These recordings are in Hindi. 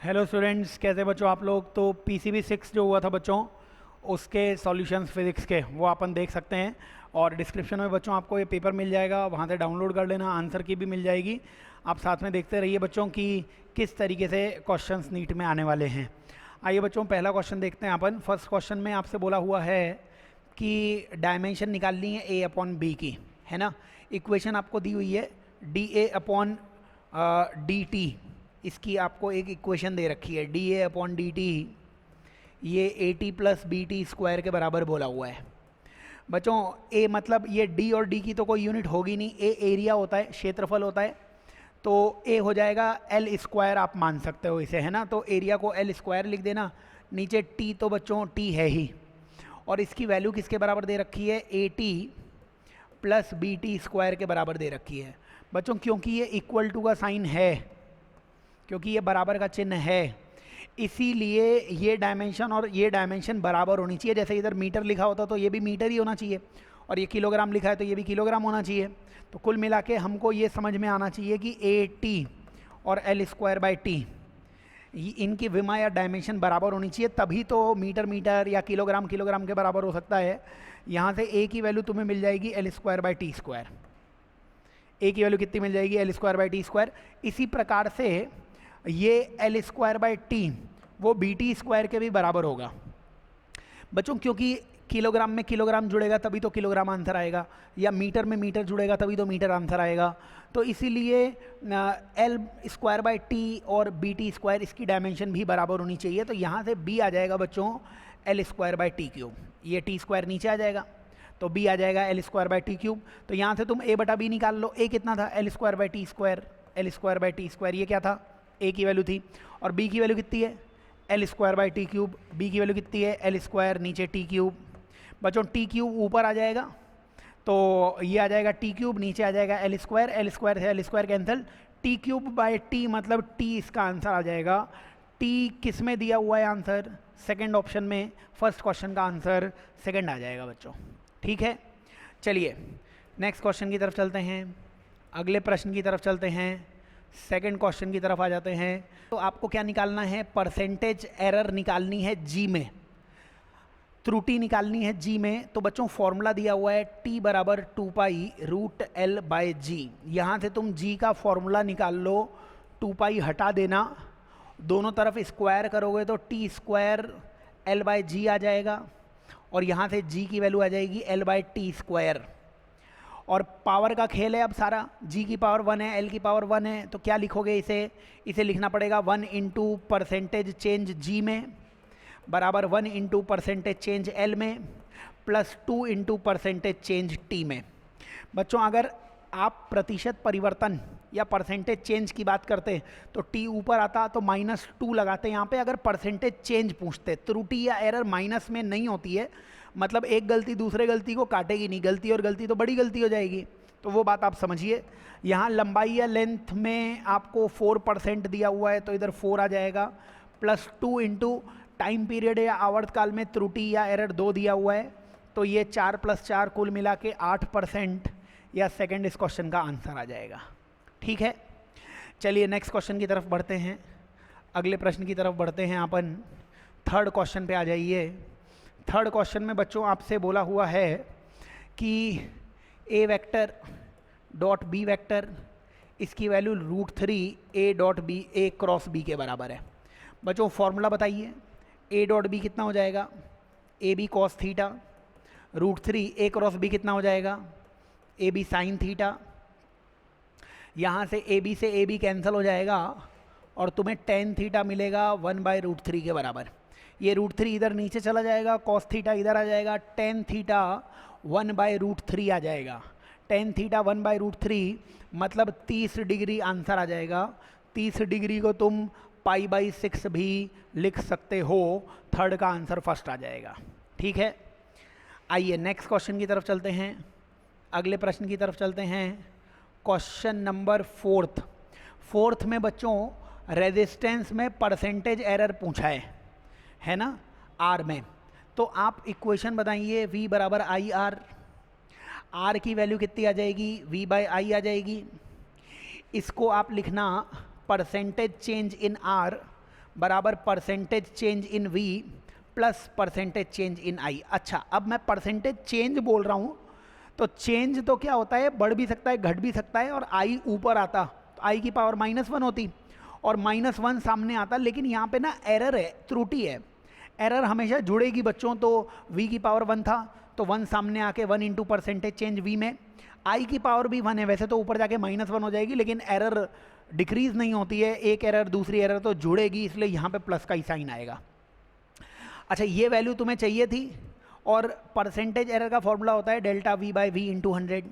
हेलो स्टूडेंट्स, कैसे बच्चों आप लोग। तो पीसीबी 6 जो हुआ था बच्चों, उसके सॉल्यूशंस फिजिक्स के वो अपन देख सकते हैं। और डिस्क्रिप्शन में बच्चों आपको ये पेपर मिल जाएगा, वहाँ से डाउनलोड कर लेना, आंसर की भी मिल जाएगी। आप साथ में देखते रहिए बच्चों कि किस तरीके से क्वेश्चंस नीट में आने वाले हैं। आइए बच्चों, पहला क्वेश्चन देखते हैं अपन। फर्स्ट क्वेश्चन में आपसे बोला हुआ है कि डायमेंशन निकालनी है ए अपॉन बी की, है ना। इक्वेशन आपको दी हुई है D A upon D T. इसकी आपको एक इक्वेशन दे रखी है D A upon D T, ये A T plus B T square के बराबर बोला हुआ है बच्चों। ए मतलब ये डी और डी की तो कोई यूनिट होगी नहीं, ए एरिया होता है, क्षेत्रफल होता है। तो ए हो जाएगा एल स्क्वायर, आप मान सकते हो इसे, है ना। तो एरिया को एल स्क्वायर लिख देना। नीचे टी तो बच्चों टी है ही, और इसकी वैल्यू किसके बराबर दे रखी है, A T plus B T square के बराबर दे रखी है बच्चों। क्योंकि ये इक्वल टू का साइन है, क्योंकि ये बराबर का चिन्ह है, इसीलिए ये डायमेंशन और ये डायमेंशन बराबर होनी चाहिए। जैसे इधर मीटर लिखा होता तो ये भी मीटर ही होना चाहिए, और ये किलोग्राम लिखा है तो ये भी किलोग्राम होना चाहिए। तो कुल मिला के हमको ये समझ में आना चाहिए कि ए टी और एल स्क्वायर बाई टी, इनकी विमा या डायमेंशन बराबर होनी चाहिए, तभी तो मीटर मीटर या किलोग्राम किलोग्राम के बराबर हो सकता है। यहाँ से ए की वैल्यू तुम्हें मिल जाएगी L square by T square. A की वैल्यू कितनी मिल जाएगी, L square by T square. इसी प्रकार से ये एल स्क्वायर बाई टी वो बी टी स्क्वायर के भी बराबर होगा बच्चों, क्योंकि किलोग्राम में किलोग्राम जुड़ेगा तभी तो किलोग्राम आंसर आएगा, या मीटर में मीटर जुड़ेगा तभी तो मीटर आंसर आएगा। तो इसीलिए एल स्क्वायर बाई टी और बी टी स्क्वायर, इसकी डायमेंशन भी बराबर होनी चाहिए। तो यहाँ से बी आ जाएगा बच्चों L square by T cube, ये टी स्क्वायर नीचे आ जाएगा तो बी आ जाएगा L square by T cube. तो यहाँ से तुम ए बटा बी निकाल लो। ए कितना था, L square by T square, L square by T square ये क्या था, ए की वैल्यू थी। और बी की वैल्यू कितनी है, L square by T cube. B की वैल्यू कितनी है, एल स्क्वायर, नीचे टी क्यूब। बच्चों टी क्यूब ऊपर आ जाएगा तो ये आ जाएगा टी क्यूब, नीचे आ जाएगा एल स्क्वायर से L square cancel, T cube by T मतलब टी इसका आंसर आ जाएगा। टी किस में दिया हुआ है आंसर, सेकंड ऑप्शन में। फर्स्ट क्वेश्चन का आंसर सेकंड आ जाएगा बच्चों, ठीक है। चलिए नेक्स्ट क्वेश्चन की तरफ चलते हैं, अगले प्रश्न की तरफ चलते हैं, सेकंड क्वेश्चन की तरफ आ जाते हैं। तो आपको क्या निकालना है, परसेंटेज एरर निकालनी है जी में, त्रुटि निकालनी है जी में। तो बच्चों फॉर्मूला दिया हुआ है टी बराबर 2 पाई रूट एल बाय जी। यहाँ से तुम जी का फॉर्मूला निकाल लो, 2 पाई हटा देना, दोनों तरफ स्क्वायर करोगे तो टी स्क्वायर एल बाय जी आ जाएगा, और यहाँ से जी की वैल्यू आ जाएगी एल बाय टी स्क्वायर। और पावर का खेल है अब सारा, जी की पावर 1 है, एल की पावर 1 है, तो क्या लिखोगे इसे लिखना पड़ेगा 1 इंटू परसेंटेज चेंज जी में बराबर 1 इंटू परसेंटेज चेंज एल में plus 2 into percentage change T में। बच्चों अगर आप प्रतिशत परिवर्तन या परसेंटेज चेंज की बात करते तो टी ऊपर आता तो -2 लगाते। यहाँ पे अगर परसेंटेज चेंज पूछते, त्रुटि या एरर माइनस में नहीं होती है, मतलब एक गलती दूसरे गलती को काटेगी नहीं, गलती और गलती तो बड़ी गलती हो जाएगी, तो वो बात आप समझिए। यहाँ लंबाई या लेंथ में आपको 4% दिया हुआ है तो इधर 4 आ जाएगा, प्लस 2 इंटू टाइम पीरियड या आवर्तकाल में त्रुटि या एरर 2 दिया हुआ है, तो ये 4 + 4 कुल मिला के 8% या सेकंड इस क्वेश्चन का आंसर आ जाएगा, ठीक है। चलिए नेक्स्ट क्वेश्चन की तरफ बढ़ते हैं, अगले प्रश्न की तरफ बढ़ते हैं अपन। थर्ड क्वेश्चन पे आ जाइए। थर्ड क्वेश्चन में बच्चों आपसे बोला हुआ है कि A vector dot B vector, इसकी value √3 A dot B A cross B के बराबर है। बच्चों फॉर्मूला बताइए, ए डॉट बी कितना हो जाएगा, A B cos theta, √3 A cross B कितना हो जाएगा, ए बी साइन थीटा। यहाँ से ए बी कैंसिल हो जाएगा और तुम्हें टेन थीटा मिलेगा 1/√3 के बराबर। ये √3 इधर नीचे चला जाएगा, कॉस थीटा इधर आ जाएगा, टेन थीटा 1/√3 आ जाएगा। टेन थीटा 1/√3 मतलब 30 डिग्री आंसर आ जाएगा। 30 डिग्री को तुम π/6 भी लिख सकते हो, थर्ड का आंसर फर्स्ट आ जाएगा, ठीक है। आइए नेक्स्ट क्वेश्चन की तरफ चलते हैं, अगले प्रश्न की तरफ चलते हैं। क्वेश्चन नंबर फोर्थ में बच्चों रेजिस्टेंस में परसेंटेज एरर पूछा है ना, आर में। तो आप इक्वेशन बताइए, V बराबर आई आर, आर की वैल्यू कितनी आ जाएगी, V/I आ जाएगी। इसको आप लिखना परसेंटेज चेंज इन आर बराबर percentage change in v plus percentage change in i। अच्छा, अब मैं परसेंटेज चेंज बोल रहा हूँ, तो चेंज तो क्या होता है, बढ़ भी सकता है, घट भी सकता है, और i ऊपर आता तो i की पावर -1 होती और -1 सामने आता। लेकिन यहाँ पे ना एरर है, त्रुटि है, एरर हमेशा जुड़ेगी बच्चों। तो v की पावर 1 था तो 1 सामने आके 1 इंटू परसेंटेज चेंज v में, i की पावर भी 1 है, वैसे तो ऊपर जाके -1 हो जाएगी, लेकिन एरर डिक्रीज नहीं होती है, एक एरर दूसरी एरर तो जुड़ेगी, इसलिए यहाँ पे प्लस का ही साइन आएगा। अच्छा, ये वैल्यू तुम्हें चाहिए थी, और परसेंटेज एरर का फॉर्मूला होता है delta v by V into 100,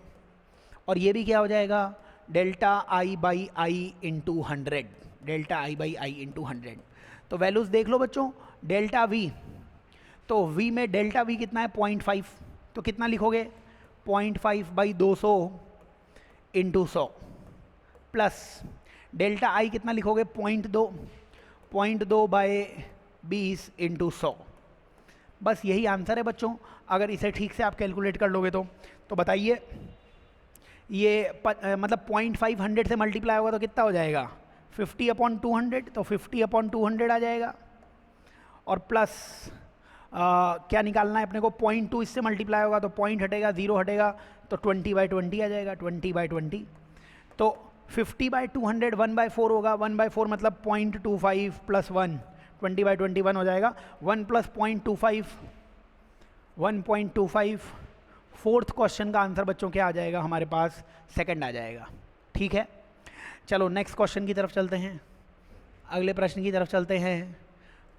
और ये भी क्या हो जाएगा, delta i by I into 100, delta i by I into 100। तो वैल्यूज देख लो बच्चों, डेल्टा v, तो v में डेल्टा v कितना है 0.5, तो कितना लिखोगे 0.5 by 200 into 100, plus delta i कितना लिखोगे 0.2 बाई 20 इंटू 100। बस यही आंसर है बच्चों, अगर इसे ठीक से आप कैलकुलेट कर लोगे तो बताइए, ये मतलब 0.5 100 से मल्टीप्लाई होगा तो कितना हो जाएगा 50/200, तो 50/200 आ जाएगा। और प्लस क्या निकालना है अपने को, 0.2 इससे मल्टीप्लाई होगा तो पॉइंट हटेगा, 0 हटेगा, तो 20/20 आ जाएगा, 20/20। तो 50/200 1/4 होगा, 1/4 मतलब 0.25 प्लस 1, 20/21 हो जाएगा। 1 प्लस 0.25 1.25। फोर्थ क्वेश्चन का आंसर बच्चों क्या आ जाएगा हमारे पास, सेकंड आ जाएगा। ठीक है, चलो नेक्स्ट क्वेश्चन की तरफ चलते हैं, अगले प्रश्न की तरफ चलते हैं,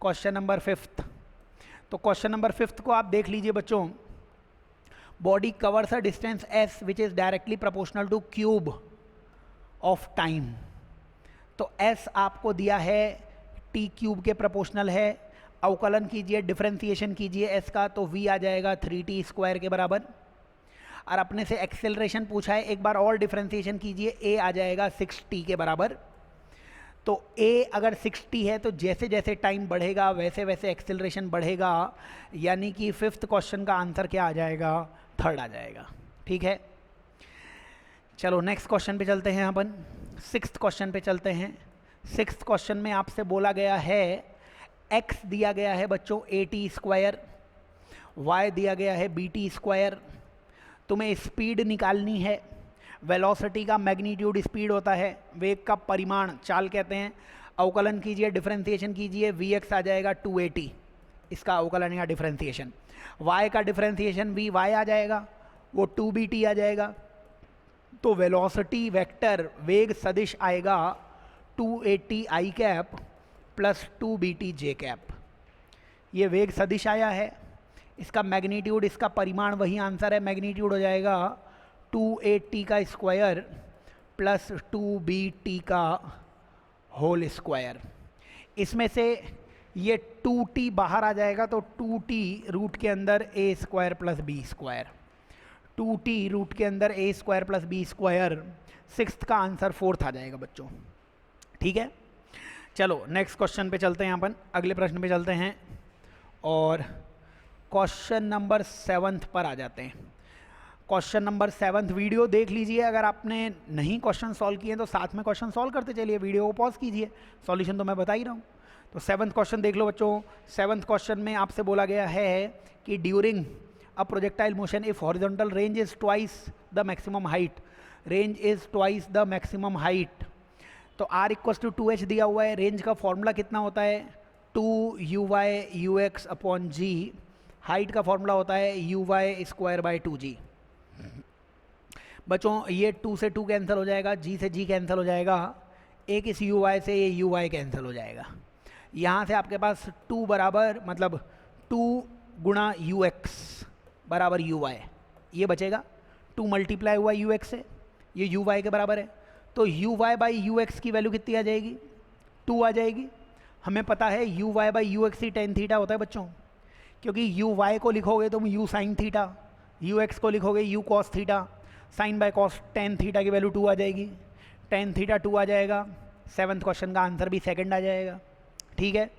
क्वेश्चन नंबर 5। तो क्वेश्चन नंबर 5 को आप देख लीजिए बच्चों, body covers a distance s which is directly proportional two cube of time. तो s आपको दिया है t क्यूब के प्रोपोर्शनल है, अवकलन कीजिए, डिफरेंशिएशन कीजिए s का, तो v आ जाएगा 3t स्क्वायर के बराबर। और अपने से एक्सेलरेशन पूछा है, एक बार और डिफरेंशिएशन कीजिए, a आ जाएगा 6t के बराबर। तो a अगर 6t है तो जैसे जैसे टाइम बढ़ेगा वैसे वैसे एक्सेलरेशन बढ़ेगा, यानी कि 5th क्वेश्चन का आंसर क्या आ जाएगा, 3rd आ जाएगा। ठीक है, चलो नेक्स्ट क्वेश्चन पे चलते हैं, अपन 6th क्वेश्चन पे चलते हैं। 6th क्वेश्चन में आपसे बोला गया है, x दिया गया है बच्चों at स्क्वायर, y दिया गया है bt स्क्वायर, तुम्हें स्पीड निकालनी है। वेलोसिटी का मैग्नीट्यूड स्पीड होता है, वेग का परिमाण चाल कहते हैं। अवकलन कीजिए, डिफरेंशिएशन कीजिए, vx आ जाएगा 280, इसका अवकलन या डिफरेंशिएशन। y का डिफरेंशिएशन vy आ जाएगा, वो 2bt आ जाएगा। तो वेलोसिटी वेक्टर वेग सदिश आएगा 280 i cap plus 2bt j cap. ये वेग सदिश आया है, इसका मैग्नीट्यूड, इसका परिमाण वही आंसर है, मैग्नीट्यूड हो जाएगा 280 का स्क्वायर प्लस 2bt का होल स्क्वायर। इसमें से ये 2t बाहर आ जाएगा, तो 2t रूट के अंदर a square plus b square, 2t root के अंदर a square plus b square. 6th का आंसर 4th आ जाएगा बच्चों। ठीक है, चलो नेक्स्ट क्वेश्चन पे चलते हैं, अपन अगले प्रश्न पे चलते हैं और क्वेश्चन नंबर 7 पर आ जाते हैं। क्वेश्चन नंबर 7 वीडियो देख लीजिए, अगर आपने नहीं क्वेश्चन सॉल्व किए तो साथ में क्वेश्चन सॉल्व करते चलिए, वीडियो को पॉज कीजिए, सॉल्यूशन तो मैं बता ही रहा हूँ। तो 7th क्वेश्चन देख लो बच्चों। 7th क्वेश्चन में आपसे बोला गया है कि during a projectile motion if horizontal range is twice the maximum height, range is twice the maximum height. तो r = 2h दिया हुआ है, रेंज का फॉर्मूला कितना होता है 2uy ux upon g, height का फॉर्मूला होता है uy स्क्वायर बाई 2g। बच्चों ये 2 से 2 कैंसिल हो जाएगा, g से g कैंसिल हो जाएगा, एक इस uy से ये uy कैंसिल हो जाएगा। यहाँ से आपके पास 2 बराबर मतलब 2 गुणा ux बराबर uy, ये बचेगा, 2 मल्टीप्लाई हुआ ux से, ये uy के बराबर है। तो uy बाई ux की वैल्यू कितनी आ जाएगी, 2 आ जाएगी। हमें पता है uy by ux he tan theta होता है बच्चों, क्योंकि uy को लिखोगे तुम u साइन थीटा, ux को लिखोगे u cos theta, sine by cos tan theta की वैल्यू 2 आ जाएगी, tan थीटा 2 आ जाएगा। 7th क्वेश्चन का आंसर भी 2nd आ जाएगा। ठीक है,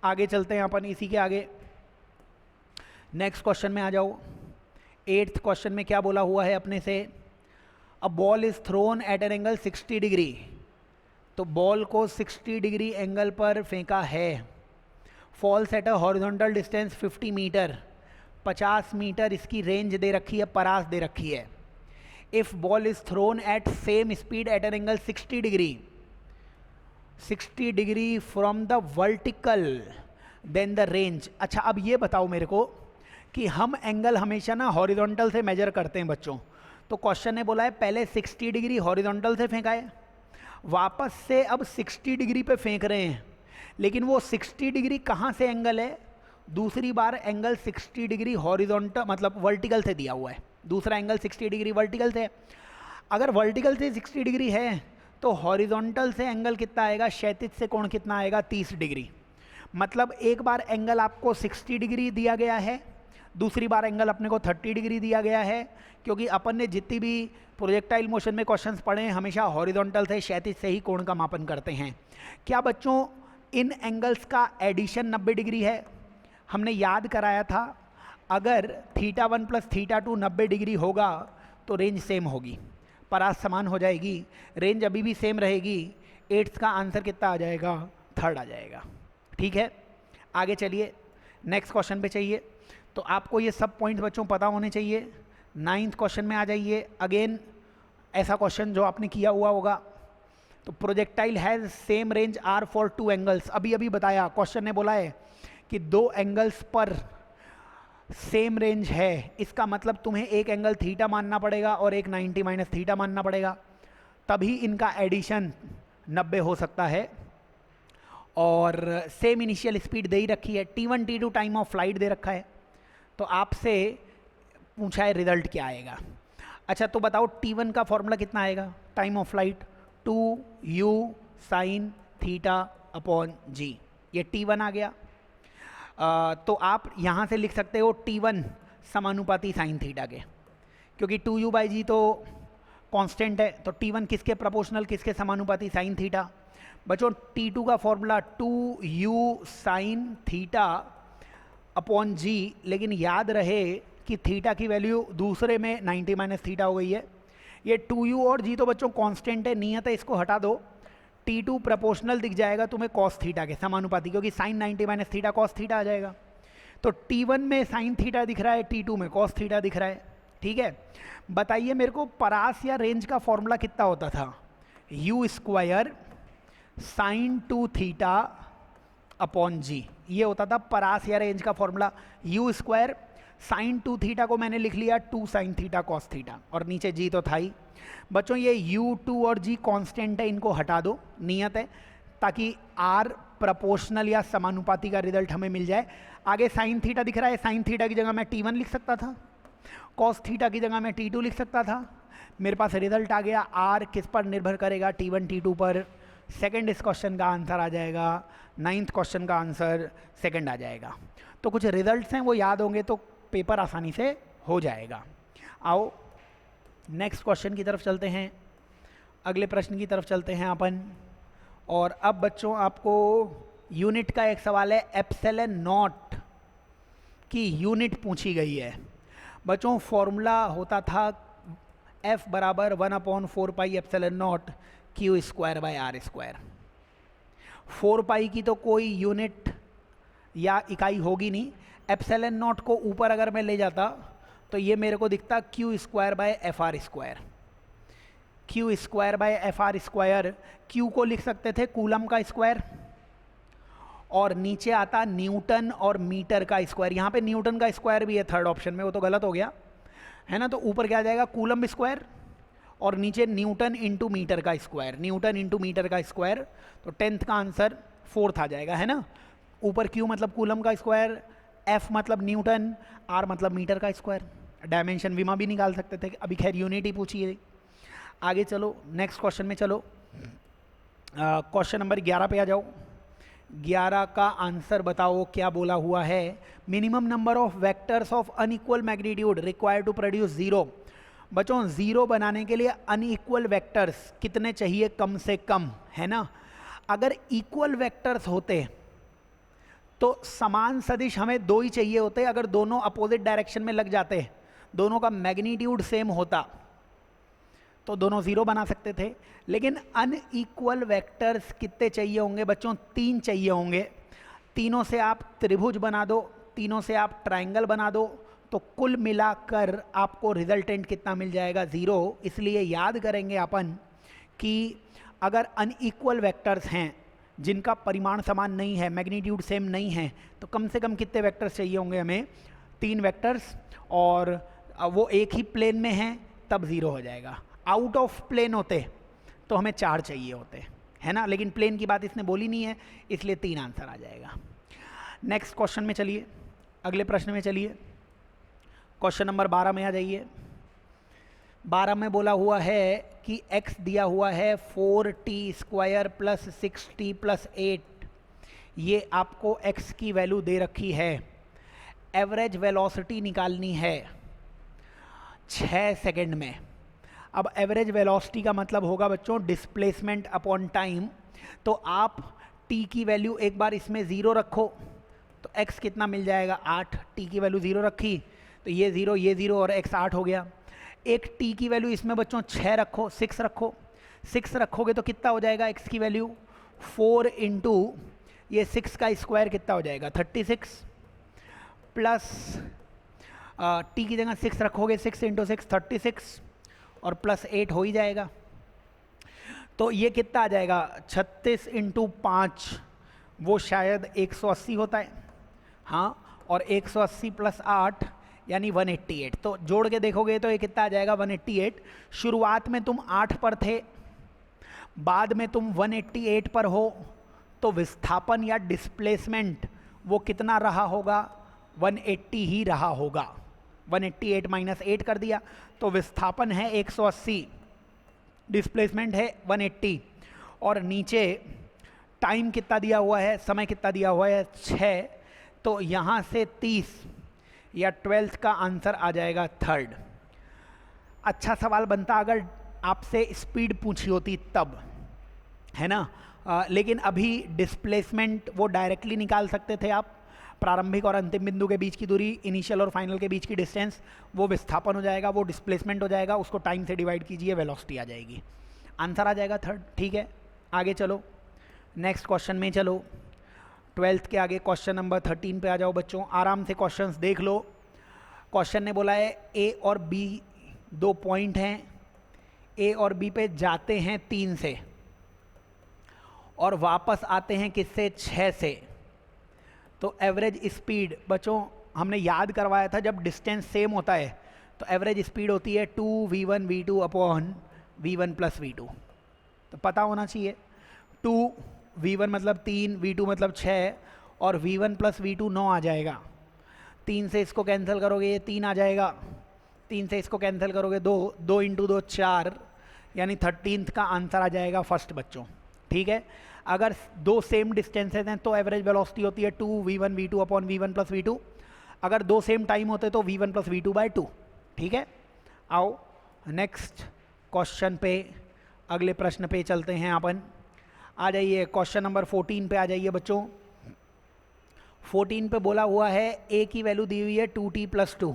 आगे चलते हैं अपन, इसी के आगे नेक्स्ट क्वेश्चन में आ जाओ। 8th क्वेश्चन में क्या बोला हुआ है अपने से, a ball is thrown at an angle 60 degree तो बॉल को 60 डिग्री एंगल पर फेंका है, falls at a horizontal distance 50 metre, 50 metre इसकी रेंज दे रखी है, परास दे रखी है। If ball is thrown at same speed at an angle 60 degree, 60 degree from the vertical, then the range. अच्छा अब ये बताओ मेरे को कि हम एंगल हमेशा ना हॉरिजॉन्टल से मेजर करते हैं बच्चों, तो क्वेश्चन ने बोला है पहले 60 डिग्री हॉरिजॉन्टल से फेंका है, वापस से अब 60 डिग्री पे फेंक रहे हैं, लेकिन वो 60 डिग्री कहाँ से एंगल है, दूसरी बार एंगल 60 डिग्री हॉरिजॉन्टल मतलब वर्टिकल से दिया हुआ है, दूसरा एंगल 60 डिग्री वर्टिकल से। अगर वर्टिकल से 60 डिग्री है तो हॉरिजॉन्टल से एंगल कितना आएगा, क्षैतिज से कोण कितना आएगा, 30 डिग्री। मतलब एक बार एंगल आपको 60 डिग्री दिया गया है, दूसरी बार एंगल अपने को 30 डिग्री दिया गया है, क्योंकि अपन ने जितनी भी प्रोजेक्टाइल मोशन में क्वेश्चंस पढ़े हैं हमेशा हॉरिजॉन्टल से क्षैतिज से ही कोण का मापन करते हैं। क्या बच्चों इन एंगल्स का एडिशन 90 डिग्री है? हमने याद कराया था अगर θ1 + θ2 90 डिग्री होगा तो रेंज सेम होगी, परास समान हो जाएगी, रेंज अभी भी सेम रहेगी, 8th का आंसर कितना आ जाएगा, 3rd आ जाएगा। ठीक है, आगे चलिए नेक्स्ट क्वेश्चन पे चाहिए। तो आपको ये सब पॉइंट्स बच्चों पता होने चाहिए। 9th क्वेश्चन में आ जाइए। अगेन ऐसा क्वेश्चन जो आपने किया हुआ होगा, तो projectile has same range R for 2 angles. अभी अभी बताया, क्वेश्चन ने बोला है कि 2 एंगल्स पर सेम रेंज है, इसका मतलब तुम्हें एक एंगल थीटा मानना पड़ेगा और एक 90 - थीटा मानना पड़ेगा, तभी इनका एडिशन 90 हो सकता है। और सेम इनिशियल स्पीड दे ही रखी है, t1 t2 time of flight दे रखा है, तो आपसे पूछा है रिजल्ट क्या आएगा। अच्छा तो बताओ t1 का फॉर्मूला कितना आएगा, time of flight 2u sin θ/g, ये t1 आ गया। तो आप यहाँ से लिख सकते हो t1 समानुपाती साइन थीटा के, क्योंकि 2u/g तो कांस्टेंट है, तो t1 किसके प्रोपोर्शनल, किसके समानुपाती, साइन थीटा। बच्चों t2 का फॉर्मूला 2u sin θ/g, लेकिन याद रहे कि थीटा की वैल्यू दूसरे में 90 - थीटा हो गई है। ये 2u और g तो बच्चों कांस्टेंट है, नियत है, इसको हटा दो, t2 प्रोपोर्शनल दिख जाएगा तुम्हें कॉस थीटा के समानुपाती, क्योंकि साइन 90 - थीटा कॉस थीटा आ जाएगा। तो t1 में साइन थीटा दिख रहा है, t2 में कॉस थीटा दिख रहा है। ठीक है, बताइए मेरे को परास या रेंज का फॉर्मूला कितना होता था, u² sin 2θ/g, ये होता था परास या रेंज का फॉर्मूला। u² sin 2θ को मैंने लिख लिया 2 sin θ cos θ, और नीचे g तो था ही। बच्चों ये u2 और g कांस्टेंट है, इनको हटा दो, नियत है, ताकि r प्रोपोर्शनल या समानुपाती का रिजल्ट हमें मिल जाए। आगे साइन थीटा दिख रहा है, साइन थीटा की जगह मैं t1 लिख सकता था, कॉस थीटा की जगह मैं t2 लिख सकता था, मेरे पास रिजल्ट आ गया। r किस पर निर्भर करेगा, t1 t2 पर। सेकंड इस क्वेश्चन का आंसर आ जाएगा, 9th क्वेश्चन का आंसर सेकंड आ जाएगा। तो कुछ रिजल्ट्स हैं वो याद होंगे तो पेपर आसानी से हो जाएगा। आओ नेक्स्ट क्वेश्चन की तरफ चलते हैं, अगले प्रश्न की तरफ चलते हैं अपन। और अब बच्चों आपको यूनिट का एक सवाल है, एप्सिलॉन नॉट की यूनिट पूछी गई है। बच्चों फॉर्मूला होता था F = 1/4π एप्सिलॉन नॉट Q²/r²। 4π की तो कोई यूनिट या इकाई होगी नहीं, एप्सिलॉन नॉट को ऊपर अगर मैं ले जाता तो ये मेरे को दिखता Q²/fr²। Q²/fr², Q को लिख सकते थे कूलम का स्क्वायर, और नीचे आता न्यूटन और मीटर का स्क्वायर। यहाँ पे न्यूटन का स्क्वायर भी है थर्ड ऑप्शन में, वो तो गलत हो गया है ना। तो ऊपर क्या आ जाएगा, कूलम स्क्वायर, और नीचे न्यूटन इंटू मीटर का स्क्वायर, न्यूटन इंटू मीटर का स्क्वायर। तो 10th का आंसर 4th आ जाएगा, है ना। ऊपर Q मतलब कूलम का स्क्वायर, F मतलब न्यूटन, R मतलब मीटर का स्क्वायर। डायमेंशन विमा भी निकाल सकते थे, अभी खैर यूनिट ही पूछी है। आगे चलो नेक्स्ट क्वेश्चन में चलो, क्वेश्चन नंबर 11 पे आ जाओ। 11 का आंसर बताओ क्या बोला हुआ है। Minimum number of vectors of unequal magnitude required to produce 0। बच्चों 0 बनाने के लिए अनइक्वल वेक्टर्स कितने चाहिए, कम से कम, है ना। अगर इक्वल वेक्टर्स होते तो समान सदिश हमें 2 ही चाहिए होते, अगर दोनों अपोजिट डायरेक्शन में लग जाते, दोनों का मैग्नीट्यूड सेम होता तो दोनों ज़ीरो बना सकते थे, लेकिन अनइक्वल वेक्टर्स कितने चाहिए होंगे बच्चों? 3 चाहिए होंगे। तीनों से आप त्रिभुज बना दो, तीनों से आप ट्रायंगल बना दो, तो कुल मिलाकर आपको रिजल्टेंट कितना मिल जाएगा? 0। इसलिए याद करेंगे अपन कि अगर अनइक्वल वेक्टर्स हैं जिनका परिमाण समान नहीं है, मैग्नीट्यूड सेम नहीं है, तो कम से कम कितने वेक्टर्स चाहिए होंगे हमें? 3 वेक्टर्स, और वो एक ही प्लेन में हैं तब 0 हो जाएगा। आउट ऑफ प्लेन होते तो हमें 4 चाहिए होते, है ना, लेकिन प्लेन की बात इसने बोली नहीं है, इसलिए 3 आंसर आ जाएगा। नेक्स्ट क्वेश्चन में चलिए, अगले प्रश्न में चलिए, क्वेश्चन नंबर 12 में आ जाइए। 12 में बोला हुआ है कि x दिया हुआ है 4t² प्लस 6t प्लस 8, ये आपको x की वैल्यू दे रखी है। एवरेज वेलोसिटी निकालनी है 6 सेकंड में। अब एवरेज वेलोसिटी का मतलब होगा बच्चों डिस्प्लेसमेंट अपॉन टाइम, तो आप t की वैल्यू एक बार इसमें 0 रखो तो x कितना मिल जाएगा? 8। t की वैल्यू 0 रखी तो ये 0 और x 8 हो गया। एक t की वैल्यू इसमें बच्चों 6 रखो, 6 रखो, 6 रखोगे तो कितना हो जाएगा x की वैल्यू? 4 इंटू ये 6 का स्क्वायर कितना हो जाएगा? 36, प्लस t की जगह 6 रखोगे, 6 इंटू 6 36, और प्लस 8 हो ही जाएगा। तो ये कितना आ जाएगा? 36 इंटू 5, वो शायद 180 होता है, हाँ, और 180 प्लस 8 यानी 188। तो जोड़ के देखोगे तो ये कितना आ जाएगा? 188। शुरुआत में तुम 8 पर थे, बाद में तुम 188 पर हो, तो विस्थापन या डिस्प्लेसमेंट वो कितना रहा होगा? 180 ही रहा होगा। 188 माइनस 8 कर दिया तो विस्थापन है 180, डिस्प्लेसमेंट है 180, और नीचे टाइम कितना दिया हुआ है, समय कितना दिया हुआ है? 6। तो यहाँ से 30 या 12th का आंसर आ जाएगा 3rd। अच्छा सवाल बनता अगर आपसे स्पीड पूछी होती तब, है ना, लेकिन अभी डिस्प्लेसमेंट वो डायरेक्टली निकाल सकते थे आप। प्रारंभिक और अंतिम बिंदु के बीच की दूरी, इनिशियल और फाइनल के बीच की डिस्टेंस, वो विस्थापन हो जाएगा, वो डिस्प्लेसमेंट हो जाएगा, उसको टाइम से डिवाइड कीजिए, वेलोसिटी आ जाएगी, आंसर आ जाएगा 3rd। ठीक है, आगे चलो, नेक्स्ट क्वेश्चन में चलो। 12th के आगे क्वेश्चन नंबर 13 पे आ जाओ बच्चों, आराम से क्वेश्चंस देख लो। क्वेश्चन ने बोला है ए और बी 2 पॉइंट हैं, ए और बी पे जाते हैं 3 से और वापस आते हैं किससे? 6 से। तो एवरेज स्पीड बच्चों हमने याद करवाया था, जब डिस्टेंस सेम होता है तो एवरेज स्पीड होती है 2v1 v2 upon v1 plus v2, तो पता होना चाहिए। 2v1 मतलब 3, v2 मतलब 6, और v1 प्लस v2 9 आ जाएगा। 3 से इसको कैंसिल करोगे ये 3 आ जाएगा, 3 से इसको कैंसिल करोगे 2, 2 इंटू 2 4, यानी 13th का आंसर आ जाएगा फर्स्ट बच्चों। ठीक है, अगर 2 सेम डिस्टेंसेज हैं तो एवरेज वेलोसिटी होती है 2v1 v2 upon v1 plus v2। अगर 2 सेम टाइम होते तो v1 प्लस v2 बाई 2। ठीक है, आओ नेक्स्ट क्वेश्चन पे, अगले प्रश्न पे चलते हैं अपन। आ जाइए क्वेश्चन नंबर 14 पे आ जाइए बच्चों। 14 पे बोला हुआ है a की वैल्यू दी हुई है 2t प्लस 2।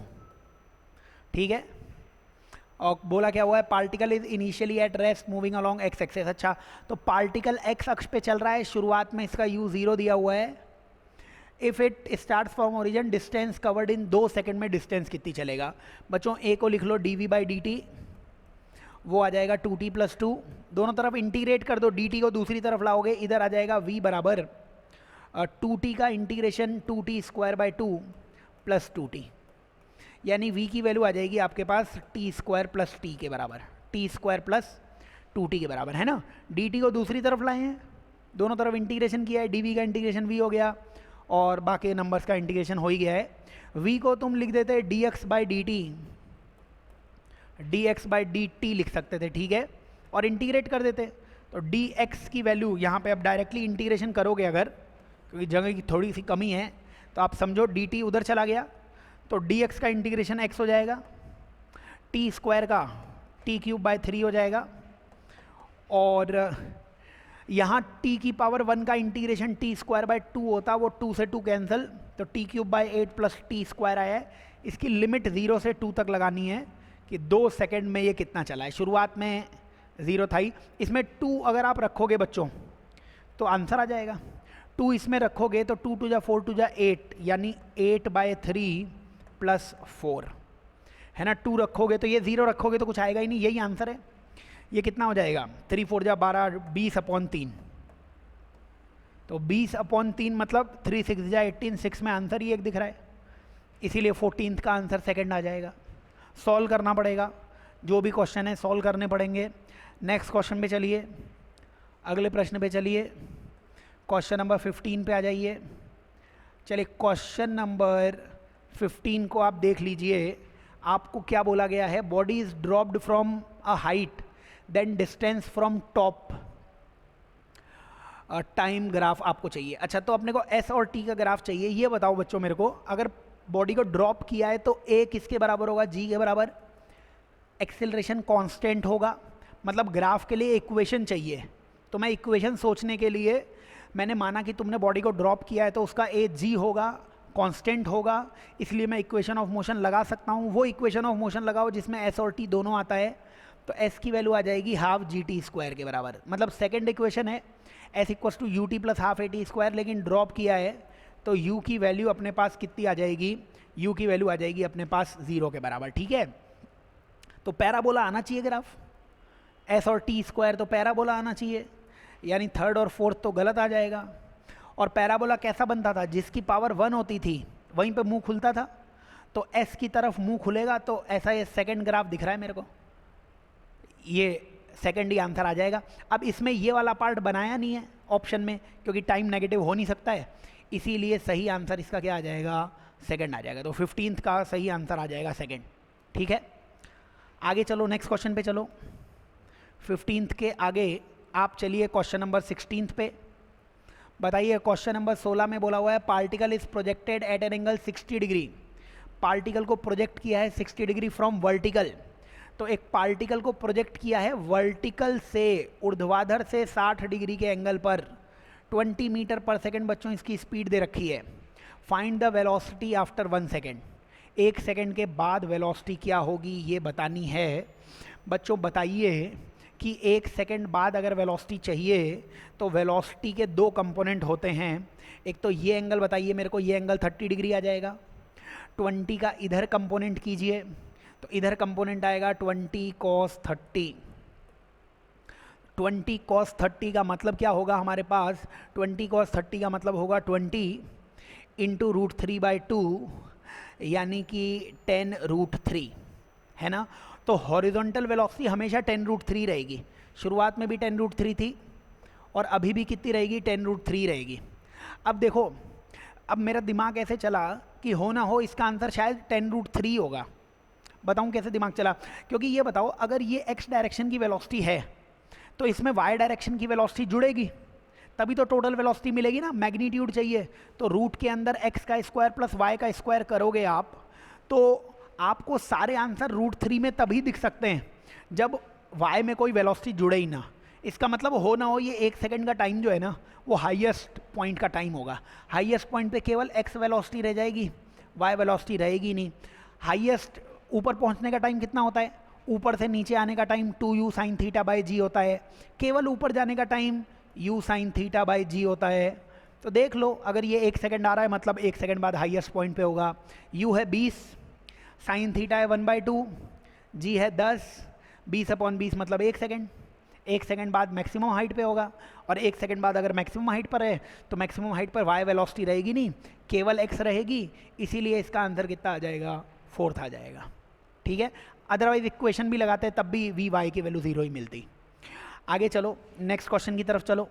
ठीक है, और बोला क्या हुआ है? Particle is initially at rest moving along X axis. अच्छा, तो पार्टिकल एक्स अक्ष पे चल रहा है, शुरुआत में इसका u 0 दिया हुआ है। If it start from origin, distance covered in 2 second में डिस्टेंस कितनी चलेगा? बच्चों a को लिख लो dv बाई dt, वो आ जाएगा 2t प्लस 2। दोनों तरफ इंटीग्रेट कर दो, dt को दूसरी तरफ लाओगे, इधर आ जाएगा v बराबर 2t का integration 2t² by 2 plus 2t, यानी v की वैल्यू आ जाएगी आपके पास t² प्लस t के बराबर, t² प्लस 2t के बराबर, है ना। dt को दूसरी तरफ लाए हैं, दोनों तरफ इंटीग्रेशन किया है, dv का इंटीग्रेशन v हो गया और बाकी नंबर्स का इंटीग्रेशन हो ही गया है। v को तुम लिख देते dx by dt, dx by dt लिख सकते थे, ठीक है, और इंटीग्रेट कर देते। तो dx की वैल्यू यहाँ पे अब डायरेक्टली इंटीग्रेशन करोगे अगर, क्योंकि जगह की थोड़ी सी कमी है, तो आप समझो dt उधर चला गया तो dx का इंटीग्रेशन x हो जाएगा, t² का t³ बाई 3 हो जाएगा, और यहाँ t की पावर 1 का इंटीग्रेशन t² बाई 2 होता, वो 2 से 2 कैंसिल, तो t³ बाई 8 प्लस t² आया है। इसकी लिमिट 0 से 2 तक लगानी है कि 2 सेकंड में ये कितना चला है। शुरुआत में 0 था ही, इसमें 2 अगर आप रखोगे बच्चों तो आंसर आ जाएगा। 2 इसमें रखोगे तो 2 2 4 2 8, यानी 8/3 + 4 है ना। 2 रखोगे तो ये 0 रखोगे तो कुछ आएगा ही नहीं, यही आंसर है। ये कितना हो जाएगा, 3 4 12, 20/3। तो 20/3 मतलब 3 6 18, 6 में आंसर ही एक दिख रहा है, इसीलिए 14th का आंसर सेकंड आ जाएगा। सॉल्व करना पड़ेगा, जो भी क्वेश्चन है सॉल्व करने पड़ेंगे। नेक्स्ट क्वेश्चन पे चलिए, अगले प्रश्न पे चलिए, क्वेश्चन नंबर 15 पे आ जाइए। चलिए क्वेश्चन नंबर 15 को आप देख लीजिए। आपको क्या बोला गया है, body is dropped from a height then distance from top, time graph आपको चाहिए। अच्छा, तो अपने को एस और टी का ग्राफ चाहिए। ये बताओ बच्चों मेरे को, अगर बॉडी को ड्रॉप किया है तो ए किसके बराबर होगा, जी के बराबर। एक्सेलरेशन कांस्टेंट होगा, मतलब ग्राफ के लिए इक्वेशन चाहिए। तो मैं इक्वेशन सोचने के लिए मैंने माना कि तुमने बॉडी को ड्रॉप किया है तो उसका ए जी होगा, कांस्टेंट होगा, इसलिए मैं इक्वेशन ऑफ मोशन लगा सकता हूँ। वो इक्वेशन ऑफ मोशन लगाओ जिसमें एस और टी दोनों आता है, तो एस की वैल्यू आ जाएगी हाफ जी टी स्क्वायर के बराबर। मतलब सेकेंड इक्वेशन है S equals to U T plus half A T square, लेकिन ड्रॉप किया है तो u की वैल्यू अपने पास कितनी आ जाएगी, u की वैल्यू आ जाएगी अपने पास 0 के बराबर। ठीक है, तो पैराबोला आना चाहिए ग्राफ, s और t स्क्वायर, तो पैराबोला आना चाहिए, यानी थर्ड और फोर्थ तो गलत आ जाएगा। और पैराबोला कैसा बनता था, जिसकी पावर 1 होती थी वहीं पे मुंह खुलता था, तो s की तरफ मुंह खुलेगा, तो ऐसा ये सेकंड ग्राफ दिख रहा है मेरे को, ये सेकंड ही आंसर आ जाएगा। अब इसमें ये वाला पार्ट बनाया नहीं है ऑप्शन में, क्योंकि टाइम नेगेटिव हो नहीं सकता है, इसीलिए सही आंसर इसका क्या आ जाएगा, सेकंड आ जाएगा। तो 15th का सही आंसर आ जाएगा सेकंड। ठीक है, आगे चलो, नेक्स्ट क्वेश्चन पे चलो। 15th के आगे आप चलिए क्वेश्चन नंबर 16 पे। बताइए, क्वेश्चन नंबर 16 में बोला हुआ है particle is projected at an angle 60 degree. Particle को प्रोजेक्ट किया है 60 डिग्री फ्रॉम वर्टिकल। तो एक पार्टिकल को प्रोजेक्ट किया है वर्टिकल से, ऊर्ध्वाधर से 60 डिग्री के एंगल पर, 20 मीटर पर सेकेंड बच्चों इसकी स्पीड दे रखी है। Find the velocity after 1 second. 1 second के बाद वेलोसिटी क्या होगी ये बतानी है। बच्चों बताइए कि 1 सेकेंड बाद अगर वेलोसिटी चाहिए तो वेलोसिटी के 2 कंपोनेंट होते हैं। एक तो ये एंगल बताइए मेरे को, ये एंगल 30 डिग्री आ जाएगा। 20 का इधर कंपोनेंट कीजिए, तो इधर कंपोनेंट आएगा 20 cos 30। 20 cos 30 का मतलब क्या होगा हमारे पास, 20 cos 30 का मतलब होगा 20 इंटू √3/2, यानी कि 10√3 है ना। तो हॉरिजॉन्टल वेलोसिटी हमेशा 10√3 रहेगी, शुरुआत में भी 10√3 थी और अभी भी कितनी रहेगी, 10√3 रहेगी। अब देखो, अब मेरा दिमाग ऐसे चला कि हो ना हो इसका आंसर शायद 10√3 होगा। बताऊं कैसे दिमाग चला, क्योंकि ये बताओ अगर ये x डायरेक्शन की वेलोसिटी है तो इसमें y डायरेक्शन की वेलोसिटी जुड़ेगी, तभी तो टोटल वेलोसिटी मिलेगी ना। मैग्नीट्यूड चाहिए तो रूट के अंदर x का स्क्वायर प्लस y का स्क्वायर करोगे आप, तो आपको सारे आंसर √3 में तभी दिख सकते हैं जब y में कोई वेलोसिटी जुड़े ही ना। इसका मतलब हो ना हो ये 1 सेकंड का टाइम जो है ना वो हाईएस्ट पॉइंट का टाइम होगा। हाईएस्ट पॉइंट पे केवल x वेलोसिटी रह जाएगी, y वेलोसिटी रहेगी नहीं। हाईएस्ट ऊपर पहुंचने का टाइम कितना होता है, ऊपर से नीचे आने का टाइम 2u sin θ/g होता है, केवल ऊपर जाने का टाइम u sin θ/g होता है। तो देख लो, अगर ये 1 सेकंड आ रहा है मतलब 1 सेकंड बाद हाईएस्ट पॉइंट पे होगा। u है 20, sin θ है 1/2, g है 10, 20/20 मतलब 1 सेकंड। 1 सेकंड बाद मैक्सिमम हाइट पे होगा, और 1 सेकंड बाद अगर मैक्सिमम हाइट पर है तो मैक्सिमम हाइट पर y वेलोसिटी रहेगी नहीं, केवल x रहेगी, इसीलिए इसका आंसर कितना आ जाएगा, 4th आ जाएगा। ठीक है, अदरवाइज इक्वेशन भी लगाते हैं तब भी वी वाई की वैल्यू 0 ही मिलती। आगे चलो, नेक्स्ट क्वेश्चन की तरफ चलो।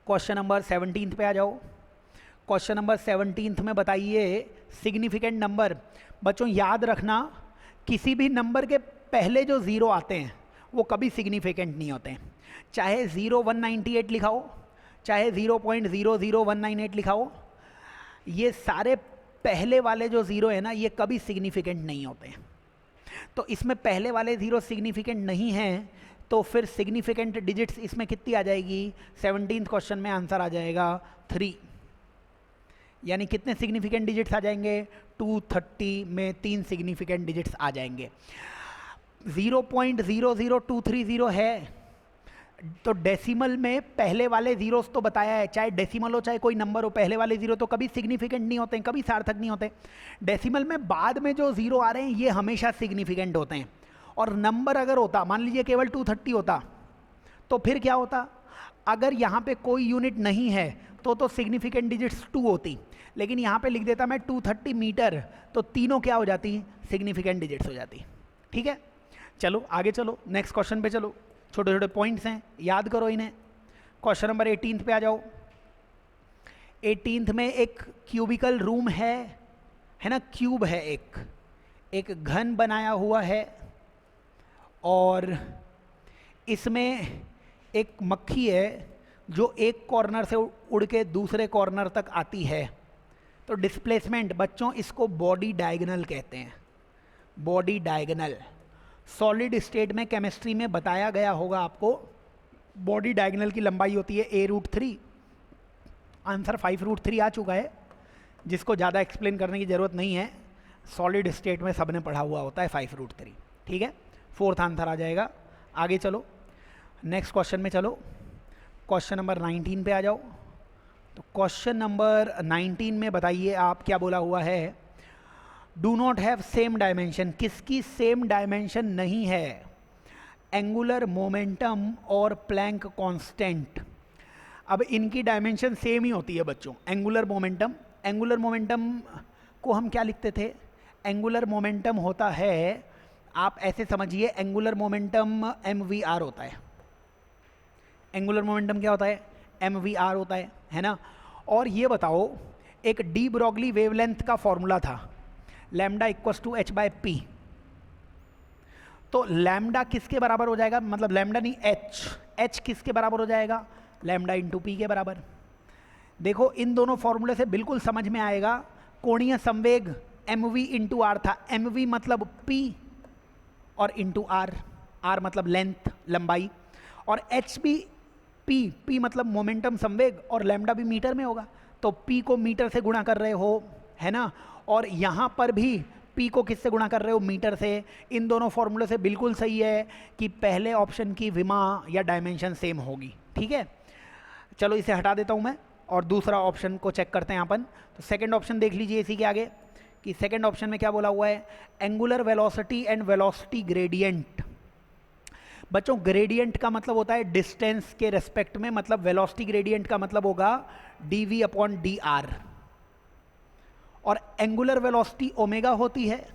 क्वेश्चन नंबर 17 पे आ जाओ। क्वेश्चन नंबर 17 में बताइए सिग्निफिकेंट नंबर। बच्चों याद रखना, किसी भी नंबर के पहले जो 0 आते हैं वो कभी सिग्निफिकेंट नहीं होते हैं। चाहे 0,198 लिखाओ, चाहे 0.00198 लिखाओ, ये सारे पहले वाले जो 0 है ना ये कभी सिग्निफिकेंट नहीं होते हैं। तो इसमें पहले वाले 0 सिग्निफिकेंट नहीं हैं, तो फिर सिग्निफिकेंट डिजिट्स इसमें कितनी आ जाएगी, 17th क्वेश्चन में आंसर आ जाएगा 3। यानी कितने सिग्निफिकेंट डिजिट्स आ जाएंगे, 230 में 3 सिग्निफिकेंट डिजिट्स आ जाएंगे। 0.00230 है तो डेसिमल में पहले वाले जीरोस तो बताया है, चाहे डेसिमल हो चाहे कोई नंबर हो, पहले वाले जीरो तो कभी सिग्निफिकेंट नहीं होते हैं, कभी सार्थक नहीं होते। डेसिमल में बाद में जो जीरो आ रहे हैं ये हमेशा सिग्निफिकेंट होते हैं। और नंबर अगर होता, मान लीजिए केवल 230 होता, तो फिर क्या होता, अगर यहाँ पे कोई यूनिट नहीं है तो सिग्निफिकेंट डिजिट्स 2 होती, लेकिन यहाँ पे लिख देता मैं 230 मीटर, तो तीनों क्या हो जाती, सिग्निफिकेंट डिजिट्स हो जाती। ठीक है, चलो आगे चलो, नेक्स्ट क्वेश्चन पे चलो। छोटे छोटे पॉइंट्स हैं, याद करो इन्हें। क्वेश्चन नंबर 18 पे आ जाओ। 18 में एक क्यूबिकल रूम है ना, क्यूब है, एक घन बनाया हुआ है, और इसमें एक मक्खी है जो एक कॉर्नर से उड़ के दूसरे कॉर्नर तक आती है। तो डिस्प्लेसमेंट बच्चों इसको बॉडी डायगोनल कहते हैं, बॉडी डायगोनल। सॉलिड स्टेट में केमिस्ट्री में बताया गया होगा आपको, बॉडी डायगोनल की लंबाई होती है a√3। आंसर 5√3 आ चुका है, जिसको ज़्यादा एक्सप्लेन करने की ज़रूरत नहीं है, सॉलिड स्टेट में सबने पढ़ा हुआ होता है 5√3। ठीक है, 4th आंसर आ जाएगा। आगे चलो, नेक्स्ट क्वेश्चन में चलो। क्वेश्चन नंबर 19 पे आ जाओ। तो क्वेश्चन नंबर 19 में बताइए आप क्या बोला हुआ है, do not have same dimension. किसकी सेम डायमेंशन नहीं है, एंगुलर मोमेंटम और प्लैंक कांस्टेंट। अब इनकी डायमेंशन सेम ही होती है बच्चों। एंगुलर मोमेंटम को हम क्या लिखते थे, एंगुलर मोमेंटम होता है, आप ऐसे समझिए, एंगुलर मोमेंटम mvr होता है। एंगुलर मोमेंटम क्या होता है, mvr होता है ना। और ये बताओ, एक डी ब्रॉगली वेवलेंथ का फॉर्मूला था, लैम्डा इक्वल्स टू h/p। तो लैम्डा किसके बराबर हो जाएगा, मतलब लैम्डा नहीं, h किसके बराबर हो जाएगा, लैम्डा इंटू पी के बराबर। देखो इन दोनों फॉर्मूले से बिल्कुल समझ में आएगा, कोणीय संवेग mv इंटू आर था, mv मतलब p और इंटू r मतलब लेंथ, लंबाई, और h भी p मतलब मोमेंटम संवेग, और लैम्डा भी मीटर में होगा, तो p को मीटर से गुणा कर रहे हो, है ना। और यहाँ पर भी p को किससे गुणा कर रहे हो, मीटर से। इन दोनों फॉर्मूले से बिल्कुल सही है कि पहले ऑप्शन की विमा या डायमेंशन सेम होगी। ठीक है, चलो इसे हटा देता हूँ मैं, और दूसरा ऑप्शन को चेक करते हैं अपन। तो सेकंड ऑप्शन देख लीजिए इसी के आगे, कि सेकंड ऑप्शन में क्या बोला हुआ है, angular velocity and velocity gradient. बच्चों ग्रेडियंट का मतलब होता है डिस्टेंस के रेस्पेक्ट में, मतलब वेलोसिटी ग्रेडियंट का मतलब होगा dv/dr। और एंगुलर वेलोसिटी ओमेगा होती है,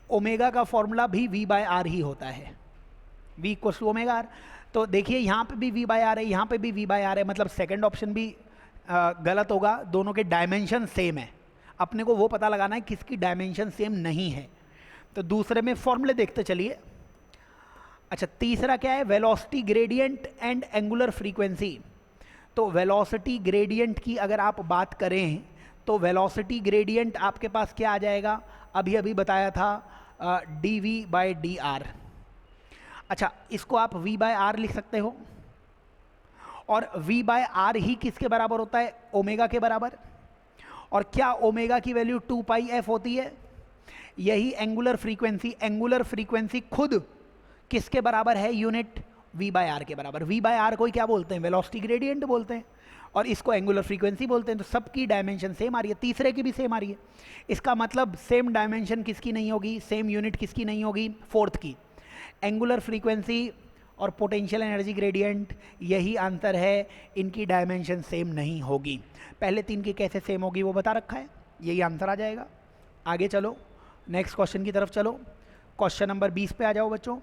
ओमेगा का फॉर्मूला भी v/r ही होता है, v equals to omega r। तो देखिए यहाँ पे भी v/r है, यहाँ पे भी v/r है, मतलब सेकंड ऑप्शन भी गलत होगा, दोनों के डायमेंशन सेम है। अपने को वो पता लगाना है किसकी डायमेंशन सेम नहीं है। तो दूसरे में फॉर्मूले देखते चलिए। अच्छा, तीसरा क्या है, velocity gradient and angular frequency. तो वेलोसिटी ग्रेडियंट की अगर आप बात करें तो वेलोसिटी ग्रेडियंट आपके पास क्या आ जाएगा, अभी अभी बताया था dv/dr। अच्छा, इसको आप v/r लिख सकते हो, और v/r ही किसके बराबर होता है, ओमेगा के बराबर। और क्या ओमेगा की वैल्यू 2πf होती है, यही एंगुलर फ्रीक्वेंसी खुद किसके बराबर है, यूनिट v/r के बराबर। v/r को क्या बोलते हैं, वेलोसिटी ग्रेडियंट बोलते हैं, और इसको एंगुलर फ्रीक्वेंसी बोलते हैं। तो सबकी डायमेंशन सेम आ रही है, तीसरे की भी सेम आ रही है। इसका मतलब सेम डायमेंशन किसकी नहीं होगी, सेम यूनिट किसकी नहीं होगी, फोर्थ की। एंगुलर फ्रीक्वेंसी और पोटेंशियल एनर्जी ग्रेडियंट, यही आंसर है, इनकी डायमेंशन सेम नहीं होगी। पहले तीन की कैसे सेम होगी वो बता रखा है, यही आंसर आ जाएगा। आगे चलो, नेक्स्ट क्वेश्चन की तरफ चलो। क्वेश्चन नंबर 20 पे आ जाओ बच्चों।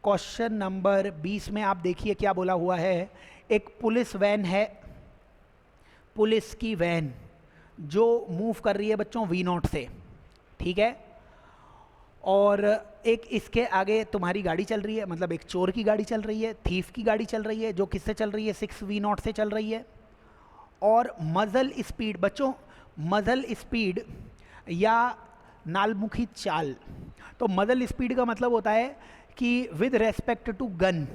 क्वेश्चन नंबर 20 में आप देखिए क्या बोला हुआ है, एक पुलिस वैन है, पुलिस की वैन जो मूव कर रही है बच्चों v0 से, ठीक है। और एक इसके आगे तुम्हारी गाड़ी चल रही है, मतलब एक चोर की गाड़ी चल रही है, थीफ की गाड़ी चल रही है, जो किससे चल रही है, 6v0 से चल रही है। और मजल स्पीड, बच्चों मजल स्पीड या नालमुखी चाल, तो मजल स्पीड का मतलब होता है कि with respect to gun,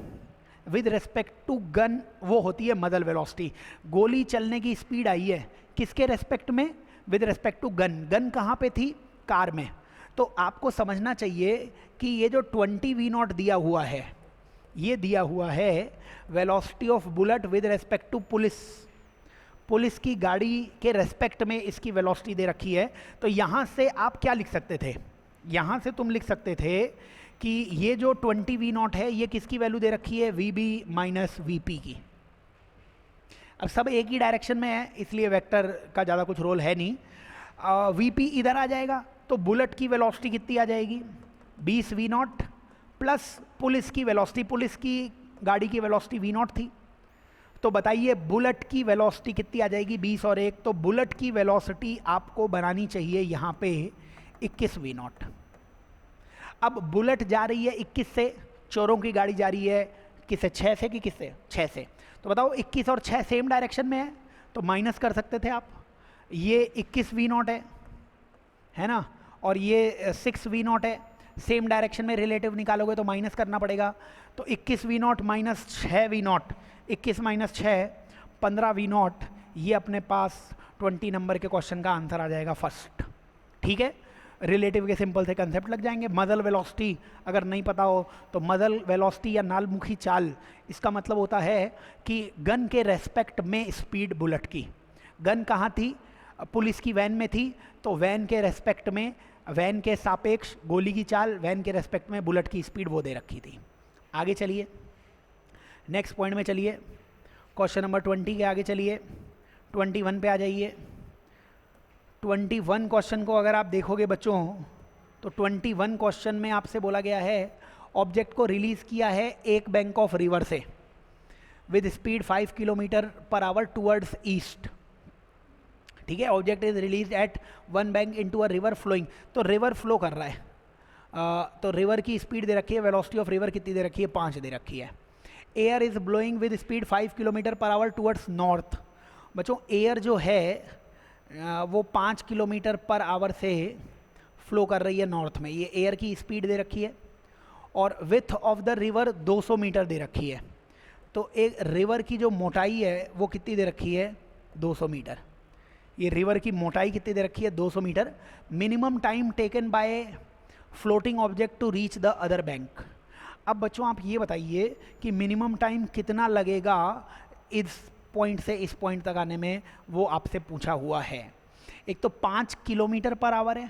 with respect to gun वो होती है मदर वेलोसिटी। गोली चलने की स्पीड आई है किसके रेस्पेक्ट में? With respect to gun. Gun कहाँ पे थी? कार में। तो आपको समझना चाहिए कि ये जो 20 V0 दिया हुआ है, ये दिया हुआ है velocity of bullet with respect to police. Police की गाड़ी के रेस्पेक्ट में इसकी वेलोसिटी दे रखी है। तो यहाँ से आप क्या लिख सकते थे? यहाँ से तुम लिख सकते थे कि ये जो 20 V0 है ये किसकी वैल्यू दे रखी है? VB माइनस VP की। अब सब एक ही डायरेक्शन में है इसलिए वेक्टर का ज़्यादा कुछ रोल है नहीं। VP इधर आ जाएगा तो बुलेट की वेलोसिटी कितनी आ जाएगी? 20 V0 प्लस पुलिस की वेलोसिटी। पुलिस की गाड़ी की वेलोसिटी V0 थी, तो बताइए बुलेट की वेलोसिटी कितनी आ जाएगी? 20 और 1। तो बुलेट की वेलोसिटी आपको बनानी चाहिए यहाँ पे 21 V0। अब बुलेट जा रही है 21 से, चोरों की गाड़ी जा रही है किससे? 6 से कि किससे? 6 से। तो बताओ 21 और 6 सेम डायरेक्शन में है तो माइनस कर सकते थे आप। ये 21 V0 है ना, और ये 6 V0 है। सेम डायरेक्शन में रिलेटिव निकालोगे तो माइनस करना पड़ेगा। तो 21 V0 minus 6 V0, 21 minus 6 15 V0। ये अपने पास 20 नंबर के क्वेश्चन का आंसर आ जाएगा फर्स्ट। ठीक है, रिलेटिव के सिंपल से कंसेप्ट लग जाएंगे। मदर वेलोसिटी अगर नहीं पता हो तो मदर वेलोसिटी या नालमुखी चाल, इसका मतलब होता है कि गन के रेस्पेक्ट में स्पीड बुलेट की। गन कहाँ थी? पुलिस की वैन में थी, तो वैन के रेस्पेक्ट में, वैन के सापेक्ष गोली की चाल, वैन के रेस्पेक्ट में बुलेट की स्पीड वो दे रखी थी। आगे चलिए नेक्स्ट पॉइंट में चलिए, क्वेश्चन नंबर 20 के आगे चलिए, 21 पे आ जाइए। 21 क्वेश्चन को अगर आप देखोगे बच्चों तो 21 क्वेश्चन में आपसे बोला गया है ऑब्जेक्ट को रिलीज़ किया है एक बैंक ऑफ रिवर से with speed 5 km/h towards east. ठीक है, object is release at one bank into a river flowing. तो रिवर फ्लो कर रहा है, तो रिवर की स्पीड दे रखी है, वेलोसिटी ऑफ रिवर कितनी दे रखी है? 5 दे रखी है। Air is blowing with speed 5 km/h towards north. बच्चों एयर जो है वो 5 km/h से फ्लो कर रही है नॉर्थ में, ये एयर की स्पीड दे रखी है। और width of the river 200 metre दे रखी है। तो एक रिवर की जो मोटाई है वो कितनी दे रखी है? 200 मीटर। ये रिवर की मोटाई कितनी दे रखी है? 200 metre. Minimum time taken by floating object to reach the other bank. अब बच्चों आप ये बताइए कि मिनिमम टाइम कितना लगेगा इस पॉइंट से इस पॉइंट तक आने में, वो आपसे पूछा हुआ है। एक तो 5 km/h है,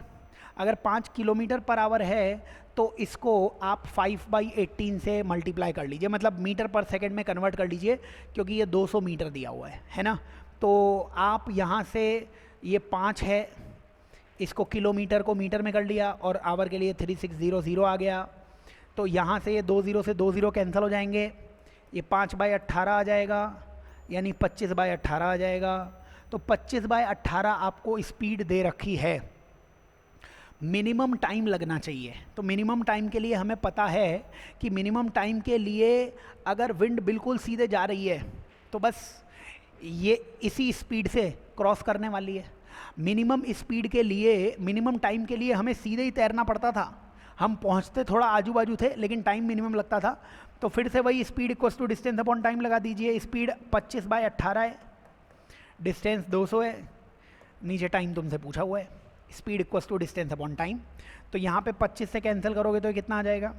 अगर 5 km/h है तो इसको आप 5/18 से मल्टीप्लाई कर लीजिए, मतलब मीटर पर सेकंड में कन्वर्ट कर लीजिए, क्योंकि ये 200 मीटर दिया हुआ है ना। तो आप यहाँ से ये 5 है, इसको किलोमीटर को मीटर में कर लिया और आवर के लिए 3600 आ गया। तो यहाँ से ये 20 से 20 कैंसिल हो जाएंगे, ये 5/18 आ जाएगा, यानी 25/18 आ जाएगा। तो 25/18 आपको स्पीड दे रखी है। मिनिमम टाइम लगना चाहिए, तो मिनिमम टाइम के लिए हमें पता है कि मिनिमम टाइम के लिए अगर विंड बिल्कुल सीधे जा रही है तो बस ये इसी स्पीड से क्रॉस करने वाली है। मिनिमम स्पीड के लिए, मिनिमम टाइम के लिए हमें सीधे ही तैरना पड़ता था, हम पहुंचते थोड़ा आजू बाजू थे लेकिन टाइम मिनिमम लगता था। तो फिर से वही speed equals to distance upon time लगा दीजिए। स्पीड 25/18 है, डिस्टेंस 200 है, नीचे टाइम तुमसे पूछा हुआ है, speed equals to distance upon time. तो यहाँ पे 25 से कैंसिल करोगे तो कितना आ जाएगा?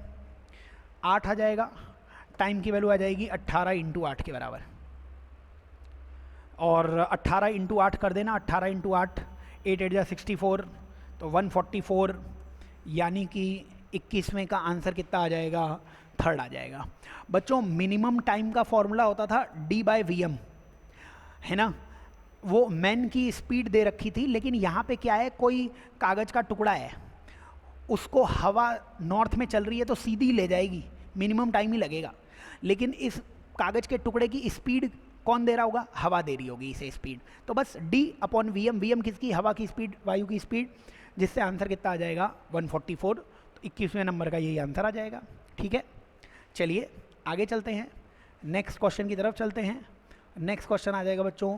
8 आ जाएगा। टाइम की वैल्यू आ जाएगी 18 × 8 के बराबर। और 18 × 8 कर देना, 18 × 8, 8 8 64, तो 144, यानी कि 21वें का आंसर कितना आ जाएगा? 3rd आ जाएगा। बच्चों मिनिमम टाइम का फॉर्मूला होता था D/VM, है ना, वो मैन की स्पीड दे रखी थी। लेकिन यहाँ पे क्या है, कोई कागज़ का टुकड़ा है, उसको हवा नॉर्थ में चल रही है तो सीधी ले जाएगी, मिनिमम टाइम ही लगेगा। लेकिन इस कागज़ के टुकड़े की स्पीड कौन दे रहा होगा? हवा दे रही होगी इसे स्पीड। तो बस D/VM, VM किसकी? हवा की स्पीड, वायु की स्पीड, जिससे आंसर कितना आ जाएगा? 144। तो 21वें नंबर का यही आंसर आ जाएगा। ठीक है, चलिए आगे चलते हैं, नेक्स्ट क्वेश्चन की तरफ चलते हैं। नेक्स्ट क्वेश्चन आ जाएगा बच्चों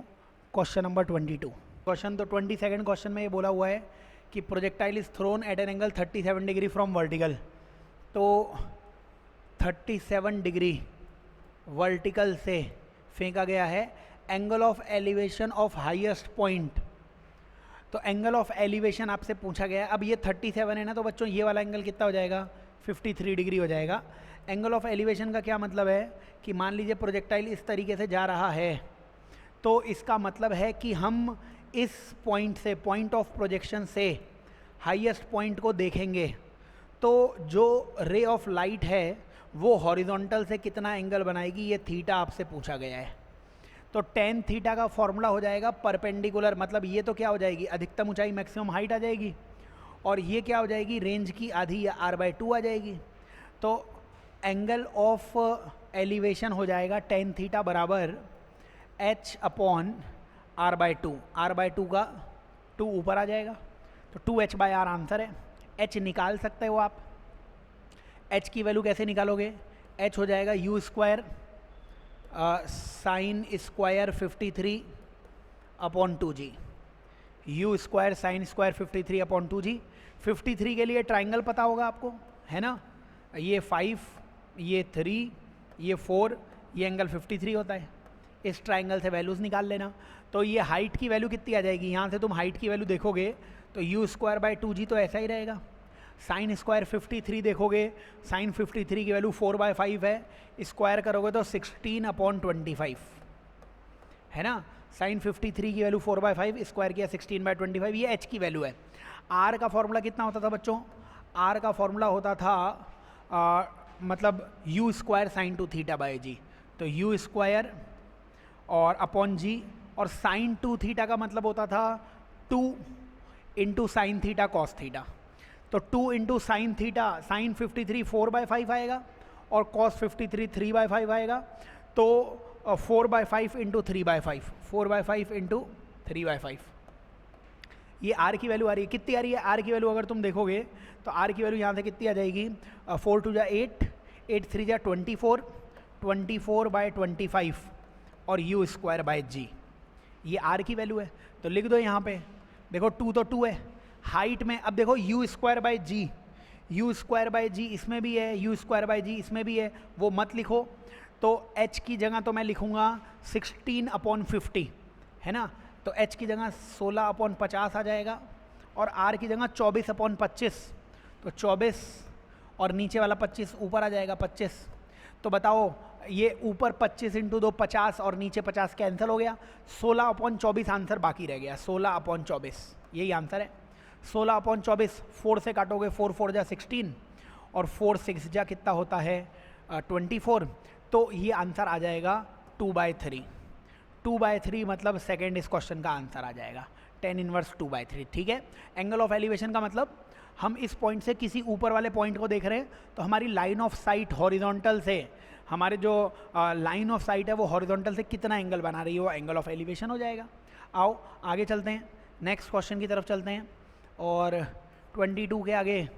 क्वेश्चन नंबर 22। क्वेश्चन तो 22nd क्वेश्चन में ये बोला हुआ है कि projectile is thrown at an angle 37 degree from vertical. तो 37 डिग्री वर्टिकल से फेंका गया है, angle of elevation of highest point. तो एंगल ऑफ एलिवेशन आपसे पूछा गया है। अब ये 37 है ना, तो बच्चों ये वाला एंगल कितना हो जाएगा, 53 डिग्री हो जाएगा। एंगल ऑफ एलिवेशन का क्या मतलब है कि मान लीजिए प्रोजेक्टाइल इस तरीके से जा रहा है, तो इसका मतलब है कि हम इस पॉइंट से, पॉइंट ऑफ प्रोजेक्शन से हाईएस्ट पॉइंट को देखेंगे, तो जो रे ऑफ लाइट है वो हॉरिजॉन्टल से कितना एंगल बनाएगी, ये थीटा आपसे पूछा गया है। तो tan थीटा का फॉर्मूला हो जाएगा परपेंडिकुलर, मतलब ये तो क्या हो जाएगी, अधिकतम ऊंचाई मैक्सिमम हाइट आ जाएगी, और ये क्या हो जाएगी, रेंज की आधी या r/2 आ जाएगी। तो एंगल ऑफ एलिवेशन हो जाएगा tan थीटा बराबर h/r/2। r/2 का 2 ऊपर आ जाएगा, तो 2h/r आंसर है। h निकाल सकते हो आप। h की वैल्यू कैसे निकालोगे, h हो जाएगा u square sine square 53/2g, u square sine square 53/2g। 53 के लिए ट्राइंगल पता होगा आपको, है ना, ये 5, ये 3, ये 4, ये एंगल 53 होता है। इस ट्राइंगल से वैल्यूज़ निकाल लेना। तो ये हाइट की वैल्यू कितनी आ जाएगी, यहाँ से तुम हाइट की वैल्यू देखोगे तो u स्क्वायर बाई 2g तो ऐसा ही रहेगा। साइन स्क्वायर 53 देखोगे, साइन 53 की वैल्यू 4/5 है, स्क्वायर करोगे तो 16/25 है ना। साइन 53 की वैल्यू 4/5, स्क्वायर किया 16/25, ये h की वैल्यू है। r का फॉर्मूला कितना होता था बच्चों, r का फॉर्मूला होता था मतलब u square sine 2 theta by g, तो u स्क्वायर और अपॉन g, और साइन 2 थीटा का मतलब होता था 2 into sine theta cos theta. तो 2 इंटू साइन थीटा, साइन 53 4/5 आएगा और कॉस 53 3/5 आएगा, तो 4/5 इंटू 3/5, 4/5 इंटू 3/5, ये r की वैल्यू आ रही है। कितनी आ रही है r की वैल्यू, अगर तुम देखोगे तो r की वैल्यू यहाँ से कितनी आ जाएगी, 4 2 जा 8, 8 3 जा 24, 24/25 और u स्क्वायर बाई जी, ये r की वैल्यू है। तो लिख दो यहाँ पे, देखो 2 तो 2 है हाइट में। अब देखो u square by g, u square by g इसमें भी है, u स्क्वायर बाई जी इसमें भी है, वो मत लिखो। तो h की जगह तो मैं लिखूँगा 16/50 है ना, तो h की जगह 16/50 आ जाएगा, और r की जगह 24/25, तो 24 और नीचे वाला 25 ऊपर आ जाएगा 25। तो बताओ ये ऊपर 25 इंटू 2 50 और नीचे 50 कैंसिल हो गया, 16/24 आंसर बाकी रह गया, 16/24 यही आंसर है। 16/24 4 से काटोगे, 4 4 जा 16 और 4 6 जा कितना होता है 24, तो ये आंसर आ जाएगा 2/3। 2/3 मतलब सेकेंड इस क्वेश्चन का आंसर आ जाएगा, tan इनवर्स 2/3। ठीक है। एंगल ऑफ एलिवेशन का मतलब हम इस पॉइंट से किसी ऊपर वाले पॉइंट को देख रहे हैं, तो हमारी लाइन ऑफ साइट हॉरिजॉन्टल से, हमारे जो लाइन ऑफ साइट है वो हॉरिजॉन्टल से कितना एंगल बना रही है, वो एंगल ऑफ एलिवेशन हो जाएगा। आओ आगे चलते हैं, नेक्स्ट क्वेश्चन की तरफ चलते हैं, और 22 के आगे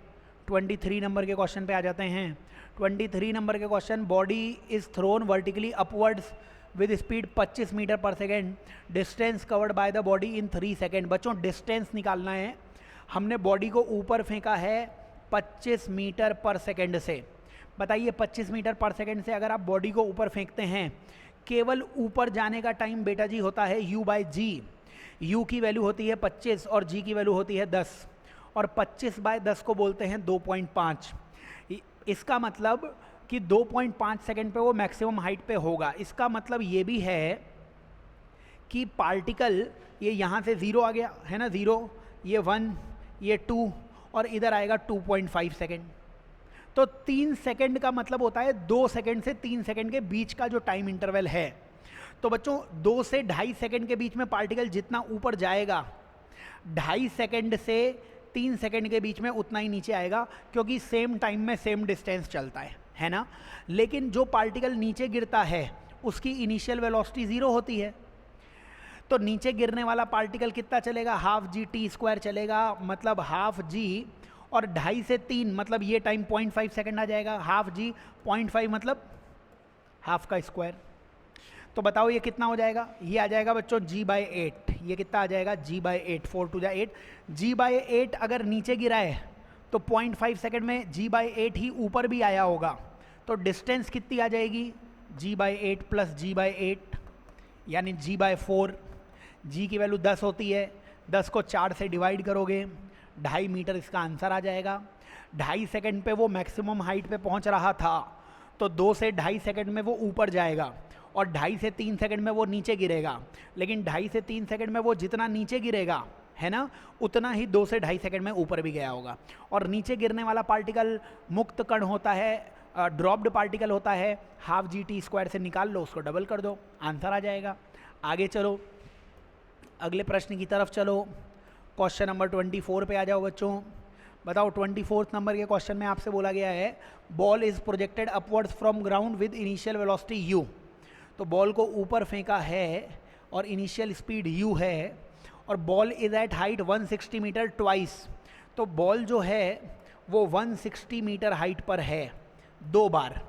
23 नंबर के क्वेश्चन पे आ जाते हैं। 23 नंबर के question, body is thrown vertically upwards with speed 25 metre per second, distance covered by the body in 3 second. बच्चों डिस्टेंस निकालना है, हमने बॉडी को ऊपर फेंका है 25 मीटर पर सेकेंड से। बताइए 25 मीटर पर सेकेंड से अगर आप बॉडी को ऊपर फेंकते हैं, केवल ऊपर जाने का टाइम बेटा जी होता है u/g। u की वैल्यू होती है 25 और g की वैल्यू होती है 10, और 25/10 को बोलते हैं 2.5। इसका मतलब कि 2.5 सेकेंड पे वो मैक्सिमम हाइट पे होगा। इसका मतलब ये भी है कि पार्टिकल, ये यहाँ से 0 आ गया है ना, 0, ये 1, ये 2, और इधर आएगा 2.5 सेकेंड। तो 3 सेकेंड का मतलब होता है 2 सेकेंड से 3 सेकेंड के बीच का जो टाइम इंटरवल है। तो बच्चों 2 से 2.5 सेकेंड के बीच में पार्टिकल जितना ऊपर जाएगा, 2.5 सेकेंड से 3 सेकेंड के बीच में उतना ही नीचे आएगा, क्योंकि सेम टाइम में सेम डिस्टेंस चलता है ना। लेकिन जो पार्टिकल नीचे गिरता है उसकी इनिशियल वेलोसिटी 0 होती है, तो नीचे गिरने वाला पार्टिकल कितना चलेगा, हाफ g² चलेगा, मतलब हाफ g, और 2.5 से 3 मतलब ये टाइम 0.5 सेकेंड आ जाएगा, हाफ g 0.5 मतलब हाफ का स्क्वायर। तो बताओ ये कितना हो जाएगा, ये आ जाएगा बच्चों g/8। ये कितना आ जाएगा g/8, 4 2 जा 8। g/8 अगर नीचे गिरा है तो 0.5 सेकेंड में g/8 ही ऊपर भी आया होगा, तो डिस्टेंस कितनी आ जाएगी g/8 प्लस g/8 यानी g/4। g की वैल्यू 10 होती है, 10 को 4 से डिवाइड करोगे 2.5 मीटर इसका आंसर आ जाएगा। 2.5 सेकंड पे वो मैक्सिमम हाइट पे पहुंच रहा था, तो 2 से 2.5 सेकंड में वो ऊपर जाएगा और 2.5 से 3 सेकंड में वो नीचे गिरेगा। लेकिन 2.5 से 3 सेकंड में वो जितना नीचे गिरेगा है ना, उतना ही 2 से 2.5 सेकंड में ऊपर भी गया होगा। और नीचे गिरने वाला पार्टिकल मुक्त कण होता है, ड्रॉप्ड पार्टिकल होता है, हाफ g² से निकाल लो, उसको डबल कर दो, आंसर आ जाएगा। आगे चलो, अगले प्रश्न की तरफ चलो। क्वेश्चन नंबर 24 पे आ जाओ बच्चों। बताओ 24 नंबर के क्वेश्चन में आपसे बोला गया है ball is projected upwards from ground with initial velocity u। तो बॉल को ऊपर फेंका है और इनिशियल स्पीड u है, और ball is at height 160 metre twice. तो बॉल जो है वो 160 मीटर हाइट पर है 2 बार,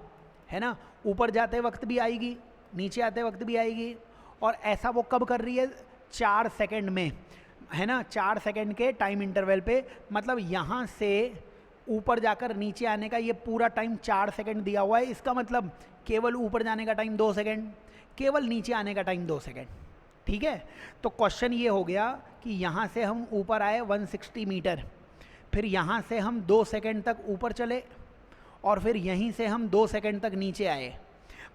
है ना। ऊपर जाते वक्त भी आएगी, नीचे आते वक्त भी आएगी, और ऐसा वो कब कर रही है, 4 सेकंड में, है ना। 4 सेकंड के टाइम इंटरवल पे, मतलब यहाँ से ऊपर जाकर नीचे आने का ये पूरा टाइम 4 सेकंड दिया हुआ है। इसका मतलब केवल ऊपर जाने का टाइम 2 सेकंड, केवल नीचे आने का टाइम 2 सेकंड। ठीक है, तो क्वेश्चन ये हो गया कि यहाँ से हम ऊपर आए 160 मीटर, फिर यहाँ से हम 2 सेकंड तक ऊपर चले, और फिर यहीं से हम 2 सेकंड तक नीचे आए।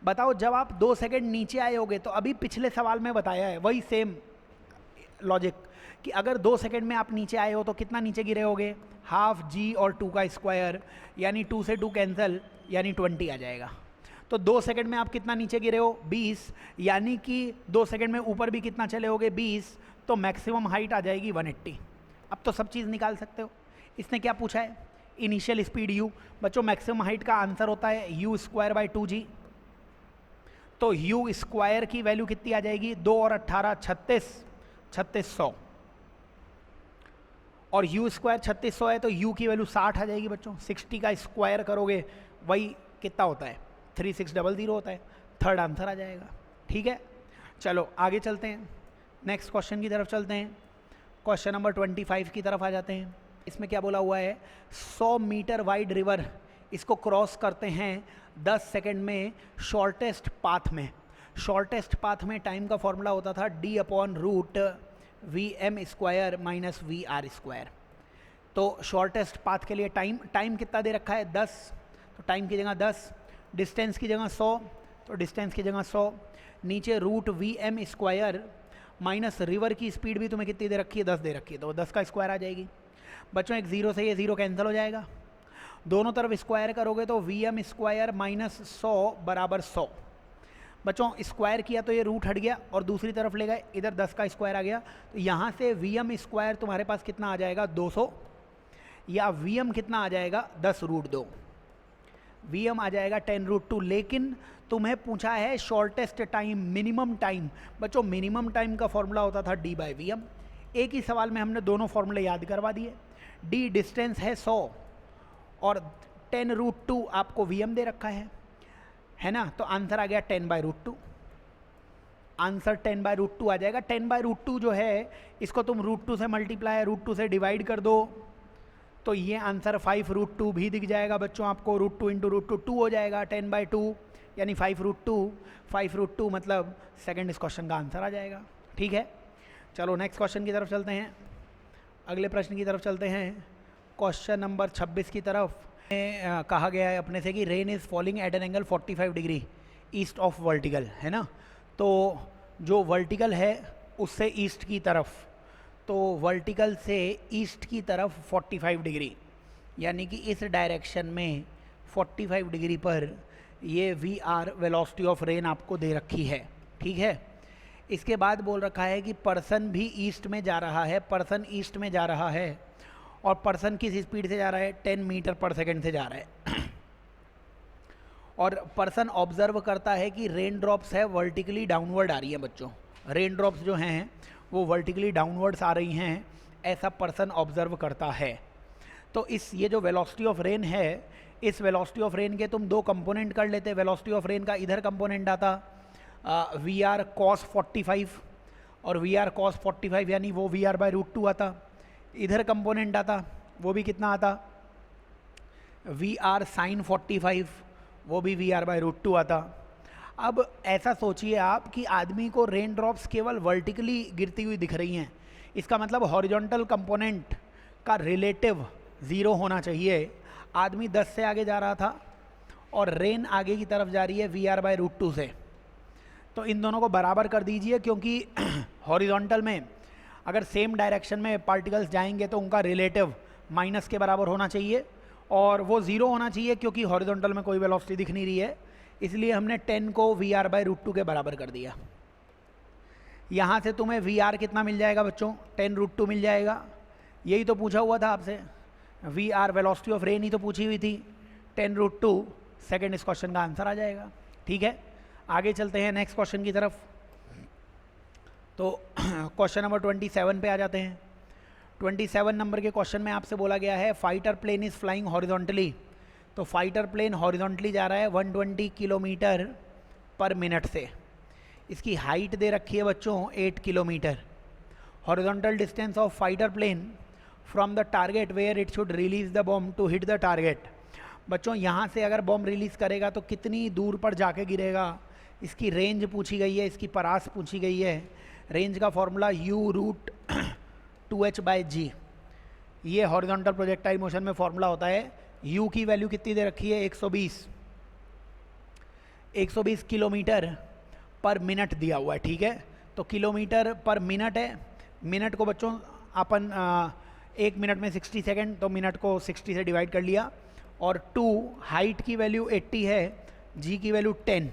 बताओ जब आप 2 सेकंड नीचे आए होगे, तो अभी पिछले सवाल में बताया है वही सेम लॉजिक कि अगर 2 सेकंड में आप नीचे आए हो तो कितना नीचे गिरे होगे, हाफ g और 2 का स्क्वायर, यानी 2 से 2 कैंसिल, यानी 20 आ जाएगा। तो 2 सेकंड में आप कितना नीचे गिरे हो, 20, यानी कि 2 सेकंड में ऊपर भी कितना चले होगे, 20, तो मैक्सिमम हाइट आ जाएगी 180। अब तो सब चीज़ निकाल सकते हो। इसने क्या पूछा है, इनिशियल स्पीड u। बच्चों मैक्सिमम हाइट का आंसर होता है u²/2g। तो u² की वैल्यू कितनी आ जाएगी, 2 और 18 3600, और u² 3600 है तो u की वैल्यू 60 आ जाएगी बच्चों। 60 का स्क्वायर करोगे वही कितना होता है, 3600 होता है। थर्ड आंसर आ जाएगा। ठीक है, चलो आगे चलते हैं, नेक्स्ट क्वेश्चन की तरफ चलते हैं। क्वेश्चन नंबर 25 की तरफ आ जाते हैं। इसमें क्या बोला हुआ है, 100 मीटर वाइड रिवर, इसको क्रॉस करते हैं 10 सेकंड में शॉर्टेस्ट पाथ में। शॉर्टेस्ट पाथ में टाइम का फॉर्मूला होता था d/√VM² - VR²। तो शॉर्टेस्ट पाथ के लिए टाइम कितना दे रखा है, 10, तो टाइम की जगह 10, डिस्टेंस की जगह 100, तो डिस्टेंस की जगह 100, नीचे √VM² माइनस रिवर की स्पीड भी तुम्हें कितनी दे रखी है, 10 दे रखी है, तो 10 का स्क्वायर आ जाएगी। बच्चों एक 0 से ये 0 कैंसिल हो जाएगा, दोनों तरफ स्क्वायर करोगे तो VM² - 100 = 100। बच्चों स्क्वायर किया तो ये रूट हट गया और दूसरी तरफ ले गए, इधर 10 का स्क्वायर आ गया, तो यहाँ से VM² तुम्हारे पास कितना आ जाएगा, 200, या VM कितना आ जाएगा, 10√2, VM आ जाएगा 10√2। लेकिन तुम्हें पूछा है शॉर्टेस्ट टाइम, मिनिमम टाइम। बच्चों मिनिमम टाइम का फॉर्मूला होता था d/VM। एक ही सवाल में हमने दोनों फॉर्मूले याद करवा दिए। d डिस्टेंस है 100 और 10√2 आपको VM दे रखा है ना, तो आंसर आ गया 10/√2। आंसर 10/√2 आ जाएगा। 10/√2 जो है इसको तुम √2 से मल्टीप्लाई, √2 से डिवाइड कर दो, तो ये आंसर 5√2 भी दिख जाएगा बच्चों आपको। √2 × √2 2 हो जाएगा, 10/2 यानी 5√2 मतलब सेकंड इस क्वेश्चन का आंसर आ जाएगा। ठीक है, चलो नेक्स्ट क्वेश्चन की तरफ चलते हैं, अगले प्रश्न की तरफ चलते हैं। क्वेश्चन नंबर 26 की तरफ कहा गया है अपने से कि rain is falling eight an angle 45 degree east of vertical, है ना। तो जो वर्टिकल है उससे ईस्ट की तरफ, तो वर्टिकल से ईस्ट की तरफ 45 डिग्री, यानी कि इस डायरेक्शन में 45 डिग्री पर ये VR वेलोसिटी ऑफ रेन आपको दे रखी है। ठीक है, इसके बाद बोल रखा है कि पर्सन भी ईस्ट में जा रहा है, पर्सन ईस्ट में जा रहा है, और पर्सन किस स्पीड से जा रहा है, 10 मीटर पर सेकंड से जा रहा है। और पर्सन ऑब्जर्व करता है कि रेन ड्रॉप्स है वर्टिकली डाउनवर्ड आ रही है बच्चों, रेन ड्रॉप्स जो हैं वो वर्टिकली डाउनवर्ड्स आ रही हैं, ऐसा पर्सन ऑब्जर्व करता है। तो ये जो वेलोसिटी ऑफ रेन है, इस वेलोसिटी ऑफ रेन के तुम 2 कंपोनेंट कर लेते। वेलोसिटी ऑफ रेन का इधर कंपोनेंट आता VR cos 45, और VR cos 45 यानी वो VR/√2 आता। इधर कंपोनेंट आता, वो भी कितना आता, VR sin 45, वो भी VR/√2 आता। अब ऐसा सोचिए आप कि आदमी को रेन ड्रॉप्स केवल वर्टिकली गिरती हुई दिख रही हैं, इसका मतलब हॉरिजॉन्टल कंपोनेंट का रिलेटिव 0 होना चाहिए। आदमी 10 से आगे जा रहा था और रेन आगे की तरफ जा रही है VR/√2 से, तो इन दोनों को बराबर कर दीजिए, क्योंकि हॉरिजॉन्टल में अगर सेम डायरेक्शन में पार्टिकल्स जाएंगे तो उनका रिलेटिव माइनस के बराबर होना चाहिए और वो 0 होना चाहिए, क्योंकि हॉरिजॉन्टल में कोई वेलोसिटी दिख नहीं रही है, इसलिए हमने 10 को VR/√2 के बराबर कर दिया। यहाँ से तुम्हें VR कितना मिल जाएगा बच्चों? 10√2 मिल जाएगा। यही तो पूछा हुआ था आपसे, VR वेलोसिटी ऑफ रेन ही तो पूछी हुई थी, 10√2 सेकेंड इस क्वेश्चन का आंसर आ जाएगा। ठीक है, आगे चलते हैं नेक्स्ट क्वेश्चन की तरफ। तो क्वेश्चन नंबर 27 पे आ जाते हैं। 27 नंबर के क्वेश्चन में आपसे बोला गया है fighter plane is flying horizontally. तो फाइटर प्लेन हॉरिजॉन्टली जा रहा है 120 किलोमीटर पर मिनट से। इसकी हाइट दे रखी है बच्चों 8 kilometre. Horizontal distance of fighter plane from the target where it should release the bomb to hit the target. बच्चों यहाँ से अगर बॉम्ब रिलीज़ करेगा तो कितनी दूर पर जाके गिरेगा, इसकी रेंज पूछी गई है, इसकी परास पूछी गई है। रेंज का फॉर्मूला U√2h/g, ये हॉरिजॉन्टल प्रोजेक्टाइल मोशन में फॉर्मूला होता है। U की वैल्यू कितनी दे रखी है? 120 किलोमीटर पर मिनट दिया हुआ है। ठीक है, तो किलोमीटर पर मिनट है। मिनट को बच्चों अपन 1 मिनट में 60 सेकेंड, तो मिनट को 60 से डिवाइड कर लिया। और 2 हाइट की वैल्यू 80 है, G की वैल्यू 10,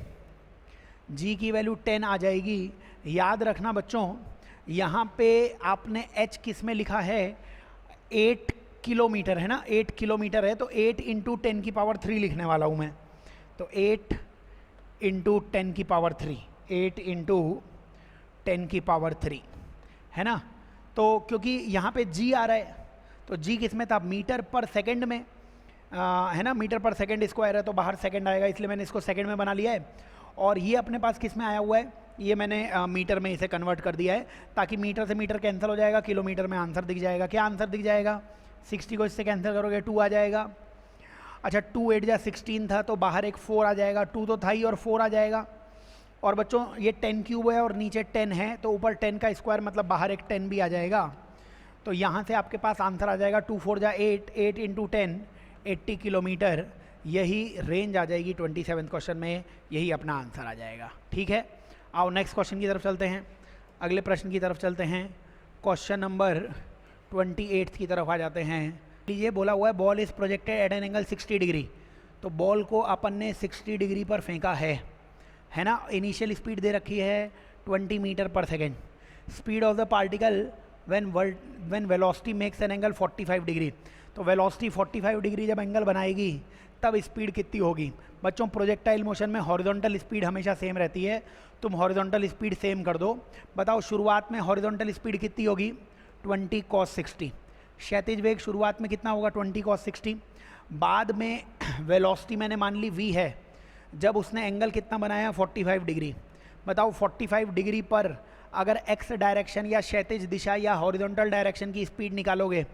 G की वैल्यू 10 आ जाएगी। याद रखना बच्चों, यहाँ पे आपने H किस में लिखा है? 8 किलोमीटर है ना, 8 किलोमीटर है, तो 8 × 10 की पावर 3 लिखने वाला हूँ मैं। तो 8 × 10 की पावर 3, 8 × 10 की पावर 3 है ना। तो क्योंकि यहाँ पे G आ रहा है, तो G किस में था? मीटर पर सेकंड में है ना, मीटर पर सेकंड स्क्वायर है तो बाहर सेकंड आएगा, इसलिए मैंने इसको सेकंड में बना लिया है। और ये अपने पास किस में आया हुआ है? ये मैंने मीटर में इसे कन्वर्ट कर दिया है, ताकि मीटर से मीटर कैंसिल हो जाएगा, किलोमीटर में आंसर दिख जाएगा। क्या आंसर दिख जाएगा? 60 को इससे कैंसिल करोगे 2 आ जाएगा। अच्छा 2 8 जा 16 था, तो बाहर एक 4 आ जाएगा, 2 तो था ही और 4 आ जाएगा। और बच्चों ये 10 क्यूब है और नीचे 10 है, तो ऊपर 10 का स्क्वायर मतलब बाहर एक 10 भी आ जाएगा। तो यहाँ से आपके पास आंसर आ जाएगा 2 4 जा 8, 8 × 10 80 किलोमीटर। यही रेंज आ जाएगी 27 क्वेश्चन में, यही अपना आंसर आ जाएगा। ठीक है, आओ नेक्स्ट क्वेश्चन की तरफ चलते हैं, अगले प्रश्न की तरफ चलते हैं। क्वेश्चन नंबर 28 की तरफ आ जाते हैं। ये बोला हुआ है ball is projected at an angle 60 degree. तो बॉल को अपन ने 60 डिग्री पर फेंका है ना। इनिशियल स्पीड दे रखी है 20 metre per second. Speed of the particle when velocity makes an angle 45 degree. तो वेलोसिटी 45 डिग्री जब एंगल बनाएगी तब स्पीड कितनी होगी? बच्चों प्रोजेक्टाइल मोशन में हॉरिजॉन्टल स्पीड हमेशा सेम रहती है, तुम हॉरिजॉन्टल स्पीड सेम कर दो। बताओ शुरुआत में हॉरिजॉन्टल स्पीड कितनी होगी? 20 cos 60। क्षैतिज वेग शुरुआत में कितना होगा? 20 cos 60। बाद में वेलोसिटी मैंने मान ली v है, जब उसने एंगल कितना बनाया? 45 डिग्री। बताओ 45 डिग्री पर अगर x डायरेक्शन या क्षैतिज दिशा या हॉरिजॉन्टल डायरेक्शन की स्पीड निकालोगे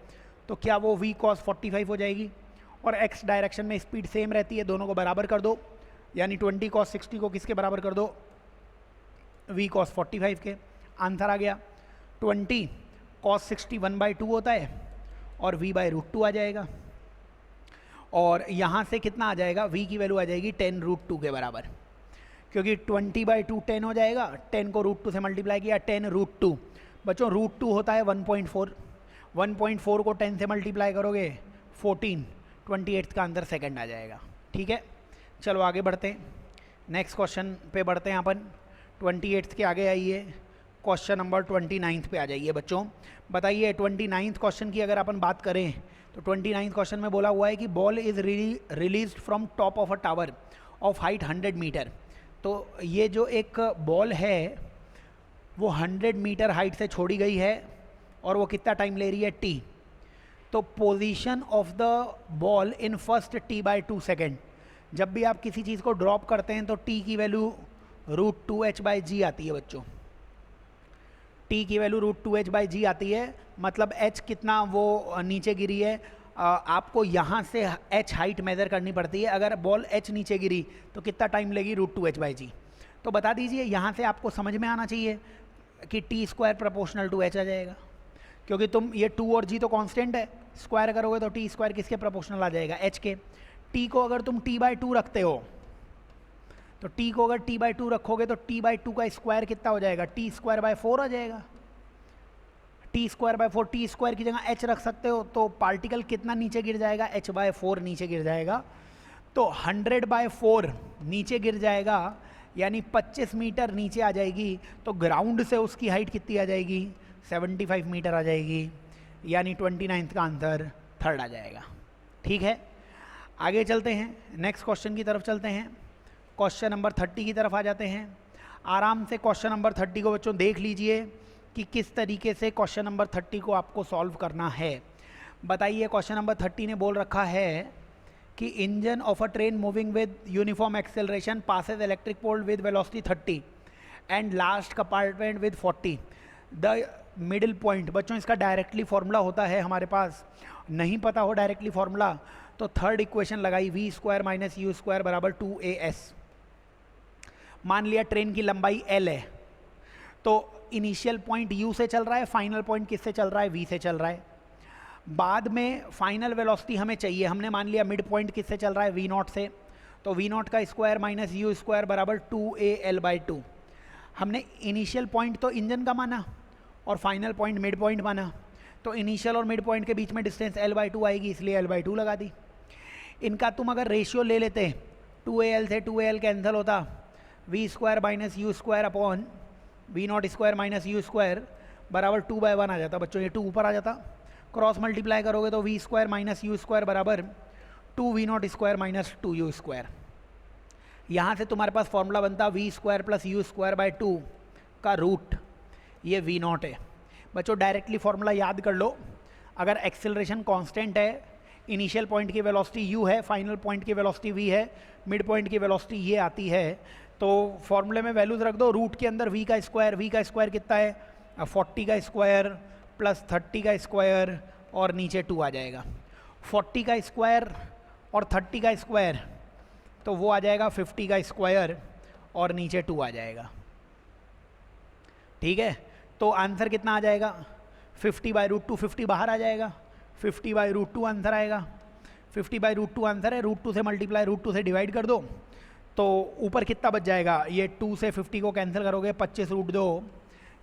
तो क्या वो v cos 45 हो जाएगी? और x डायरेक्शन में स्पीड सेम रहती है, दोनों को बराबर कर दो, यानी 20 cos 60 को किसके बराबर कर दो? v cos 45 के। आंसर आ गया 20 cos 60 1/2 होता है और v/√2 आ जाएगा। और यहाँ से कितना आ जाएगा? v की वैल्यू आ जाएगी 10√2 के बराबर, क्योंकि 20/2 10 हो जाएगा, 10 को √2 से मल्टीप्लाई किया 10√2। बच्चों √2 होता है 1.4, 1.4 को 10 से मल्टीप्लाई करोगे 14, 28 का आंसर सेकंड आ जाएगा। ठीक है, चलो आगे बढ़ते हैं, नेक्स्ट क्वेश्चन पे बढ़ते हैं अपन। 28 के आगे आइए, क्वेश्चन नंबर 29 पे आ जाइए बच्चों। बताइए 29 क्वेश्चन की अगर अपन बात करें तो 29 क्वेश्चन में बोला हुआ है कि ball is released from top of a tower of height 100 metre. तो ये जो एक बॉल है वो 100 मीटर हाइट से छोड़ी गई है और वो कितना टाइम ले रही है? t। तो position of the ball in first t/2 second. जब भी आप किसी चीज़ को ड्रॉप करते हैं तो t की वैल्यू √2h/g आती है बच्चों। t की वैल्यू √2h/g आती है, मतलब h कितना वो नीचे गिरी है। आपको यहाँ से h हाइट मेज़र करनी पड़ती है। अगर बॉल h नीचे गिरी तो कितना टाइम लेगी? √2h/g। तो बता दीजिए, यहाँ से आपको समझ में आना चाहिए कि t square proportional to h आ जाएगा, क्योंकि तुम ये 2 और जी तो कांस्टेंट है, स्क्वायर करोगे तो टी स्क्वायर किसके प्रोपोर्शनल आ जाएगा, एच के। टी को अगर तुम t/2 रखते हो, तो टी को अगर t/2 रखोगे तो t/2 का स्क्वायर कितना हो जाएगा, t²/4 आ जाएगा। t²/4, टी स्क्वायर की जगह h रख सकते हो, तो पार्टिकल कितना नीचे गिर जाएगा, h/4 नीचे गिर जाएगा। तो 100/4 नीचे गिर जाएगा, यानी 25 मीटर नीचे आ जाएगी। तो ग्राउंड से उसकी हाइट कितनी आ जाएगी, 75 मीटर आ जाएगी, यानी 29 का आंसर 3rd आ जाएगा। ठीक है, आगे चलते हैं, नेक्स्ट क्वेश्चन की तरफ चलते हैं। क्वेश्चन नंबर 30 की तरफ आ जाते हैं। आराम से क्वेश्चन नंबर 30 को बच्चों देख लीजिए कि किस तरीके से क्वेश्चन नंबर 30 को आपको सॉल्व करना है। बताइए, क्वेश्चन नंबर 30 ने बोल रखा है कि engine of a train moving with uniform acceleration passes electric pole with velocity 30 and last compartment with 40, the middle point. बच्चों इसका डायरेक्टली फॉर्मूला होता है हमारे पास, नहीं पता हो डायरेक्टली फॉर्मूला तो 3rd इक्वेशन लगाई, v² - u² बराबर 2as। मान लिया ट्रेन की लंबाई l है, तो इनिशियल पॉइंट u से चल रहा है, फाइनल पॉइंट किससे चल रहा है, v से चल रहा है। बाद में फाइनल वेलोसिटी हमें चाहिए, हमने मान लिया मिड पॉइंट किससे चल रहा है, v0 से, तो v0 का स्क्वायर माइनस u² बराबर 2al/2। हमने इनिशियल पॉइंट तो इंजन का माना और फाइनल पॉइंट मिड पॉइंट माना, तो इनिशियल और मिड पॉइंट के बीच में डिस्टेंस l/2 आएगी, इसलिए l/2 लगा दी। इनका तुम अगर रेशियो ले लेते, 2al से 2al कैंसिल होता, v² - u² upon v0² - u² बराबर 2/1 आ जाता। बच्चों ये 2 ऊपर आ जाता, क्रॉस मल्टीप्लाई करोगे तो v² - u² बराबर 2v0² - 2u²। यहाँ से तुम्हारे पास फॉर्मूला बनता v² + u²/2 का रूट, ये v0 है। बच्चों डायरेक्टली फॉर्मूला याद कर लो, अगर एक्सेलरेशन कांस्टेंट है, इनिशियल पॉइंट की वेलोसिटी u है, फाइनल पॉइंट की वेलोसिटी v है, मिड पॉइंट की वेलोसिटी ये आती है, तो फॉर्मूले में वैल्यूज रख दो। रूट के अंदर v का स्क्वायर कितना है, 40 का स्क्वायर प्लस 30 का स्क्वायर और नीचे 2 आ जाएगा। 40 का स्क्वायर और 30 का स्क्वायर, तो वो आ जाएगा 50 का स्क्वायर और नीचे 2 आ जाएगा। ठीक है, तो आंसर कितना आ जाएगा, 50/√2, 50 बाहर आ जाएगा, 50/√2 आंसर आएगा। 50/√2 आंसर है, √2 से मल्टीप्लाई √2 से डिवाइड कर दो, तो ऊपर कितना बच जाएगा, ये 2 से 50 को कैंसिल करोगे, 25√2,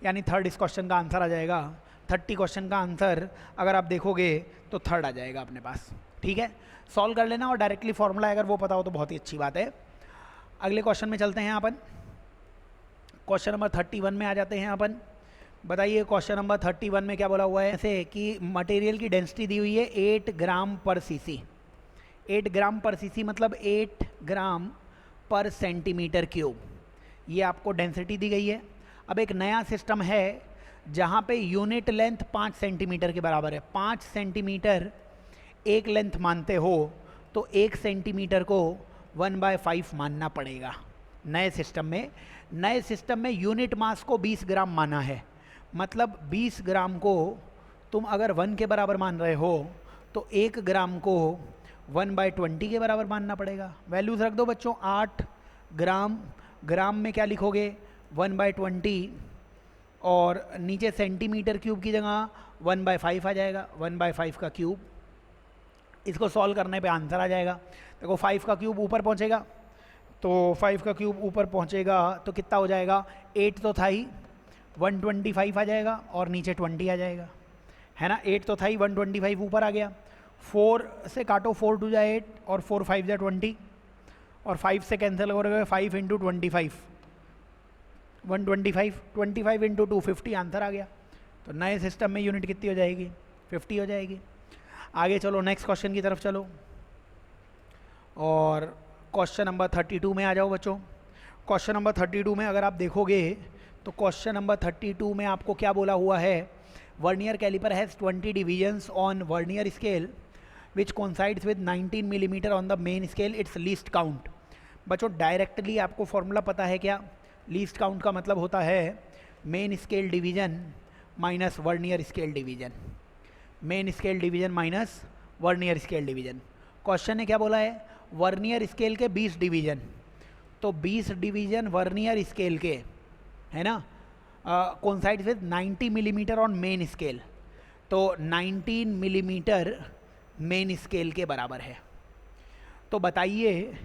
यानी 3rd इस क्वेश्चन का आंसर आ जाएगा। 30 क्वेश्चन का आंसर अगर आप देखोगे तो 3rd आ जाएगा अपने पास। ठीक है, सॉल्व कर लेना, और डायरेक्टली फॉर्मूला अगर वो पता हो तो बहुत ही अच्छी बात है। अगले क्वेश्चन में चलते हैं अपन, क्वेश्चन नंबर 31 में आ जाते हैं अपन। बताइए क्वेश्चन नंबर 31 में क्या बोला हुआ है, ऐसे कि मटेरियल की डेंसिटी दी हुई है 8 ग्राम पर सीसी। 8 ग्राम पर सीसी मतलब 8 ग्राम पर सेंटीमीटर क्यूब, ये आपको डेंसिटी दी गई है। अब एक नया सिस्टम है जहाँ पे यूनिट लेंथ 5 सेंटीमीटर के बराबर है। 5 सेंटीमीटर एक लेंथ मानते हो तो 1 सेंटीमीटर को 1/5 मानना पड़ेगा नए सिस्टम में। नए सिस्टम में यूनिट मास को 20 ग्राम माना है, मतलब 20 ग्राम को तुम अगर 1 के बराबर मान रहे हो तो 1 ग्राम को 1/20 के बराबर मानना पड़ेगा। वैल्यूज रख दो बच्चों, 8 ग्राम, ग्राम में क्या लिखोगे 1/20, और नीचे सेंटीमीटर क्यूब की जगह 1/5 आ जाएगा, 1/5 का क्यूब। इसको सॉल्व करने पे आंसर आ जाएगा। देखो 5 का क्यूब ऊपर पहुंचेगा, तो 5 का क्यूब ऊपर पहुंचेगा तो कितना हो जाएगा, 8 तो था ही, 125 आ जाएगा और नीचे 20 आ जाएगा, है ना। 8 तो था ही, 125 ऊपर आ गया। 4 से काटो, 4 2 जा 8 और 4 5 जा 20, और 5 से कैंसिल करोगे, 5 × 25 125, 25 × 2 50 आंसर आ गया। तो नए सिस्टम में यूनिट कितनी हो जाएगी, 50 हो जाएगी। आगे चलो नेक्स्ट क्वेश्चन की तरफ चलो, और क्वेश्चन नंबर 32 में आ जाओ बच्चों। क्वेश्चन नंबर 32 में अगर आप देखोगे तो क्वेश्चन नंबर 32 में आपको क्या बोला हुआ है, vernier caliper has 20 divisions on vernier scale which coincides with 19 millimetre on the main scale, its least count. बच्चों डायरेक्टली आपको फॉर्मूला पता है क्या, लीस्ट काउंट का मतलब होता है main scale division minus vernier scale division, main scale division minus vernier scale division. Question ने क्या बोला है, वर्नियर स्केल के 20 डिवीजन, तो 20 डिवीजन वर्नियर स्केल के, है ना, coincide with 90 millimetre on main scale, तो 19 मिलीमीटर मेन स्केल के बराबर है। तो बताइए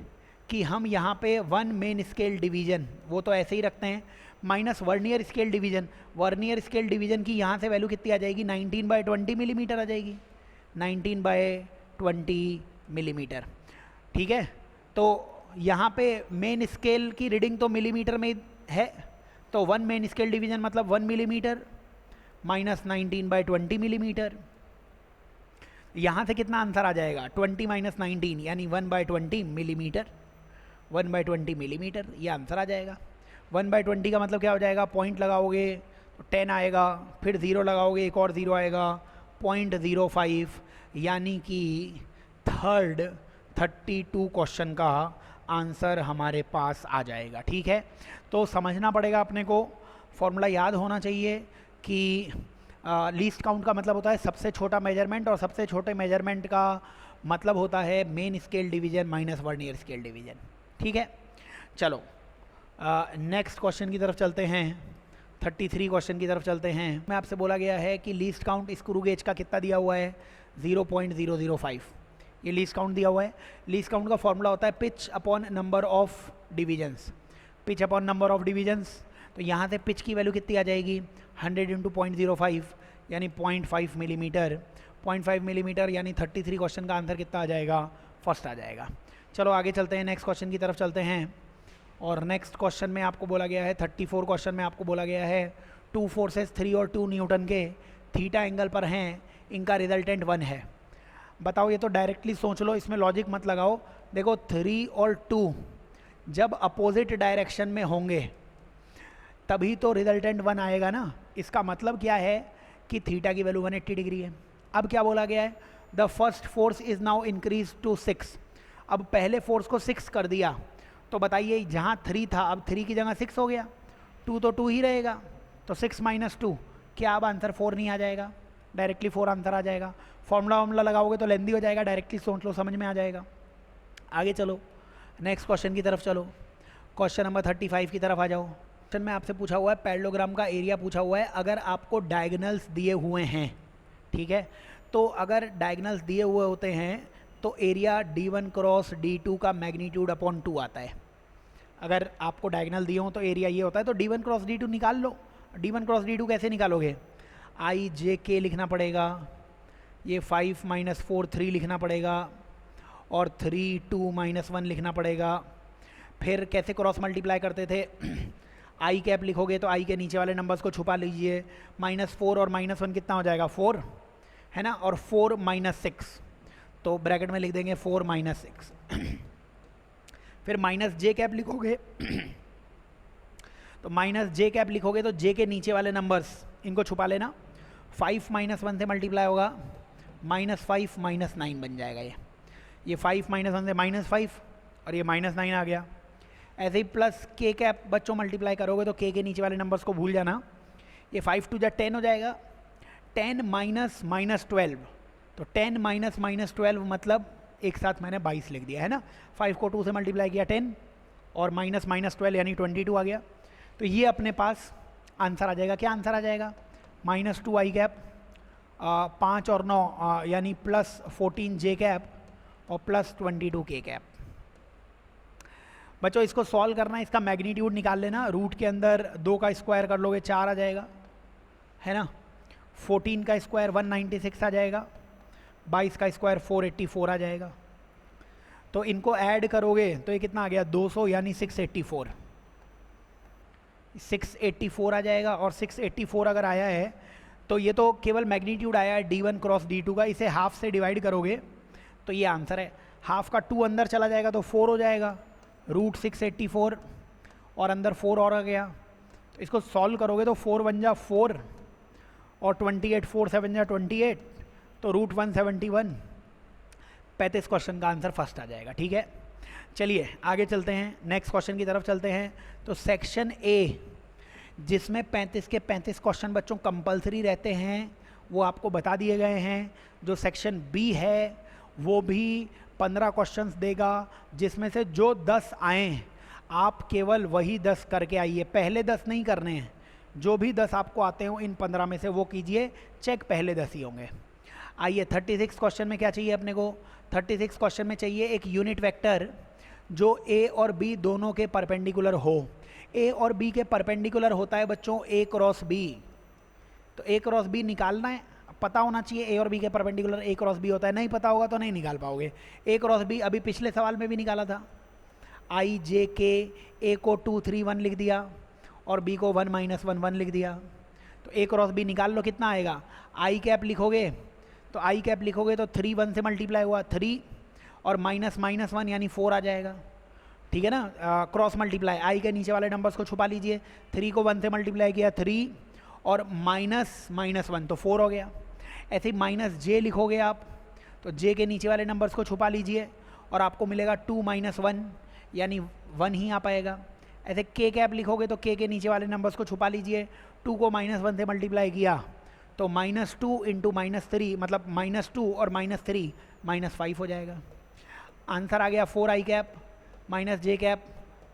कि हम यहाँ पे 1 मेन स्केल डिवीजन वो तो ऐसे ही रखते हैं, minus vernier scale division, vernier scale division की यहाँ से वैल्यू कितनी आ जाएगी, 19/20 मिलीमीटर आ जाएगी, 19/20 मिलीमीटर। ठीक है, तो यहाँ पे मेन स्केल की रीडिंग तो मिलीमीटर में है, तो 1 मेन स्केल डिवीजन मतलब 1 मिलीमीटर माइनस 19/20 मिलीमीटर। यहाँ से कितना आंसर आ जाएगा, 20 माइनस 19 यानी 1/20 मिलीमीटर, 1/20 मिलीमीटर ये आंसर आ जाएगा। 1/20 का मतलब क्या हो जाएगा, पॉइंट लगाओगे तो 10 आएगा, फिर 0 लगाओगे एक और 0 आएगा, 0.05, यानी कि थर्ड 32 क्वेश्चन का आंसर हमारे पास आ जाएगा। ठीक है, तो समझना पड़ेगा अपने को, फॉर्मूला याद होना चाहिए कि लीस्ट काउंट का मतलब होता है सबसे छोटा मेजरमेंट, और सबसे छोटे मेजरमेंट का मतलब होता है main scale division minus vernier scale division. ठीक है, चलो नेक्स्ट क्वेश्चन की तरफ चलते हैं, 33 क्वेश्चन की तरफ चलते हैं। मैं आपसे बोला गया है कि लीस्ट काउंट स्क्रू गेज का कितना दिया हुआ है, 0.005, ये लीस्ट काउंट दिया हुआ है। लीस्ट काउंट का फॉर्मूला होता है pitch upon number of divisions, pitch upon number of divisions. तो यहाँ से पिच की वैल्यू कितनी आ जाएगी, 100 × 0.05 यानी 0.5 मिलीमीटर, 0.5 मिलीमीटर यानी 33 क्वेश्चन का आंसर कितना आ जाएगा, फर्स्ट आ जाएगा। चलो आगे चलते हैं, नेक्स्ट क्वेश्चन की तरफ चलते हैं। और नेक्स्ट क्वेश्चन में आपको बोला गया है, 34 क्वेश्चन में आपको बोला गया है 2 फोर्सेस 3 और 2 न्यूटन के थीटा एंगल पर हैं, इनका रिजल्टेंट 1 है। बताओ, ये तो डायरेक्टली सोच लो, इसमें लॉजिक मत लगाओ। देखो 3 और 2 जब अपोजिट डायरेक्शन में होंगे तभी तो रिजल्टेंट 1 आएगा ना। इसका मतलब क्या है कि थीटा की वैल्यू 180 डिग्री है। अब क्या बोला गया है, the first force is now increase to 6। अब पहले फोर्स को 6 कर दिया, तो बताइए जहाँ 3 था अब 3 की जगह 6 हो गया, 2 तो 2 ही रहेगा, तो 6 माइनस 2, क्या अब आंसर 4 नहीं आ जाएगा, डायरेक्टली 4 आंसर आ जाएगा। फॉर्मूला वार्मूला लगाओगे तो लेंदी हो जाएगा, डायरेक्टली सोच लो, समझ में आ जाएगा। आगे चलो, नेक्स्ट क्वेश्चन की तरफ चलो, क्वेश्चन नंबर 35 की तरफ आ जाओ। क्वेश्चन में आपसे पूछा हुआ है पैरेललोग्राम का एरिया पूछा हुआ है, अगर आपको डायगोनल्स दिए हुए हैं, ठीक है, तो अगर डायगोनल्स दिए हुए होते हैं तो एरिया d1 क्रॉस d2 का मैग्नीट्यूड अपॉन 2 आता है। अगर आपको डायगोनल दिए हो तो एरिया ये होता है, तो d1 क्रॉस d2 निकाल लो। d1 क्रॉस d2 कैसे निकालोगे, i j k लिखना पड़ेगा, ये 5 - 4 3 लिखना पड़ेगा, और 3 2 - 1 लिखना पड़ेगा। फिर कैसे क्रॉस मल्टीप्लाई करते थे, आई कैप लिखोगे तो आई के नीचे वाले नंबर्स को छुपा लीजिए, -4 और -1 कितना हो जाएगा, 4 है ना, और 4 - 6, तो ब्रैकेट में लिख देंगे 4 - 6। फिर माइनस जे कैप लिखोगे तो माइनस जे कैप लिखोगे तो जे के नीचे वाले नंबर्स इनको छुपा लेना, 5 - 1 से मल्टीप्लाई होगा, -5 - 9 बन जाएगा। ये 5 - 1 से -5 और ये -9 आ गया। ऐसे ही प्लस के कैप बच्चों मल्टीप्लाई करोगे तो के निचे वाले नंबर्स को भूल जाना, ये 5 × 2 = 10 हो जाएगा, 10 - -12, तो 10 - -12 मतलब एक साथ मैंने 22 लिख दिया है ना, 5 को 2 से मल्टीप्लाई किया 10 और -12 यानी 22 आ गया। तो ये अपने पास आंसर आ जाएगा। क्या आंसर आ जाएगा, -2 आई कैप, 5 और 9 यानी +14 जे कैप और +22 के कैप। बच्चों इसको सॉल्व करना है, इसका मैग्नीट्यूड निकाल लेना, रूट के अंदर 2 का स्क्वायर कर लोगे 4 आ जाएगा, है ना, 14 का स्क्वायर 196 आ जाएगा, 22 का स्क्वायर 484 आ जाएगा। तो इनको ऐड करोगे तो ये कितना आ गया, 200 यानी 684 आ जाएगा। और 684 अगर आया है तो ये तो केवल मैग्नीट्यूड आया है d1 क्रॉस d2 का, इसे हाफ से डिवाइड करोगे तो ये आंसर है। हाफ का 2 अंदर चला जाएगा तो 4 हो जाएगा, √684 और अंदर 4 और आ गया। तो इसको सॉल्व करोगे तो 4 बन जा 4 और 28 4 7 जा 28, तो √171, 35 क्वेश्चन का आंसर फर्स्ट आ जाएगा। ठीक है, चलिए आगे चलते हैं, नेक्स्ट क्वेश्चन की तरफ चलते हैं। तो सेक्शन ए जिसमें 35 के 35 क्वेश्चन बच्चों कंपलसरी रहते हैं वो आपको बता दिए गए हैं। जो सेक्शन बी है वो भी 15 क्वेश्चंस देगा, जिसमें से जो 10 आए आप केवल वही 10 करके आइए, पहले 10 नहीं करने हैं। जो भी 10 आपको आते हो इन 15 में से वो कीजिए, चेक पहले 10 ही होंगे। आइए 36 क्वेश्चन में क्या चाहिए अपने को? 36 क्वेश्चन में चाहिए एक यूनिट वेक्टर जो ए और बी दोनों के परपेंडिकुलर हो। ए और बी के परपेंडिकुलर होता है बच्चों ए क्रॉस बी। तो ए क्रॉस बी निकालना है, पता होना चाहिए ए और बी के परपेंडिकुलर ए क्रॉस बी होता है। नहीं पता होगा तो नहीं निकाल पाओगे। ए क्रॉस बी अभी पिछले सवाल में भी निकाला था। आई जे के, ए को 2 3 1 लिख दिया और बी को 1 -1 1 लिख दिया। तो ए क्रॉस बी निकाल लो, कितना आएगा? आई कैप लिखोगे तो आई कैप लिखोगे तो 3 1 से मल्टीप्लाई हुआ 3 और -1 यानी 4 आ जाएगा। ठीक है ना, क्रॉस मल्टीप्लाई, आई के नीचे वाले नंबर्स को छुपा लीजिए। 3 को 1 से मल्टीप्लाई किया 3 और -1 तो 4 हो गया। ऐसे ही माइनस जे लिखोगे आप तो जे के नीचे वाले नंबर्स को छुपा लीजिए और आपको मिलेगा 2 -1 यानी 1 ही आ पाएगा। ऐसे के कैप लिखोगे तो के नीचे वाले नंबर्स को छुपा लीजिए। 2 को -1 से मल्टीप्लाई किया तो -2 इंटू -3 मतलब -2 और -3 -5 हो जाएगा। आंसर आ गया 4 आई कैप माइनस जे कैप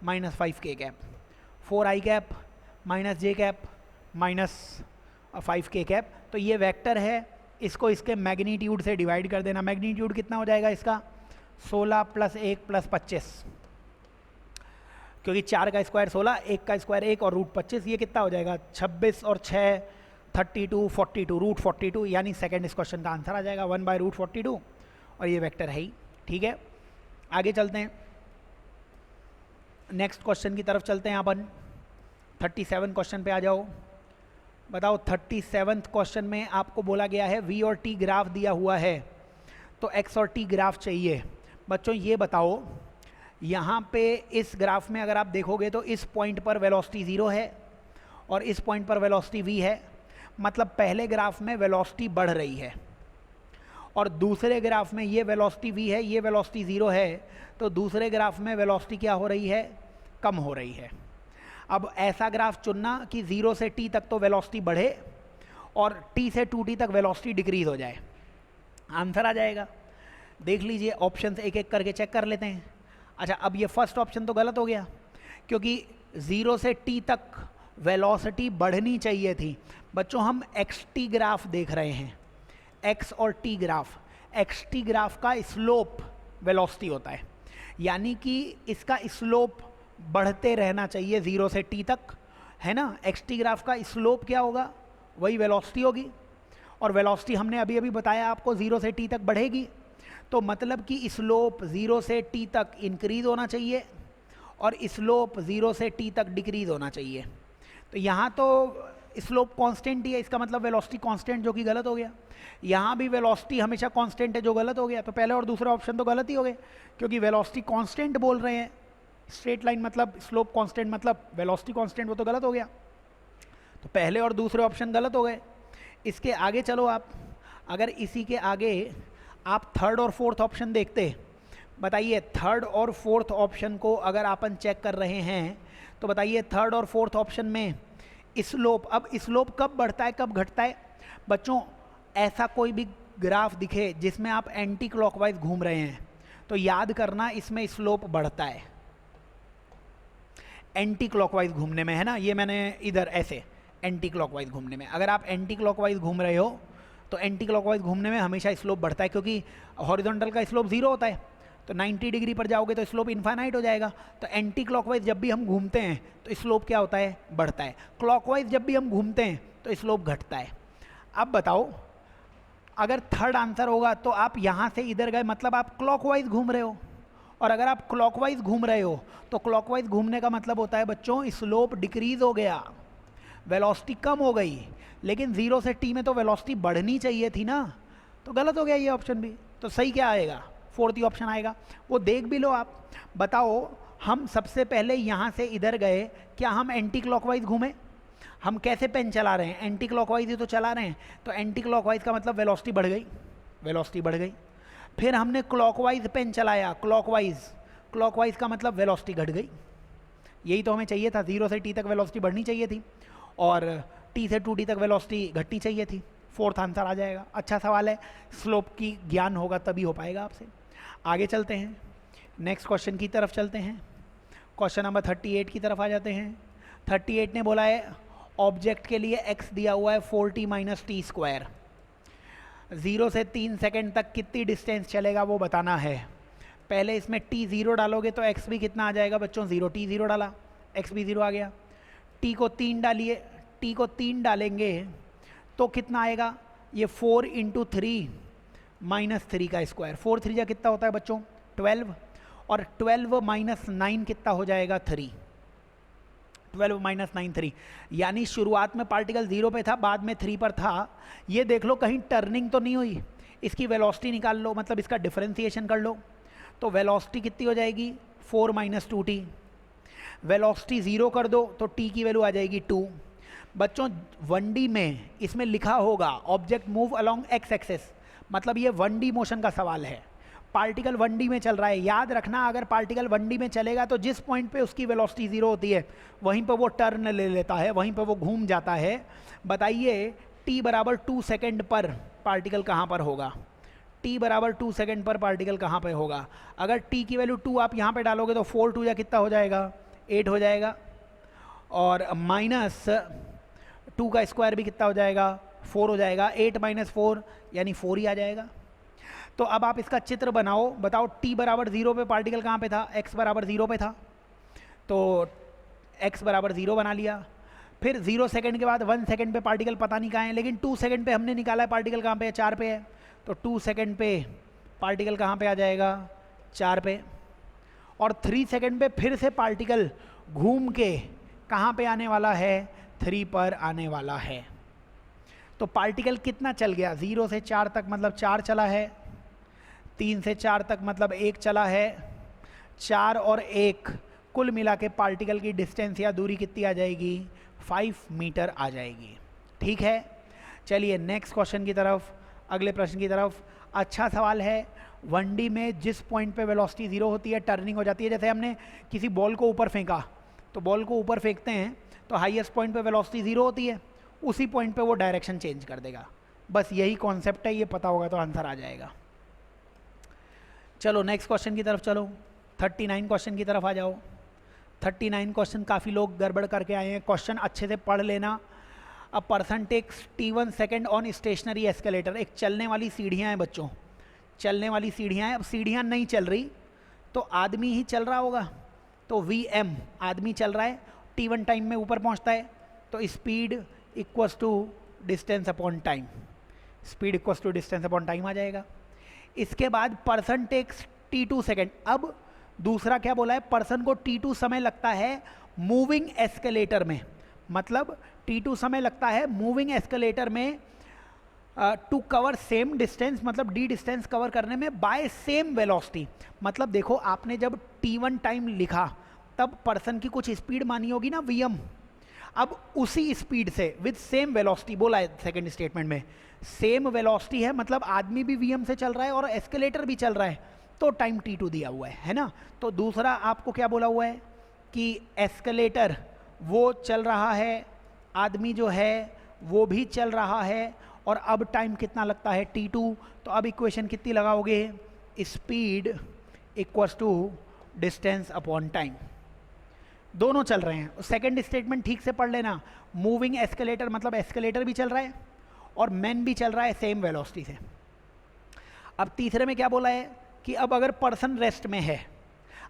-5 के कैप। 4 आई कैप माइनस जे कैप -5 के कैप। तो ये वेक्टर है, इसको इसके मैग्नीट्यूड से डिवाइड कर देना। मैग्नीट्यूड कितना हो जाएगा इसका? 16 + 1 + 25, क्योंकि 4 का स्क्वायर 16, 1 का स्क्वायर 1 और √25, ये कितना हो जाएगा? 26 और 6 32 42 √42 यानी सेकंड इस क्वेश्चन का आंसर आ जाएगा 1/√42 और ये वेक्टर है ही। ठीक है, आगे चलते हैं, नेक्स्ट क्वेश्चन की तरफ चलते हैं अपन। 37 क्वेश्चन पे आ जाओ। बताओ 37th क्वेश्चन में आपको बोला गया है v और t ग्राफ दिया हुआ है तो x और t ग्राफ चाहिए। बच्चों ये बताओ, यहाँ पे इस ग्राफ में अगर आप देखोगे तो इस पॉइंट पर वेलोसिटी 0 है और इस पॉइंट पर वेलोसिटी v है। मतलब पहले ग्राफ में वेलोसिटी बढ़ रही है और दूसरे ग्राफ में ये वेलोसिटी v है, ये वेलोसिटी 0 है, तो दूसरे ग्राफ में वेलोसिटी क्या हो रही है? कम हो रही है। अब ऐसा ग्राफ चुनना कि 0 से t तक तो वेलोसिटी बढ़े और t से 2t तक वेलोसिटी डिक्रीज हो जाए। आंसर आ जाएगा। देख लीजिए, ऑप्शंस एक एक करके चेक कर लेते हैं। अच्छा, अब ये फर्स्ट ऑप्शन तो गलत हो गया क्योंकि 0 से t तक वेलोसिटी बढ़नी चाहिए थी। बच्चों हम xt ग्राफ देख रहे हैं, x और t ग्राफ। xt ग्राफ का स्लोप वेलोसिटी होता है, यानी कि इसका स्लोप बढ़ते रहना चाहिए 0 से t तक, है ना। xt ग्राफ का स्लोप क्या होगा? वही वेलोसिटी होगी और वेलोसिटी हमने अभी अभी बताया आपको 0 से t तक बढ़ेगी। तो मतलब कि स्लोप 0 से t तक इंक्रीज होना चाहिए और स्लोप 0 से t तक डिक्रीज होना चाहिए। तो यहाँ तो स्लोप कांस्टेंट ही है, इसका मतलब वेलोसिटी कांस्टेंट, जो कि गलत हो गया। यहाँ भी वेलोसिटी हमेशा कांस्टेंट है, जो गलत हो गया। तो पहले और दूसरा ऑप्शन तो गलत ही हो गए क्योंकि वेलोसिटी कांस्टेंट बोल रहे हैं। स्ट्रेट लाइन मतलब स्लोप कांस्टेंट मतलब वेलोसिटी कांस्टेंट, वो तो गलत हो गया। तो पहले और दूसरे ऑप्शन गलत हो गए। इसके आगे चलो आप, अगर इसी के आगे आप थर्ड और फोर्थ ऑप्शन देखते, बताइए थर्ड और फोर्थ ऑप्शन को अगर अपन चेक कर रहे हैं तो बताइए थर्ड और फोर्थ ऑप्शन में स्लोप, अब स्लोप कब बढ़ता है कब घटता है? बच्चों ऐसा कोई भी ग्राफ दिखे जिसमें आप एंटी क्लॉकवाइज घूम रहे हैं तो याद करना इसमें स्लोप बढ़ता है, एंटी क्लॉकवाइज घूमने में, है ना। ये मैंने इधर ऐसे एंटी क्लॉकवाइज घूमने में, अगर आप एंटी क्लॉकवाइज घूम रहे हो तो एंटी क्लॉकवाइज घूमने में हमेशा स्लोप बढ़ता है क्योंकि हॉरिजॉन्टल का स्लोप 0 होता है। तो 90 डिग्री पर जाओगे तो स्लोप इनफाइनाइट हो जाएगा। तो एंटी क्लॉकवाइज जब भी हम घूमते हैं तो स्लोप क्या होता है? बढ़ता है। क्लॉकवाइज जब भी हम घूमते हैं तो स्लोप घटता है। अब बताओ, अगर थर्ड आंसर होगा तो आप यहाँ से इधर गए, मतलब आप क्लॉकवाइज घूम रहे हो, और अगर आप क्लॉकवाइज घूम रहे हो तो क्लॉकवाइज घूमने का मतलब होता है बच्चों स्लोप डिक्रीज हो गया, वेलोसिटी कम हो गई। लेकिन 0 से t में तो वेलोसिटी बढ़नी चाहिए थी ना, तो गलत हो गया ये ऑप्शन भी। तो सही क्या आएगा? फोर्थ ही ऑप्शन आएगा। वो देख भी लो आप। बताओ, हम सबसे पहले यहाँ से इधर गए, क्या हम एंटी क्लॉकवाइज घूमे? हम कैसे पेन चला रहे हैं? एंटी क्लॉकवाइज ही तो चला रहे हैं। तो एंटी क्लॉकवाइज का मतलब वेलोसिटी बढ़ गई, वेलोसिटी बढ़ गई। फिर हमने क्लॉकवाइज पेन चलाया, क्लॉकवाइज, क्लॉकवाइज का मतलब वेलोसिटी घट गई। यही तो हमें चाहिए था, 0 से t तक वेलोसिटी बढ़नी चाहिए थी और t से 2t तक वेलोसिटी घटनी चाहिए थी। फोर्थ आंसर आ जाएगा। अच्छा सवाल है, स्लोप की ज्ञान होगा तभी हो पाएगा आपसे। आगे चलते हैं, नेक्स्ट क्वेश्चन की तरफ चलते हैं। क्वेश्चन नंबर 38 की तरफ आ जाते हैं। 38 ने बोला है ऑब्जेक्ट के लिए x दिया हुआ है 4t माइनस टी स्क्वायर, 0 से 3 सेकेंड तक कितनी डिस्टेंस चलेगा वो बताना है। पहले इसमें t 0 डालोगे तो x भी कितना आ जाएगा बच्चों, 0, t 0 डाला, x भी 0 आ गया। t को 3 डालिए, t को 3 डालेंगे तो कितना आएगा, ये 4 इंटू 3 माइनस 3 का स्क्वायर, 4 3 जा कितना होता है बच्चों 12, और 12 माइनस 9 कितना हो जाएगा 3, 12 माइनस 9 3, यानी शुरुआत में पार्टिकल 0 पे था, बाद में 3 पर था। ये देख लो कहीं टर्निंग तो नहीं हुई, इसकी वेलोसिटी निकाल लो, मतलब इसका डिफरेंशिएशन कर लो, तो वेलोसिटी कितनी हो जाएगी 4 माइनस 2t, वेलोसिटी 0 कर दो तो t की वैल्यू आ जाएगी 2। बच्चों 1D में इसमें लिखा होगा object move along x axis, मतलब ये 1D मोशन का सवाल है, पार्टिकल 1D में चल रहा है। याद रखना अगर पार्टिकल 1D में चलेगा तो जिस पॉइंट पे उसकी वेलोसिटी 0 होती है वहीं पर वो टर्न ले लेता है, वहीं पर वो घूम जाता है। बताइए t बराबर 2 सेकेंड पर पार्टिकल कहाँ पर होगा, t बराबर 2 सेकेंड पर पार्टिकल कहाँ पे होगा। अगर t की वैल्यू 2 आप यहाँ पे डालोगे तो 4 2 या कितना हो जाएगा 8 हो जाएगा, और माइनस 2 का स्क्वायर भी कितना हो जाएगा 4 हो जाएगा, 8 माइनस 4 यानी 4 ही आ जाएगा। तो अब आप इसका चित्र बनाओ, बताओ t बराबर 0 पे पार्टिकल कहाँ पे था, x बराबर 0 पे था, तो x बराबर 0 बना लिया। फिर 0 सेकेंड के बाद 1 सेकेंड पे पार्टिकल पता नहीं कहाँ है, लेकिन 2 सेकेंड पे हमने निकाला है पार्टिकल कहाँ पे है 4 पे है, तो 2 सेकेंड पे पार्टिकल कहाँ पे आ जाएगा 4 पे, और 3 सेकेंड पे फिर से पार्टिकल घूम के कहाँ पे आने वाला है 3 पर आने वाला है। तो पार्टिकल कितना चल गया, 0 से 4 तक मतलब 4 चला है, 3 से 4 तक मतलब 1 चला है, 4 और 1 कुल मिला के पार्टिकल की डिस्टेंस या दूरी कितनी आ जाएगी 5 मीटर आ जाएगी। ठीक है, चलिए नेक्स्ट क्वेश्चन की तरफ, अगले प्रश्न की तरफ। अच्छा सवाल है, 1D में जिस पॉइंट पे वेलोसिटी 0 होती है टर्निंग हो जाती है, जैसे हमने किसी बॉल को ऊपर फेंका, तो बॉल को ऊपर फेंकते हैं तो हाईएस्ट पॉइंट पे वेलोसिटी 0 होती है, उसी पॉइंट पे वो डायरेक्शन चेंज कर देगा। बस यही कॉन्सेप्ट है, ये पता होगा तो आंसर आ जाएगा। चलो नेक्स्ट क्वेश्चन की तरफ चलो, 39 क्वेश्चन की तरफ आ जाओ। 39 क्वेश्चन काफ़ी लोग गड़बड़ करके आए हैं, क्वेश्चन अच्छे से पढ़ लेना। A person takes t1 second on stationary escalator, एक चलने वाली सीढ़ियाँ हैं बच्चों, चलने वाली सीढ़ियाँ हैं। अब सीढ़ियाँ नहीं चल रही तो आदमी ही चल रहा होगा, तो Vm आदमी चल रहा है, t1 टाइम में ऊपर पहुँचता है, तो speed equals to distance upon time, speed equals to distance upon time आ जाएगा। इसके बाद पर्सन टेक्स t2 सेकेंड, अब दूसरा क्या बोला है, पर्सन को t2 समय लगता है मूविंग एस्केलेटर में, मतलब t2 समय लगता है मूविंग एस्केलेटर में टू कवर सेम डिस्टेंस, मतलब d डिस्टेंस कवर करने में बाय सेम वेलोसिटी। मतलब देखो आपने जब t1 टाइम लिखा तब पर्सन की कुछ स्पीड मानी होगी ना Vm, अब उसी स्पीड से विद सेम वेलोसिटी बोला है सेकंड स्टेटमेंट में, सेम वेलोसिटी है मतलब आदमी भी Vm से चल रहा है और एस्केलेटर भी चल रहा है, तो टाइम t2 दिया हुआ है ना। तो दूसरा आपको क्या बोला हुआ है कि एस्केलेटर वो चल रहा है, आदमी जो है वो भी चल रहा है, और अब टाइम कितना लगता है t2, तो अब इक्वेशन कितनी लगाओगे, speed equals to distance upon time, दोनों चल रहे हैं। सेकंड स्टेटमेंट ठीक से पढ़ लेना, मूविंग एस्केलेटर मतलब एस्केलेटर भी चल रहा है और मैन भी चल रहा है सेम वेलोसिटी से। अब तीसरे में क्या बोला है कि अब अगर पर्सन रेस्ट में है,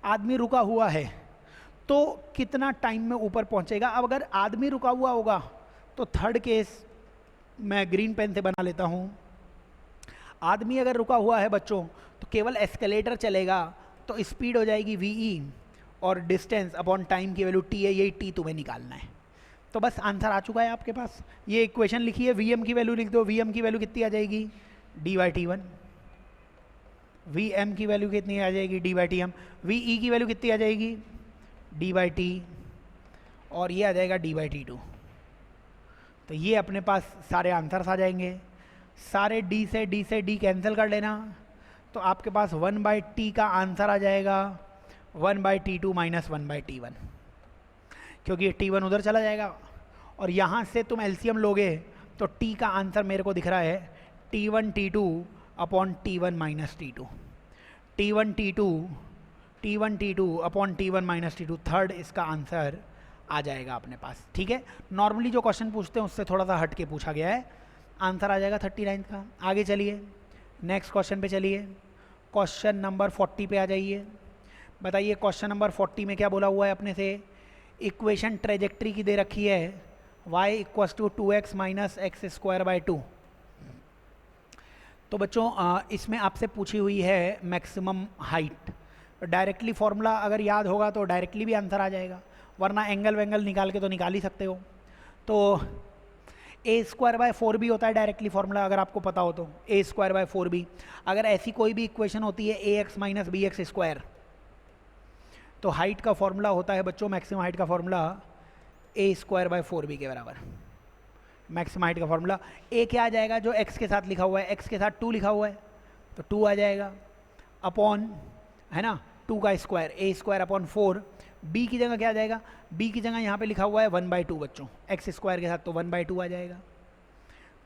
आदमी रुका हुआ है, तो कितना टाइम में ऊपर पहुंचेगा। अब अगर आदमी रुका हुआ होगा तो थर्ड केस मैं ग्रीन पेन से बना लेता हूं, आदमी अगर रुका हुआ है बच्चों तो केवल एस्केलेटर चलेगा, तो स्पीड हो जाएगी VE और डिस्टेंस अपॉन टाइम की वैल्यू t है, यही t तुम्हें निकालना है। तो बस आंसर आ चुका है आपके पास, ये इक्वेशन लिखी है, Vm की वैल्यू लिख दो, Vm की वैल्यू कितनी आ जाएगी d/t1, Vm की वैल्यू कितनी आ जाएगी d/tm, VE की वैल्यू कितनी आ जाएगी d/t, और ये आ जाएगा d/t2। तो ये अपने पास सारे आंसर्स आ जाएंगे, सारे d से d कैंसिल कर लेना, तो आपके पास 1/t का आंसर आ जाएगा 1/t2 माइनस 1/t1, क्योंकि t1 उधर चला जाएगा, और यहाँ से तुम LCM लोगे तो t का आंसर मेरे को दिख रहा है t1 t2 upon t1 minus t2, t1 t2 T1 T2 upon T1 minus T2, third इसका आंसर आ जाएगा अपने पास। ठीक है, नॉर्मली जो क्वेश्चन पूछते हैं उससे थोड़ा सा हट के पूछा गया है, आंसर आ जाएगा 39 का। आगे चलिए नेक्स्ट क्वेश्चन पे चलिए, क्वेश्चन नंबर 40 पे आ जाइए। बताइए क्वेश्चन नंबर 40 में क्या बोला हुआ है अपने से, इक्वेशन ट्रेजेक्ट्री की दे रखी है y equals to 2x minus X square by 2। तो बच्चों इसमें आपसे पूछी हुई है मैक्सिमम हाइट। डायरेक्टली फॉर्मूला अगर याद होगा तो डायरेक्टली भी आंसर आ जाएगा, वरना एंगल वेंगल निकाल के तो निकाल ही सकते हो। तो ए स्क्वायर बाय 4b होता है डायरेक्टली फॉर्मूला, अगर आपको पता हो तो ए स्क्वायर बाय 4b। अगर ऐसी कोई भी इक्वेशन होती है a x minus b x square, तो हाइट का फॉर्मूला होता है बच्चों, मैक्सिमम हाइट का formula a square by 4b के बराबर। मैक्सिमम हाइट का फॉर्मूला ए क्या आ जाएगा, जो एक्स के साथ लिखा हुआ है, एक्स के साथ 2 लिखा हुआ है तो 2 आ जाएगा, अपॉन है ना 2 का स्क्वायर, ए स्क्वायर अपॉन 4। बी की जगह क्या आ जाएगा, बी की जगह यहाँ पे लिखा हुआ है 1/2 बच्चों, एक्स स्क्वायर के साथ तो 1/2 आ जाएगा।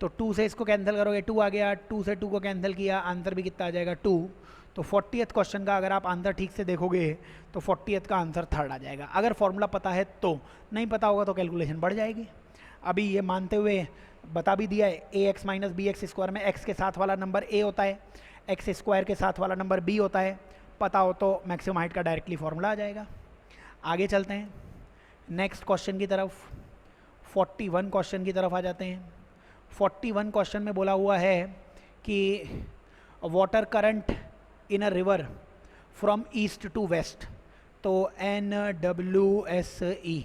तो 2 से इसको कैंसिल करोगे 2 आ गया, 2 से 2 को कैंसिल किया, आंसर भी कितना आ जाएगा 2। तो 40th क्वेश्चन का अगर आप आंसर ठीक से देखोगे तो 40th का आंसर थर्ड आ जाएगा। अगर फॉर्मूला पता है तो, नहीं पता होगा तो कैलकुलेशन बढ़ जाएगी। अभी ये मानते हुए बता भी दिया है, a x minus b x square में एक्स के साथ वाला नंबर ए होता है, एक्स स्क्वायर के साथ वाला नंबर बी होता है। पता हो तो मैक्सिमम हाइट का डायरेक्टली फॉर्मूला आ जाएगा। आगे चलते हैं नेक्स्ट क्वेश्चन की तरफ, 41 क्वेश्चन की तरफ आ जाते हैं। 41 क्वेश्चन में बोला हुआ है कि water current in a river from east to west, तो NWSE,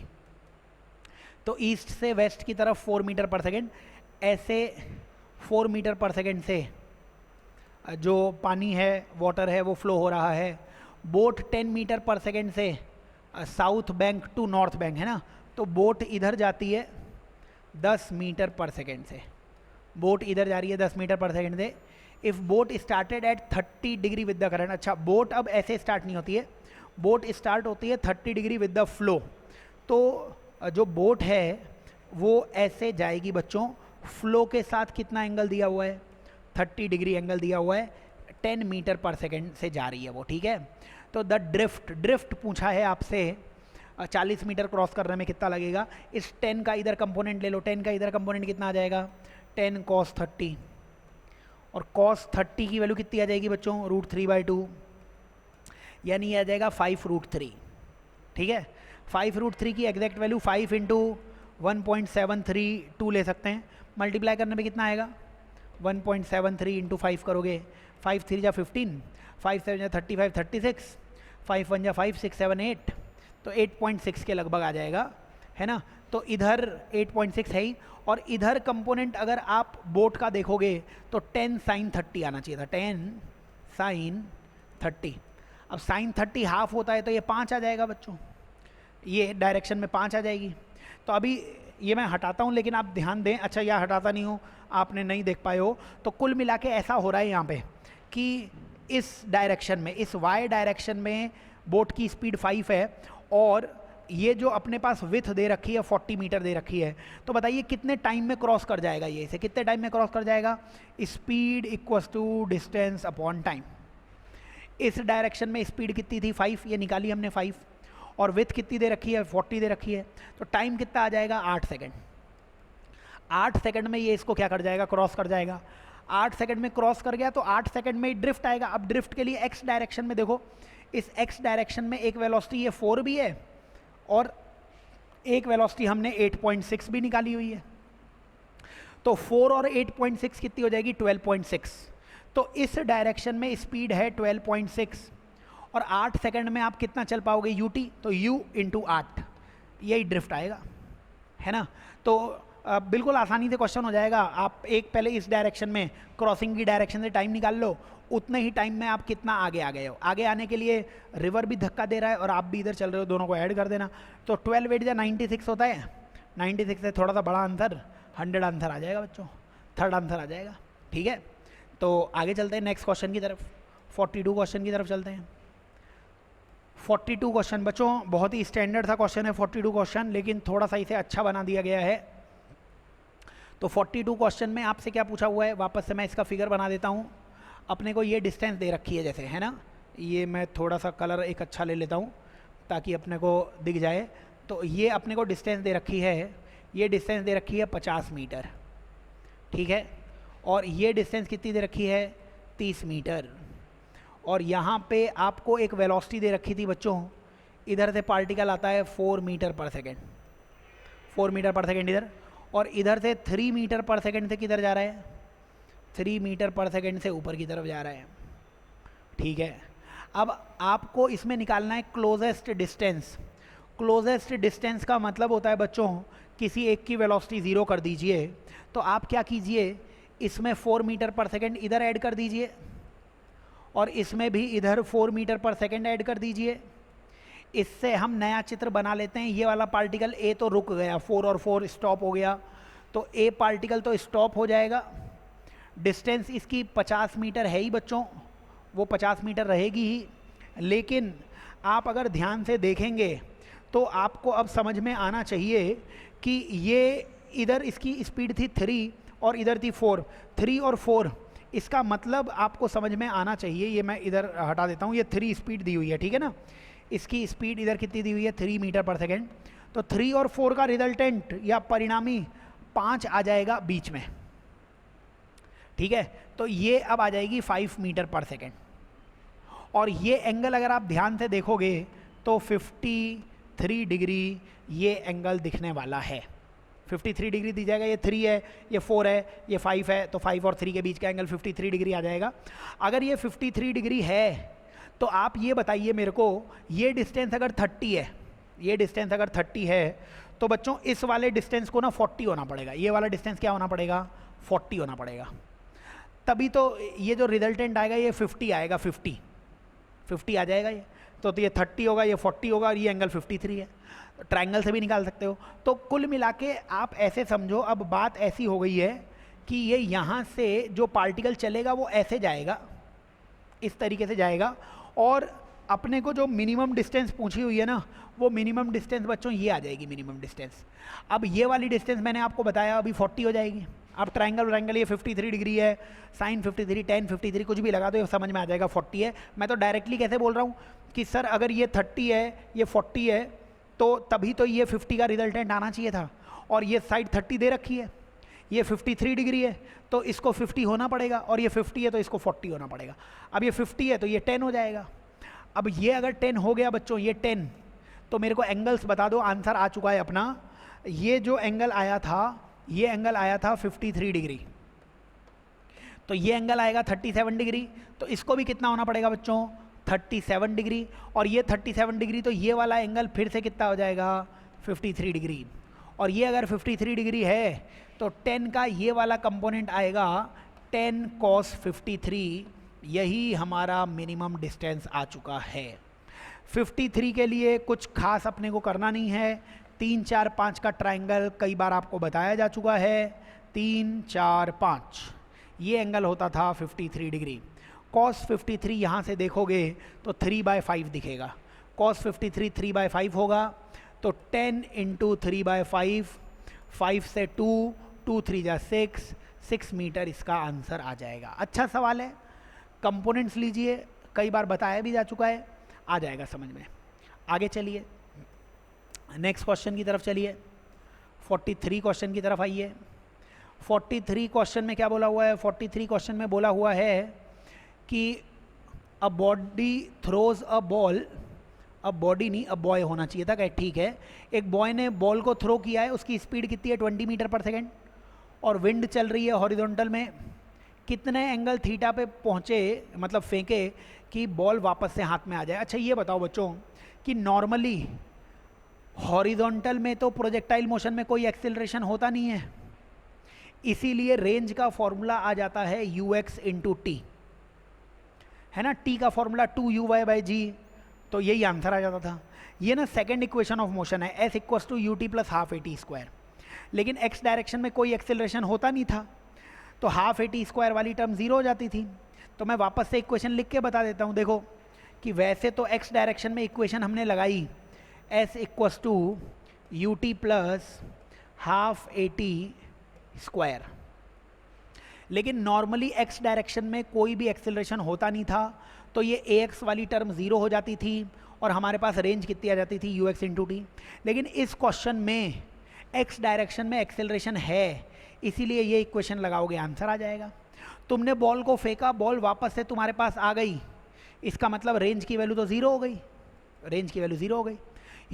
तो ईस्ट से वेस्ट की तरफ 4 मीटर पर सेकेंड, ऐसे 4 मीटर पर सेकेंड से जो पानी है, वाटर है, वो फ्लो हो रहा है। बोट 10 मीटर पर सेकेंड से south bank to north bank, है ना, तो बोट इधर जाती है 10 मीटर पर सेकेंड से, बोट इधर जा रही है 10 मीटर पर सेकेंड से। If boat started at 30 degree with the current, अच्छा बोट अब ऐसे स्टार्ट नहीं होती है, बोट स्टार्ट होती है 30 डिग्री विद द फ्लो। तो जो बोट है वो ऐसे जाएगी बच्चों, फ्लो के साथ कितना एंगल दिया हुआ है, 30 डिग्री एंगल दिया हुआ है, 10 मीटर पर सेकेंड से जा रही है वो। ठीक है, तो द ड्रिफ्ट पूछा है आपसे 40 मीटर क्रॉस करने में कितना लगेगा। इस 10 का इधर कंपोनेंट ले लो, 10 का इधर कंपोनेंट कितना आ जाएगा, 10 cos 30, और cos 30 की वैल्यू कितनी आ जाएगी बच्चों, √3/2, यानी ये आ जाएगा 5√3। ठीक है, 5√3 की एग्जैक्ट वैल्यू 5 इंटू 1.732 ले सकते हैं, मल्टीप्लाई करने में कितना आएगा, 1.73 इंटू 5 करोगे, 5 3 जा 15, 5 7 जा 35, 36, 5 1 जा 5 6 7 8, तो 8.6 के लगभग आ जाएगा, है ना। तो इधर 8.6 है ही, और इधर कंपोनेंट अगर आप बोट का देखोगे तो 10 sin 30 आना चाहिए था, 10 sin 30। अब sin 30 हाफ होता है तो ये 5 आ जाएगा बच्चों, ये डायरेक्शन में 5 आ जाएगी। तो अभी ये मैं हटाता हूँ, लेकिन आप ध्यान दें, अच्छा यह हटाता नहीं हूँ, आपने नहीं देख पाए हो, तो कुल मिला के ऐसा हो रहा है यहाँ पे कि इस डायरेक्शन में, इस y डायरेक्शन में बोट की स्पीड 5 है, और ये जो अपने पास विथ दे रखी है 40 मीटर दे रखी है। तो बताइए कितने टाइम में क्रॉस कर जाएगा ये, इसे कितने टाइम में क्रॉस कर जाएगा, speed equals to distance upon time. इस डायरेक्शन में स्पीड कितनी थी 5, ये निकाली हमने 5, और विथ कितनी दे रखी है 40 दे रखी है, तो टाइम कितना आ जाएगा 8 सेकेंड। 8 सेकेंड में ये इसको क्या कर जाएगा, क्रॉस कर जाएगा। 8 सेकेंड में क्रॉस कर गया तो 8 सेकेंड में ड्रिफ्ट आएगा। अब ड्रिफ्ट के लिए एक्स डायरेक्शन में देखो, इस एक्स डायरेक्शन में एक वेलोसिटी ये 4 भी है, और एक वेलोसिटी हमने 8.6 भी निकाली हुई है, तो 4 और 8.6 कितनी हो जाएगी 12.6। तो इस डायरेक्शन में स्पीड है 12.6, और 8 सेकंड में आप कितना चल पाओगे यूटी, तो u इंटू 8, यही ड्रिफ्ट आएगा, है ना। तो बिल्कुल आसानी से क्वेश्चन हो जाएगा। आप एक पहले इस डायरेक्शन में क्रॉसिंग की डायरेक्शन से टाइम निकाल लो, उतने ही टाइम में आप कितना आगे आ गए हो। आगे आने के लिए रिवर भी धक्का दे रहा है और आप भी इधर चल रहे हो, दोनों को ऐड कर देना, तो 12 8 या 96 होता है, 96 से थोड़ा सा बड़ा आंसर 100 आंसर आ जाएगा बच्चों, थर्ड आंसर आ जाएगा। ठीक है, तो आगे चलते हैं नेक्स्ट क्वेश्चन की तरफ, 42 क्वेश्चन की तरफ चलते हैं। 42 क्वेश्चन बच्चों बहुत ही स्टैंडर्ड सा क्वेश्चन है 42 क्वेश्चन, लेकिन थोड़ा सा इसे अच्छा बना दिया गया है। तो 42 क्वेश्चन में आपसे क्या पूछा हुआ है, वापस से मैं इसका फिगर बना देता हूँ। अपने को ये डिस्टेंस दे रखी है जैसे, है ना, ये मैं थोड़ा सा कलर एक अच्छा ले लेता हूँ ताकि अपने को दिख जाए। तो ये अपने को डिस्टेंस दे रखी है, ये डिस्टेंस दे रखी है 50 मीटर, ठीक है। और ये डिस्टेंस कितनी दे रखी है, 30 मीटर। और यहाँ पे आपको एक वेलोसिटी दे रखी थी बच्चों, इधर से पार्टिकल आता है 4 metre per second, 4 metre per second इधर, और इधर से 3 मीटर पर सेकेंड से किधर जा रहा है, 3 मीटर पर सेकेंड से ऊपर की तरफ जा रहा है, ठीक है। अब आपको इसमें निकालना है क्लोजेस्ट डिस्टेंस। क्लोजेस्ट डिस्टेंस का मतलब होता है बच्चों, किसी एक की वेलोसिटी 0 कर दीजिए, तो आप क्या कीजिए, इसमें 4 मीटर पर सेकेंड इधर ऐड कर दीजिए, और इसमें भी इधर 4 मीटर पर सेकेंड ऐड कर दीजिए। इससे हम नया चित्र बना लेते हैं। ये वाला पार्टिकल ए तो रुक गया, 4 और 4 स्टॉप हो गया, तो ए पार्टिकल तो स्टॉप हो जाएगा। डिस्टेंस इसकी 50 मीटर है ही बच्चों, वो 50 मीटर रहेगी ही। लेकिन आप अगर ध्यान से देखेंगे तो आपको अब समझ में आना चाहिए कि ये इधर इसकी स्पीड थी 3 और इधर थी 4, 3 और 4, इसका मतलब आपको समझ में आना चाहिए। ये मैं इधर हटा देता हूँ, ये 3 स्पीड दी हुई है, ठीक है ना। इसकी स्पीड इधर कितनी दी हुई है, 3 मीटर पर सेकेंड। तो 3 और 4 का रिजल्टेंट या परिणामी 5 आ जाएगा बीच में, ठीक है। तो ये अब आ जाएगी 5 मीटर पर सेकेंड। और ये एंगल अगर आप ध्यान से देखोगे तो 53 डिग्री ये एंगल दिखने वाला है। 53 डिग्री दी जाएगा, ये 3 है, ये 4 है, ये 5 है, तो 5 और 3 के बीच का एंगल 53 डिग्री आ जाएगा। अगर ये 53 डिग्री है तो आप ये बताइए मेरे को, ये डिस्टेंस अगर 30 है, ये डिस्टेंस अगर 30 है तो बच्चों इस वाले डिस्टेंस को ना 40 होना पड़ेगा। ये वाला डिस्टेंस क्या होना पड़ेगा, 40 होना पड़ेगा, तभी तो ये जो रिजल्टेंट आएगा ये 50 आएगा, 50 आ जाएगा ये। तो ये 30 होगा, ये 40 होगा, और ये एंगल 53 है। ट्रायंगल से भी निकाल सकते हो। तो कुल मिला के आप ऐसे समझो, अब बात ऐसी हो गई है कि ये यहाँ से जो पार्टिकल चलेगा वो ऐसे जाएगा, इस तरीके से जाएगा, और अपने को जो मिनिमम डिस्टेंस पूछी हुई है ना, वो मिनिमम डिस्टेंस बच्चों ये आ जाएगी मिनिमम डिस्टेंस। अब ये वाली डिस्टेंस मैंने आपको बताया अभी 40 हो जाएगी। अब ट्रायंगल ये 53 डिग्री है, साइन 53, टेन 53, कुछ भी लगा दो, ये समझ में आ जाएगा 40 है। मैं तो डायरेक्टली कैसे बोल रहा हूँ कि सर अगर ये 30 है, ये 40 है, तो तभी तो ये 50 का रिजल्टेंट आना चाहिए था। और ये साइड 30 दे रखी है, ये 53 डिग्री है, तो इसको 50 होना पड़ेगा, और ये 50 है तो इसको 40 होना पड़ेगा। अब ये 50 है तो ये 10 हो जाएगा। अब ये अगर 10 हो गया बच्चों, ये 10, तो मेरे को एंगल्स बता दो। आंसर आ चुका है अपना। ये जो एंगल आया था, ये एंगल आया था 53 डिग्री, तो ये एंगल आएगा 37 डिग्री, तो इसको भी कितना होना पड़ेगा बच्चों, 37 डिग्री। और ये 37 डिग्री, तो ये वाला एंगल फिर से कितना हो जाएगा, 53 डिग्री। और ये अगर 53 डिग्री है तो 10 का ये वाला कंपोनेंट आएगा 10 cos 53, यही हमारा मिनिमम डिस्टेंस आ चुका है। 53 के लिए कुछ खास अपने को करना नहीं है। 3, 4, 5 का ट्रायंगल कई बार आपको बताया जा चुका है। 3, 4, 5 ये एंगल होता था 53 डिग्री। cos 53 यहाँ से देखोगे तो 3/5 दिखेगा। cos 53 3/5 होगा, तो 10 × 3/5, 5 से 2, 2 3 जा 6 मीटर इसका आंसर आ जाएगा। अच्छा सवाल है, कंपोनेंट्स लीजिए, कई बार बताया भी जा चुका है, आ जाएगा समझ में। आगे चलिए, नेक्स्ट क्वेश्चन की तरफ चलिए। 43 क्वेश्चन की तरफ आइए। 43 क्वेश्चन में क्या बोला हुआ है, 43 क्वेश्चन में बोला हुआ है कि a body throws a ball, अब बॉडी नहीं, अब बॉय होना चाहिए था, ठीक है। एक बॉय ने बॉल को थ्रो किया है, उसकी स्पीड कितनी है, 20 मीटर पर सेकेंड, और विंड चल रही है हॉरिजॉन्टल में। कितने एंगल थीटा पे पहुँचे, मतलब फेंके कि बॉल वापस से हाथ में आ जाए। अच्छा ये बताओ बच्चों कि नॉर्मली हॉरिजॉन्टल में तो प्रोजेक्टाइल मोशन में कोई एक्सेलरेशन होता नहीं है, इसीलिए रेंज का फॉर्मूला आ जाता है ux × t, है ना। t का फॉर्मूला 2uy/g, तो यही आंसर आ जाता था। ये ना सेकंड इक्वेशन ऑफ मोशन है, s = ut + ½ लेकिन x डायरेक्शन में कोई एक्सेलरेशन होता नहीं था, तो ½ वाली टर्म 0 हो जाती थी। तो मैं वापस से इक्वेशन लिख के बता देता हूँ। देखो कि वैसे तो x डायरेक्शन में इक्वेशन हमने लगाई, s = ut + ½ AT², लेकिन नॉर्मली एक्स डायरेक्शन में कोई भी एक्सेलरेशन होता नहीं था, तो ये ए एक्स वाली टर्म ज़ीरो हो जाती थी और हमारे पास रेंज कितनी आ जाती थी, यू एक्स इंटू टी। लेकिन इस क्वेश्चन में एक्स डायरेक्शन में एक्सेलरेशन है, इसीलिए ये इक्वेशन लगाओगे आंसर आ जाएगा। तुमने बॉल को फेंका, बॉल वापस से तुम्हारे पास आ गई, इसका मतलब रेंज की वैल्यू तो ज़ीरो हो गई, रेंज की वैल्यू ज़ीरो हो गई।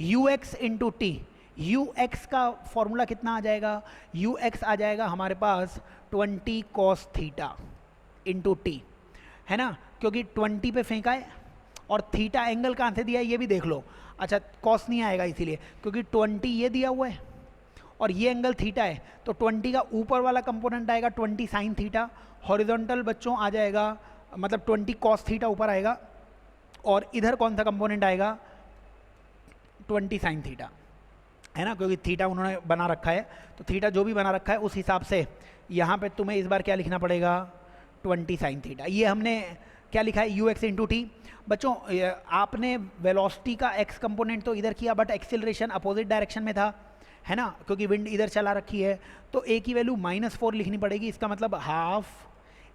You x into T, you x का फॉर्मूला कितना आ जाएगा, यू एक्स आ जाएगा हमारे पास 20 cos थीटा इंटू टी, है ना, क्योंकि 20 पे फेंका है और थीटा एंगल कहाँ से दिया है ये भी देख लो। अच्छा कॉस नहीं आएगा इसीलिए क्योंकि 20 ये दिया हुआ है और ये एंगल थीटा है, तो 20 का ऊपर वाला कंपोनेंट आएगा 20 साइन थीटा, हॉरिजॉन्टल बच्चों आ जाएगा, मतलब 20 cos थीटा ऊपर आएगा और इधर कौन सा कंपोनेंट आएगा 20 साइन थीटा, है ना, क्योंकि थीटा उन्होंने बना रखा है, तो थीटा जो भी बना रखा है उस हिसाब से यहाँ पे तुम्हें इस बार क्या लिखना पड़ेगा 20 साइन थीटा। ये हमने क्या लिखा है यू एक्स इंटू टी। बच्चों आपने वेलोसिटी का एक्स कंपोनेंट तो इधर किया, बट एक्सेलरेशन अपोजिट डायरेक्शन में था, है ना, क्योंकि विंड इधर चला रखी है, तो ए की वैल्यू -4 लिखनी पड़ेगी। इसका मतलब हाफ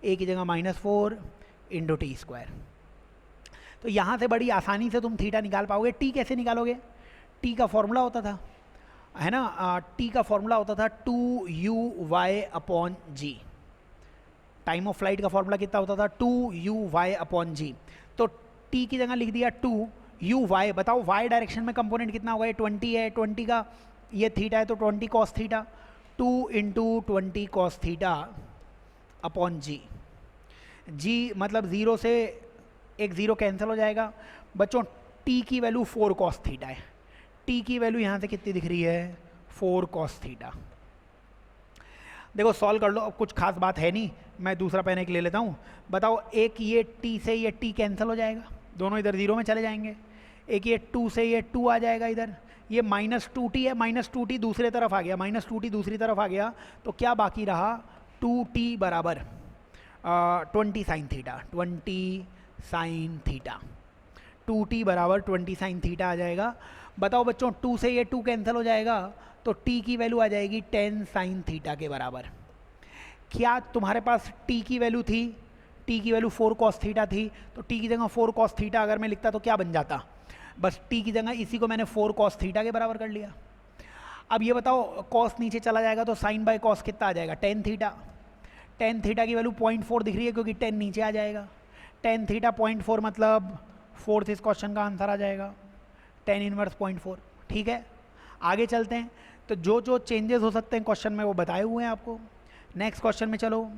ए की जगह -4 इंटू टी स्क्वायर। तो यहाँ से बड़ी आसानी से तुम थीटा निकाल पाओगे। टी कैसे निकालोगे, टी का फॉर्मूला होता था, है ना, टी का फॉर्मूला होता था 2u/g। टाइम ऑफ फ्लाइट का फॉर्मूला कितना होता था 2u/g। तो टी की जगह लिख दिया 2u/, बताओ y डायरेक्शन में कंपोनेंट कितना होगा, ये 20 है, 20 का ये थीटा है तो 20 cos theta, 2 into 20 cos theta upon g. G मतलब ज़ीरो से एक ज़ीरो कैंसिल हो जाएगा। बच्चों टी की वैल्यू 4 cos थीटा है, टी की वैल्यू यहाँ से कितनी दिख रही है 4 cos थीटा। देखो सॉल्व कर लो, अब कुछ खास बात है नहीं, मैं दूसरा पेन एक ले लेता हूँ। बताओ एक ये टी से ये टी कैंसिल हो जाएगा, दोनों इधर ज़ीरो में चले जाएंगे। एक ये 2 से ये 2 आ जाएगा इधर, ये -2t है, -2t दूसरी तरफ आ गया, -2t दूसरी तरफ आ गया, तो क्या बाकी रहा 2t बराबर 20 sine theta, 20 sine theta, 2t बराबर 20 साइन थीटा आ जाएगा। बताओ बच्चों 2 से ये 2 कैंसिल हो जाएगा, तो t की वैल्यू आ जाएगी 10 साइन थीटा के बराबर। क्या तुम्हारे पास t की वैल्यू थी, t की वैल्यू 4 cos थीटा थी, तो t की जगह 4 cos थीटा अगर मैं लिखता तो क्या बन जाता, बस t की जगह इसी को मैंने 4 cos थीटा के बराबर कर लिया। अब ये बताओ cos नीचे चला जाएगा तो sin बाय cos कितना आ जाएगा, tan थीटा। tan थीटा की वैल्यू 0.4 दिख रही है क्योंकि 10 नीचे आ जाएगा, tan थीटा 0.4 मतलब फोर्थ इस क्वेश्चन का आंसर आ जाएगा, tan इनवर्स 0.4। ठीक है आगे चलते हैं, तो जो जो चेंजेस हो सकते हैं क्वेश्चन में वो बताए हुए हैं आपको। नेक्स्ट क्वेश्चन में चलो,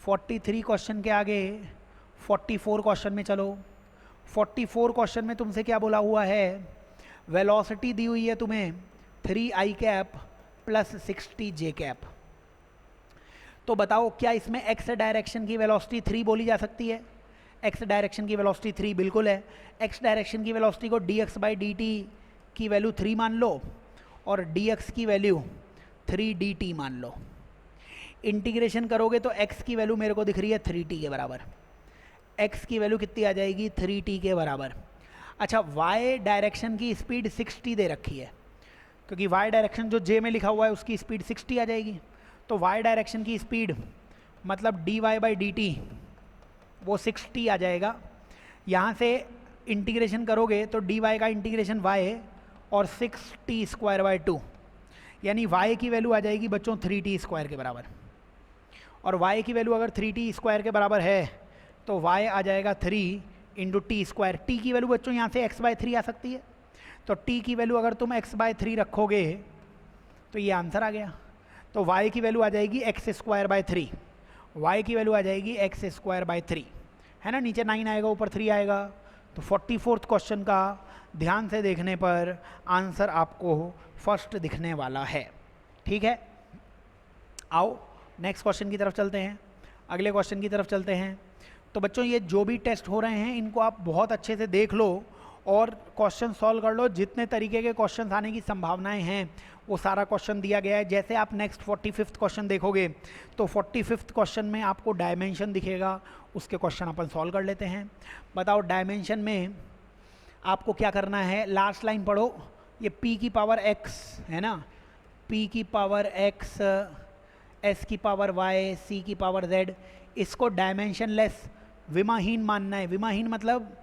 43 क्वेश्चन के आगे 44 क्वेश्चन में चलो। 44 क्वेश्चन में तुमसे क्या बोला हुआ है, वेलोसिटी दी हुई है तुम्हें 3i cap plus 60j cap. तो बताओ क्या इसमें x डायरेक्शन की वेलोसिटी 3 बोली जा सकती है, x डायरेक्शन की वेलोसिटी 3 बिल्कुल है। x डायरेक्शन की वेलोसिटी को dx/dt की वैल्यू 3 मान लो और dx की वैल्यू 3dt मान लो। इंटीग्रेशन करोगे तो x की वैल्यू मेरे को दिख रही है 3t के बराबर, x की वैल्यू कितनी आ जाएगी 3t के बराबर। अच्छा y डायरेक्शन की स्पीड 60 दे रखी है, क्योंकि y डायरेक्शन जो j में लिखा हुआ है उसकी स्पीड 60 आ जाएगी, तो y डायरेक्शन की स्पीड मतलब dy/dt वो 60 आ जाएगा। यहाँ से इंटीग्रेशन करोगे तो dy का इंटीग्रेशन y और 6t²/2, यानी y की वैल्यू आ जाएगी बच्चों 3t² के बराबर, और y की वैल्यू अगर 3t² के बराबर है तो y आ जाएगा 3 इंटू t²। t की वैल्यू बच्चों यहाँ से x/3 आ सकती है, तो t की वैल्यू अगर तुम x/3 रखोगे तो ये आंसर आ गया। तो y की वैल्यू आ जाएगी x²/3, y की वैल्यू आ जाएगी x²/3, है ना, नीचे 9 आएगा ऊपर 3 आएगा। तो 44th क्वेश्चन का ध्यान से देखने पर आंसर आपको फर्स्ट दिखने वाला है। ठीक है आओ नेक्स्ट क्वेश्चन की तरफ चलते हैं, अगले क्वेश्चन की तरफ चलते हैं। तो बच्चों ये जो भी टेस्ट हो रहे हैं इनको आप बहुत अच्छे से देख लो और क्वेश्चन सॉल्व कर लो। जितने तरीके के क्वेश्चन आने की संभावनाएं हैं वो सारा क्वेश्चन दिया गया है। जैसे आप नेक्स्ट 45th क्वेश्चन देखोगे तो 45th क्वेश्चन में आपको डायमेंशन दिखेगा, उसके क्वेश्चन अपन सॉल्व कर लेते हैं। बताओ डायमेंशन में आपको क्या करना है, लास्ट लाइन पढ़ो, ये p की पावर x है ना, p की पावर x एस की पावर वाई, सी की पावर जेड, इसको डायमेंशनलेस विमाहीन मानना है। विमाहीन मतलब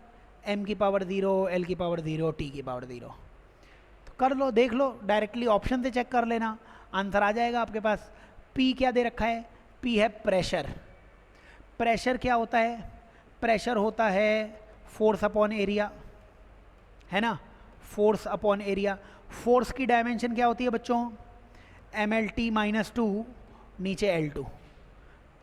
एम की पावर 0, एल की पावर 0, टी की पावर 0। तो कर लो, देख लो, डायरेक्टली ऑप्शन से चेक कर लेना, आंसर आ जाएगा आपके पास। पी क्या दे रखा है? पी है प्रेशर। प्रेशर क्या होता है? प्रेशर होता है फोर्स अपॉन एरिया, है ना, फोर्स अपॉन एरिया। फोर्स की डायमेंशन क्या होती है बच्चों? mlt माइनस 2 नीचे L2।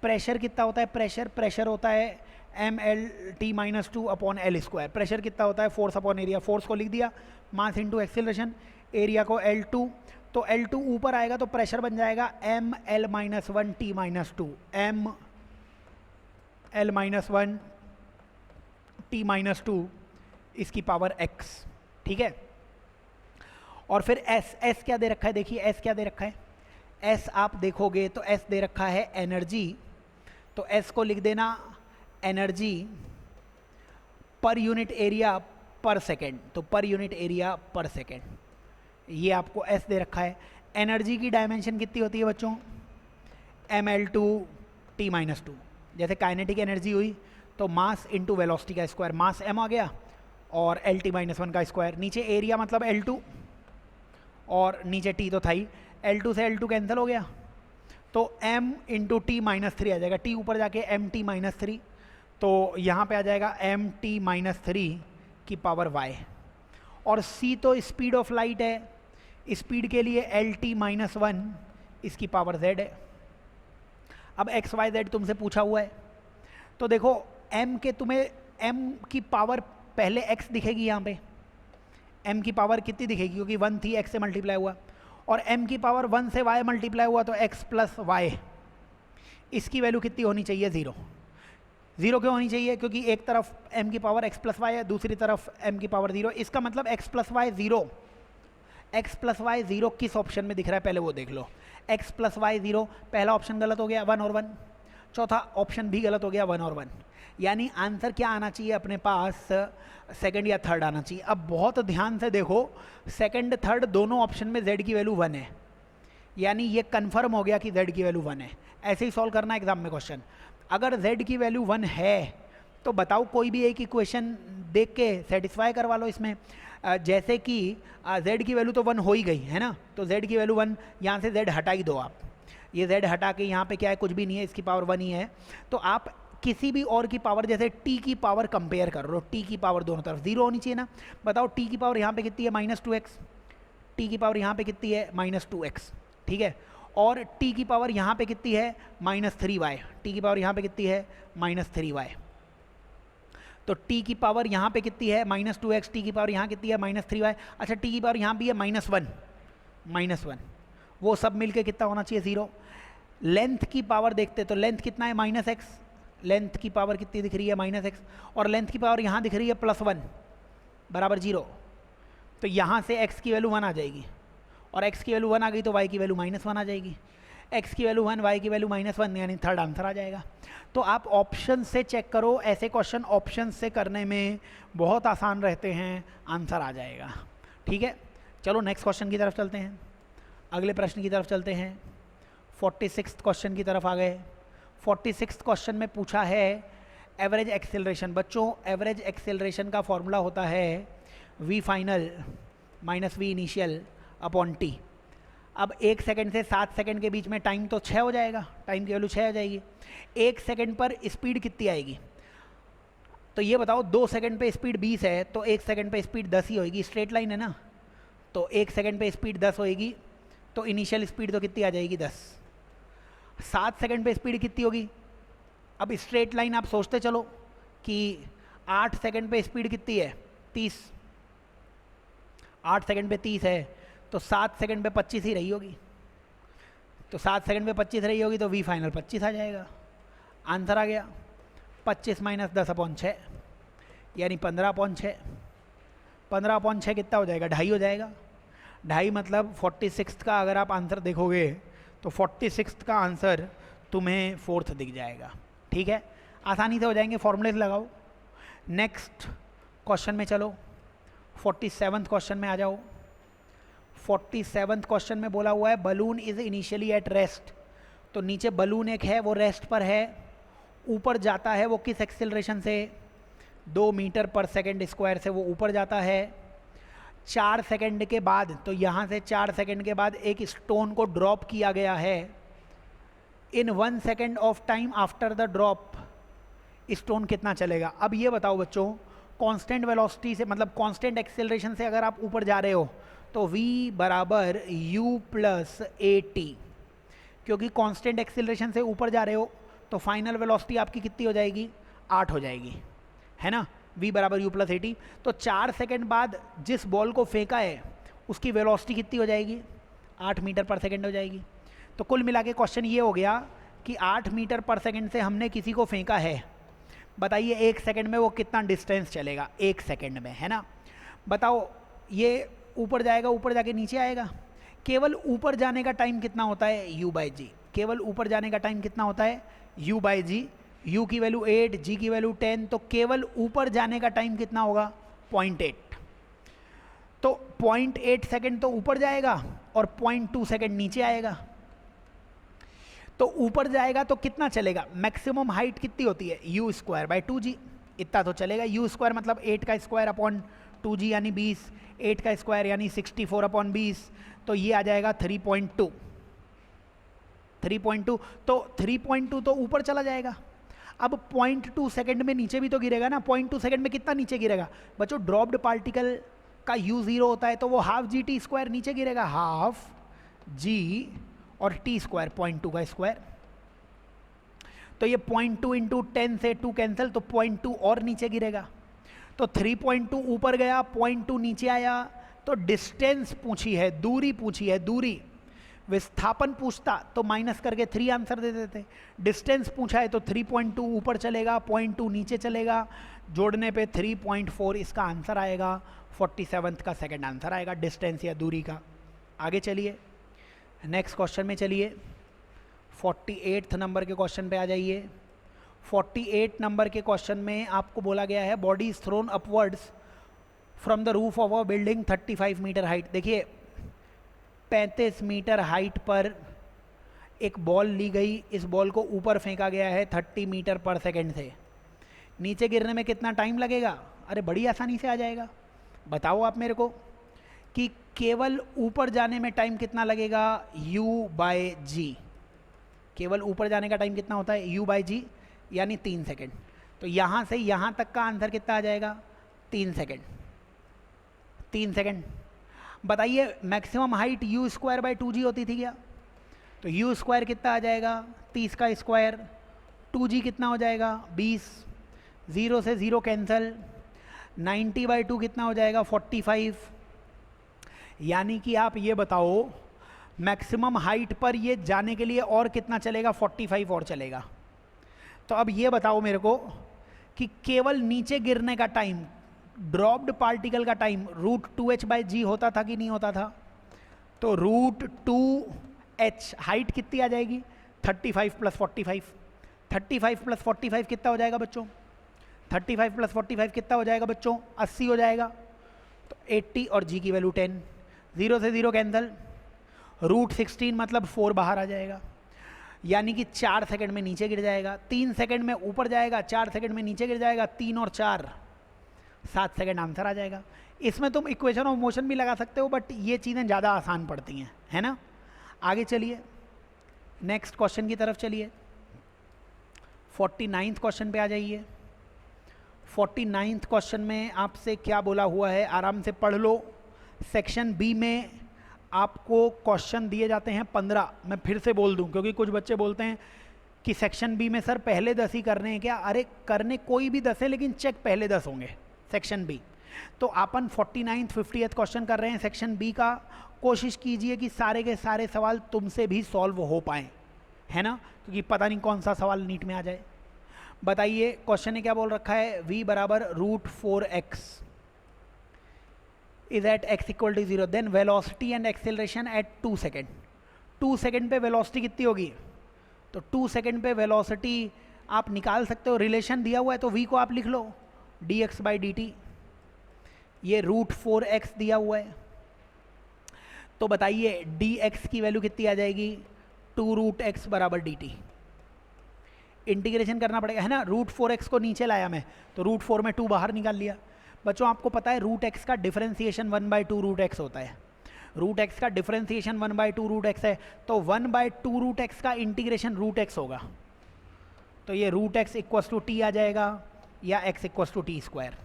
प्रेशर कितना होता है? प्रेशर होता है mlt minus 2 upon L square. Pressure कितना होता है? Force upon area. फोर्स को लिख दिया मास इंटू एक्सेलरेशन, एरिया को L2, तो L2 ऊपर आएगा तो प्रेशर बन जाएगा ml minus 1 t minus 2, ml minus 1 t minus 2 इसकी पावर x, ठीक है। और फिर s क्या दे रखा है? देखिए s क्या दे रखा है? s आप देखोगे तो s दे रखा है एनर्जी, तो s को लिख देना एनर्जी पर यूनिट एरिया पर सेकेंड, तो पर यूनिट एरिया पर सेकेंड, ये आपको s दे रखा है। एनर्जी की डायमेंशन कितनी होती है बच्चों? ml2 t minus 2। जैसे काइनेटिक एनर्जी हुई तो मास इंटू वेलोसिटी का स्क्वायर, मास m आ गया और lt माइनस 1 का स्क्वायर, नीचे एरिया मतलब L2 और नीचे t तो था ही, L2 से L2 कैंसिल हो गया तो m इंटू टी माइनस 3 आ जाएगा, t ऊपर जाके mt माइनस 3, तो यहाँ पे आ जाएगा mt माइनस 3 की पावर y। और c तो स्पीड ऑफ लाइट है, स्पीड के लिए lt माइनस 1 इसकी पावर z है। अब x y z तुमसे पूछा हुआ है तो देखो m के तुम्हें m की पावर पहले x दिखेगी, यहाँ पे m की पावर कितनी दिखेगी क्योंकि 1 थी, x से मल्टीप्लाई हुआ, और m की पावर 1 से y मल्टीप्लाई हुआ तो x प्लस y, इसकी वैल्यू कितनी होनी चाहिए? 0। 0 क्यों होनी चाहिए? क्योंकि एक तरफ m की पावर x प्लस वाई है, दूसरी तरफ m की पावर 0, इसका मतलब x plus Y 0। x plus Y 0 किस ऑप्शन में दिख रहा है पहले वो देख लो। x प्लस वाई 0, पहला ऑप्शन गलत हो गया 1 और 1, चौथा ऑप्शन भी गलत हो गया 1 और 1, यानी आंसर क्या आना चाहिए अपने पास? सेकंड या थर्ड आना चाहिए। अब बहुत ध्यान से देखो, सेकंड थर्ड दोनों ऑप्शन में z की वैल्यू 1 है, यानी ये कंफर्म हो गया कि z की वैल्यू 1 है। ऐसे ही सॉल्व करना एग्जाम में क्वेश्चन। अगर z की वैल्यू 1 है तो बताओ कोई भी एक इक्वेशन देख के सेटिस्फाई करवा लो इसमें। जैसे कि z की वैल्यू तो 1 हो ही गई है ना, तो z की वैल्यू 1, यहाँ से z हटा ही दो आप, ये z हटा के यहाँ पे क्या है? कुछ भी नहीं है, इसकी पावर 1 ही है। तो आप किसी भी और की पावर, जैसे t की पावर कंपेयर कर लो, t की पावर दोनों तरफ 0 होनी चाहिए ना। बताओ t की पावर यहाँ पे कितनी है? माइनस 2x, t की पावर यहाँ पे कितनी है? माइनस 2x, ठीक है। और t की पावर यहाँ पे कितनी है? माइनस 3y, t की पावर यहाँ पे कितनी है? Minus 3y। तो t की पावर यहाँ पे कितनी है? माइनस 2x, t की पावर यहाँ कितनी है? Minus 3y। अच्छा t की पावर यहाँ भी है माइनस 1, वो सब मिलके कितना होना चाहिए? 0। लेंथ की पावर देखते तो लेंथ कितना है? माइनस x, लेंथ की पावर कितनी दिख रही है? माइनस x, और लेंथ की पावर यहाँ दिख रही है प्लस 1 बराबर 0, तो यहाँ से x की वैल्यू 1 आ जाएगी, और x की वैल्यू 1 आ गई तो y की वैल्यू माइनस 1 आ जाएगी। x की वैल्यू 1, y की वैल्यू माइनस 1, यानी थर्ड आंसर आ जाएगा। तो आप ऑप्शन से चेक करो, ऐसे क्वेश्चन ऑप्शन से करने में बहुत आसान रहते हैं, आंसर आ जाएगा, ठीक है। चलो नेक्स्ट क्वेश्चन की तरफ चलते हैं, अगले प्रश्न की तरफ चलते हैं। 46 क्वेश्चन की तरफ आ गए। 46 क्वेश्चन में पूछा है एवरेज एक्सेलरेशन। बच्चों एवरेज एक्सेलरेशन का फॉर्मूला होता है v final minus v initial upon t। अब 1 सेकंड से 7 सेकंड के बीच में टाइम तो 6 हो जाएगा, टाइम की वैल्यू 6 हो जाएगी। 1 सेकंड पर स्पीड कितनी आएगी? तो ये बताओ, 2 सेकंड पे स्पीड 20 है तो 1 सेकंड पे स्पीड 10 ही होएगी, स्ट्रेट लाइन है ना, तो 1 सेकंड पे स्पीड 10 होएगी, तो इनिशियल स्पीड तो कितनी आ जाएगी? 10। 7 सेकंड पे स्पीड कितनी होगी? अब स्ट्रेट लाइन आप सोचते चलो कि 8 सेकंड पे स्पीड कितनी है? 30। 8 सेकंड पे 30 है तो 7 सेकंड पे 25 ही रही होगी, तो 7 सेकंड पे 25 रही होगी तो v फाइनल 25 आ जाएगा। आंसर आ गया 25 माइनस 10 अपॉन 6, यानी 15 अपॉन 6। 15 अपॉन 6 कितना हो जाएगा? 2.5 हो जाएगा। 2.5 मतलब 46 का अगर आप आंसर देखोगे तो 46 का आंसर तुम्हें 4th दिख जाएगा, ठीक है। आसानी से हो जाएंगे, फॉर्मूले लगाओ। नेक्स्ट क्वेश्चन में चलो, 47th क्वेश्चन में आ जाओ। 47th क्वेश्चन में बोला हुआ है balloon is initially at rest. तो नीचे बलून एक है वो रेस्ट पर है, ऊपर जाता है वो किस एक्सेलरेशन से, 2 मीटर पर सेकेंड स्क्वायर से वो ऊपर जाता है। 4 सेकेंड के बाद, तो यहाँ से 4 सेकेंड के बाद एक स्टोन को ड्रॉप किया गया है। इन 1 second of time after the drop stone कितना चलेगा। अब ये बताओ बच्चों, कांस्टेंट वेलोसिटी से मतलब कांस्टेंट एक्सेलरेशन से अगर आप ऊपर जा रहे हो तो v बराबर u प्लस ए टी, क्योंकि कांस्टेंट एक्सेलरेशन से ऊपर जा रहे हो तो फाइनल वेलोसिटी आपकी कितनी हो जाएगी, 8 हो जाएगी, है ना, v बराबर u प्लस ए टी। तो 4 सेकेंड बाद जिस बॉल को फेंका है उसकी वेलोसिटी कितनी हो जाएगी, 8 मीटर पर सेकेंड हो जाएगी। तो कुल मिला के क्वेश्चन ये हो गया कि 8 मीटर पर सेकेंड से हमने किसी को फेंका है, बताइए 1 सेकेंड में वो कितना डिस्टेंस चलेगा, 1 सेकेंड में, है ना। बताओ ये ऊपर जाएगा, ऊपर जाके नीचे आएगा, केवल ऊपर जाने का टाइम कितना होता है, u बाई जी, केवल ऊपर जाने का टाइम कितना होता है, u बाई जी। u की वैल्यू 8, g की वैल्यू 10, तो केवल ऊपर जाने का टाइम कितना होगा, 0.8। तो 0.8 सेकेंड तो ऊपर जाएगा और 0.2 सेकेंड नीचे आएगा। तो ऊपर जाएगा तो कितना चलेगा, मैक्सिमम हाइट कितनी होती है, u स्क्वायर बाई 2g, इतना तो चलेगा। u स्क्वायर मतलब 8 का स्क्वायर अपॉन 2g यानी 20, 8 का स्क्वायर यानी 64 अपॉन 20, तो ये आ जाएगा 3.2। 3.2 तो 3.2 तो ऊपर चला जाएगा। अब 0.2 सेकेंड में नीचे भी तो गिरेगा ना, 0.2 सेकेंड में कितना नीचे गिरेगा बच्चों, ड्रॉप्ड पार्टिकल का u 0 होता है तो वो हाफ जी टी स्क्वायर नीचे गिरेगा, हाफ जी और टी स्क्वायर 0.2 का स्क्वायर। तो ये 0.2 इंटू 10 से 2 कैंसिल, तो 0.2 और नीचे गिरेगा। तो 3.2 ऊपर गया, 0.2 नीचे आया। तो डिस्टेंस पूछी है, दूरी पूछी है, दूरी। विस्थापन पूछता तो माइनस करके 3 आंसर दे देते। डिस्टेंस पूछा है तो 3.2 ऊपर चलेगा, 0.2 नीचे चलेगा, जोड़ने पे 3.4 इसका आंसर आएगा। 47th का सेकंड आंसर आएगा डिस्टेंस या दूरी का। आगे चलिए नेक्स्ट क्वेश्चन में चलिए, 48th नंबर के क्वेश्चन पे आ जाइए। 48 नंबर के क्वेश्चन में आपको बोला गया है body is thrown upwards from the roof of a building 35 metre height. देखिए 35 मीटर हाइट पर एक बॉल ली गई, इस बॉल को ऊपर फेंका गया है 30 मीटर पर सेकेंड से। नीचे गिरने में कितना टाइम लगेगा, अरे बड़ी आसानी से आ जाएगा। बताओ आप मेरे को कि केवल ऊपर जाने में टाइम कितना लगेगा, u बाई जी। केवल ऊपर जाने का टाइम कितना होता है, u बाई जी, यानी 3 सेकेंड। तो यहाँ से यहाँ तक का आंसर कितना आ जाएगा, 3 सेकेंड। 3 सेकेंड। बताइए maximum height u square by 2g होती थी क्या, तो u स्क्वायर कितना आ जाएगा, 30 का स्क्वायर, 2g कितना हो जाएगा 20, 0 से 0 कैंसिल, 90 बाई 2 कितना हो जाएगा 45। यानी कि आप ये बताओ मैक्सिमम हाइट पर ये जाने के लिए और कितना चलेगा, 45 और चलेगा। तो अब ये बताओ मेरे को कि केवल नीचे गिरने का टाइम, ड्रॉप्ड पार्टिकल का टाइम √2h बाई जी होता था कि नहीं होता था, तो √2h हाइट कितनी आ जाएगी 35 प्लस 45। 35 प्लस 45 कितना हो जाएगा बच्चों, 35 प्लस 45 कितना हो जाएगा बच्चों, 80 हो जाएगा। तो 80 और g की वैल्यू 10, 0 से 0 कैंसिल, √16 मतलब 4 बाहर आ जाएगा। यानी कि 4 सेकंड में नीचे गिर जाएगा, 3 सेकंड में ऊपर जाएगा, 4 सेकंड में नीचे गिर जाएगा, 3 और 4 7 सेकंड आंसर आ जाएगा। इसमें तुम इक्वेशन ऑफ मोशन भी लगा सकते हो, बट ये चीज़ें ज़्यादा आसान पड़ती हैं, है ना। आगे चलिए नेक्स्ट क्वेश्चन की तरफ चलिए, 49th क्वेश्चन पे आ जाइए। 49th क्वेश्चन में आपसे क्या बोला हुआ है, आराम से पढ़ लो। सेक्शन बी में आपको क्वेश्चन दिए जाते हैं 15। मैं फिर से बोल दूं क्योंकि कुछ बच्चे बोलते हैं कि सेक्शन बी में सर पहले 10 ही करने हैं क्या, अरे करने कोई भी 10 है लेकिन चेक पहले 10 होंगे सेक्शन बी। तो अपन 49th 50th क्वेश्चन कर रहे हैं सेक्शन बी का। कोशिश कीजिए कि सारे के सारे सवाल तुमसे भी सॉल्व हो पाएँ, है ना, क्योंकि पता नहीं कौन सा सवाल नीट में आ जाए। बताइए क्वेश्चन ने क्या बोल रखा है, v बराबर √4x is at x equal to 0, then velocity and acceleration at 2 second. 2 second पे वेलोसिटी कितनी होगी, तो 2 सेकेंड पे वेलोसिटी आप निकाल सकते हो, रिलेशन दिया हुआ है तो v को आप लिख लो dx बाई dt, ये √4x दिया हुआ है। तो बताइए dx की वैल्यू कितनी आ जाएगी 2√x बराबर dt। इंटीग्रेशन करना पड़ेगा, है ना। √4x को नीचे लाया मैं, तो √4 में 2 बाहर निकाल लिया। बच्चों आपको पता है √x का डिफरेंशिएशन 1/2√x होता है। √x का डिफरेंशिएशन 1/2√x है, तो 1/2√x का इंटीग्रेशन √x होगा। तो ये √x इक्वल्स टू t आ जाएगा, या x equals to t square.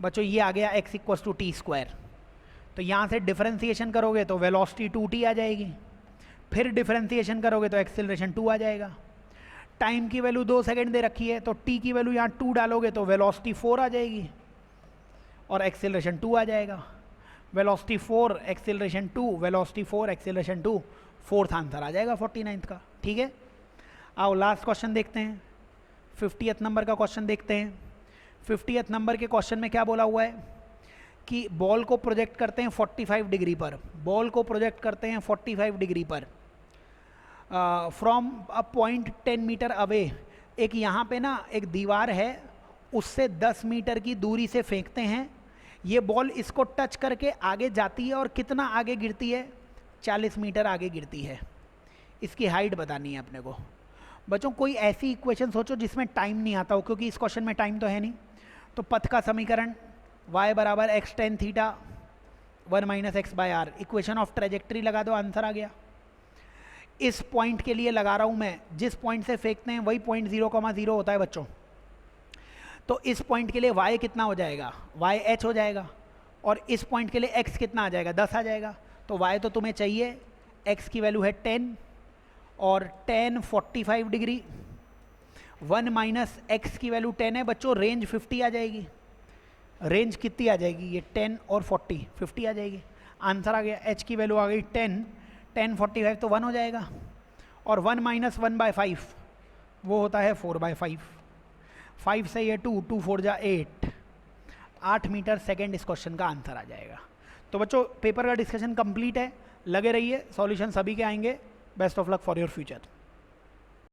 बच्चों ये आ गया x equals to t square. तो यहाँ से डिफरेंशिएशन करोगे तो वेलोसिटी 2t आ जाएगी, फिर डिफरेंशिएशन करोगे तो एक्सेलरेशन 2 आ जाएगा। टाइम की वैल्यू 2 सेकंड दे रखी है, तो t की वैल्यू यहाँ 2 डालोगे तो वेलोसिटी 4 आ जाएगी और एक्सेलरेशन 2 आ जाएगा। Velocity 4 acceleration 2, velocity 4 acceleration 2, fourth answer आ जाएगा 49th का। ठीक है, आओ लास्ट क्वेश्चन देखते हैं, 50th नंबर का क्वेश्चन देखते हैं। 50th नंबर के क्वेश्चन में क्या बोला हुआ है कि बॉल को प्रोजेक्ट करते हैं 45 डिग्री पर, बॉल को प्रोजेक्ट करते हैं 45 डिग्री पर from a point 10 metre away. एक यहाँ पे ना एक दीवार है, उससे 10 मीटर की दूरी से फेंकते हैं। ये बॉल इसको टच करके आगे जाती है और कितना आगे गिरती है, 40 मीटर आगे गिरती है। इसकी हाइट बतानी है अपने को। बच्चों कोई ऐसी इक्वेशन सोचो जिसमें टाइम नहीं आता हो, क्योंकि इस क्वेश्चन में टाइम तो है नहीं। तो पथ का समीकरण y बराबर x tan theta 1 - x/r, equation of trajectory लगा दो, आंसर आ गया। इस पॉइंट के लिए लगा रहा हूं मैं, जिस पॉइंट से फेंकते हैं वही पॉइंट 0,0 होता है बच्चों। तो इस पॉइंट के लिए y कितना हो जाएगा, y h हो जाएगा, और इस पॉइंट के लिए x कितना आ जाएगा, 10 आ जाएगा। तो y तो तुम्हें चाहिए, x की वैल्यू है 10 और tan 45 डिग्री, 1 - x की वैल्यू 10 है बच्चों, रेंज 50 आ जाएगी। रेंज कितनी आ जाएगी, ये 10 और 40, 50 आ जाएगी। आंसर आ गया, h की वैल्यू आ गई 10, 10 45 तो 1 हो जाएगा, और 1 - 1/5 वो होता है 4/5। 5 से ये 2, 2 4 जा 8, 8 मीटर सेकेंड इस क्वेश्चन का आंसर आ जाएगा। तो बच्चों पेपर का डिस्कशन कंप्लीट है, लगे रहिए, सॉल्यूशन सभी के आएंगे। Best of luck for your future.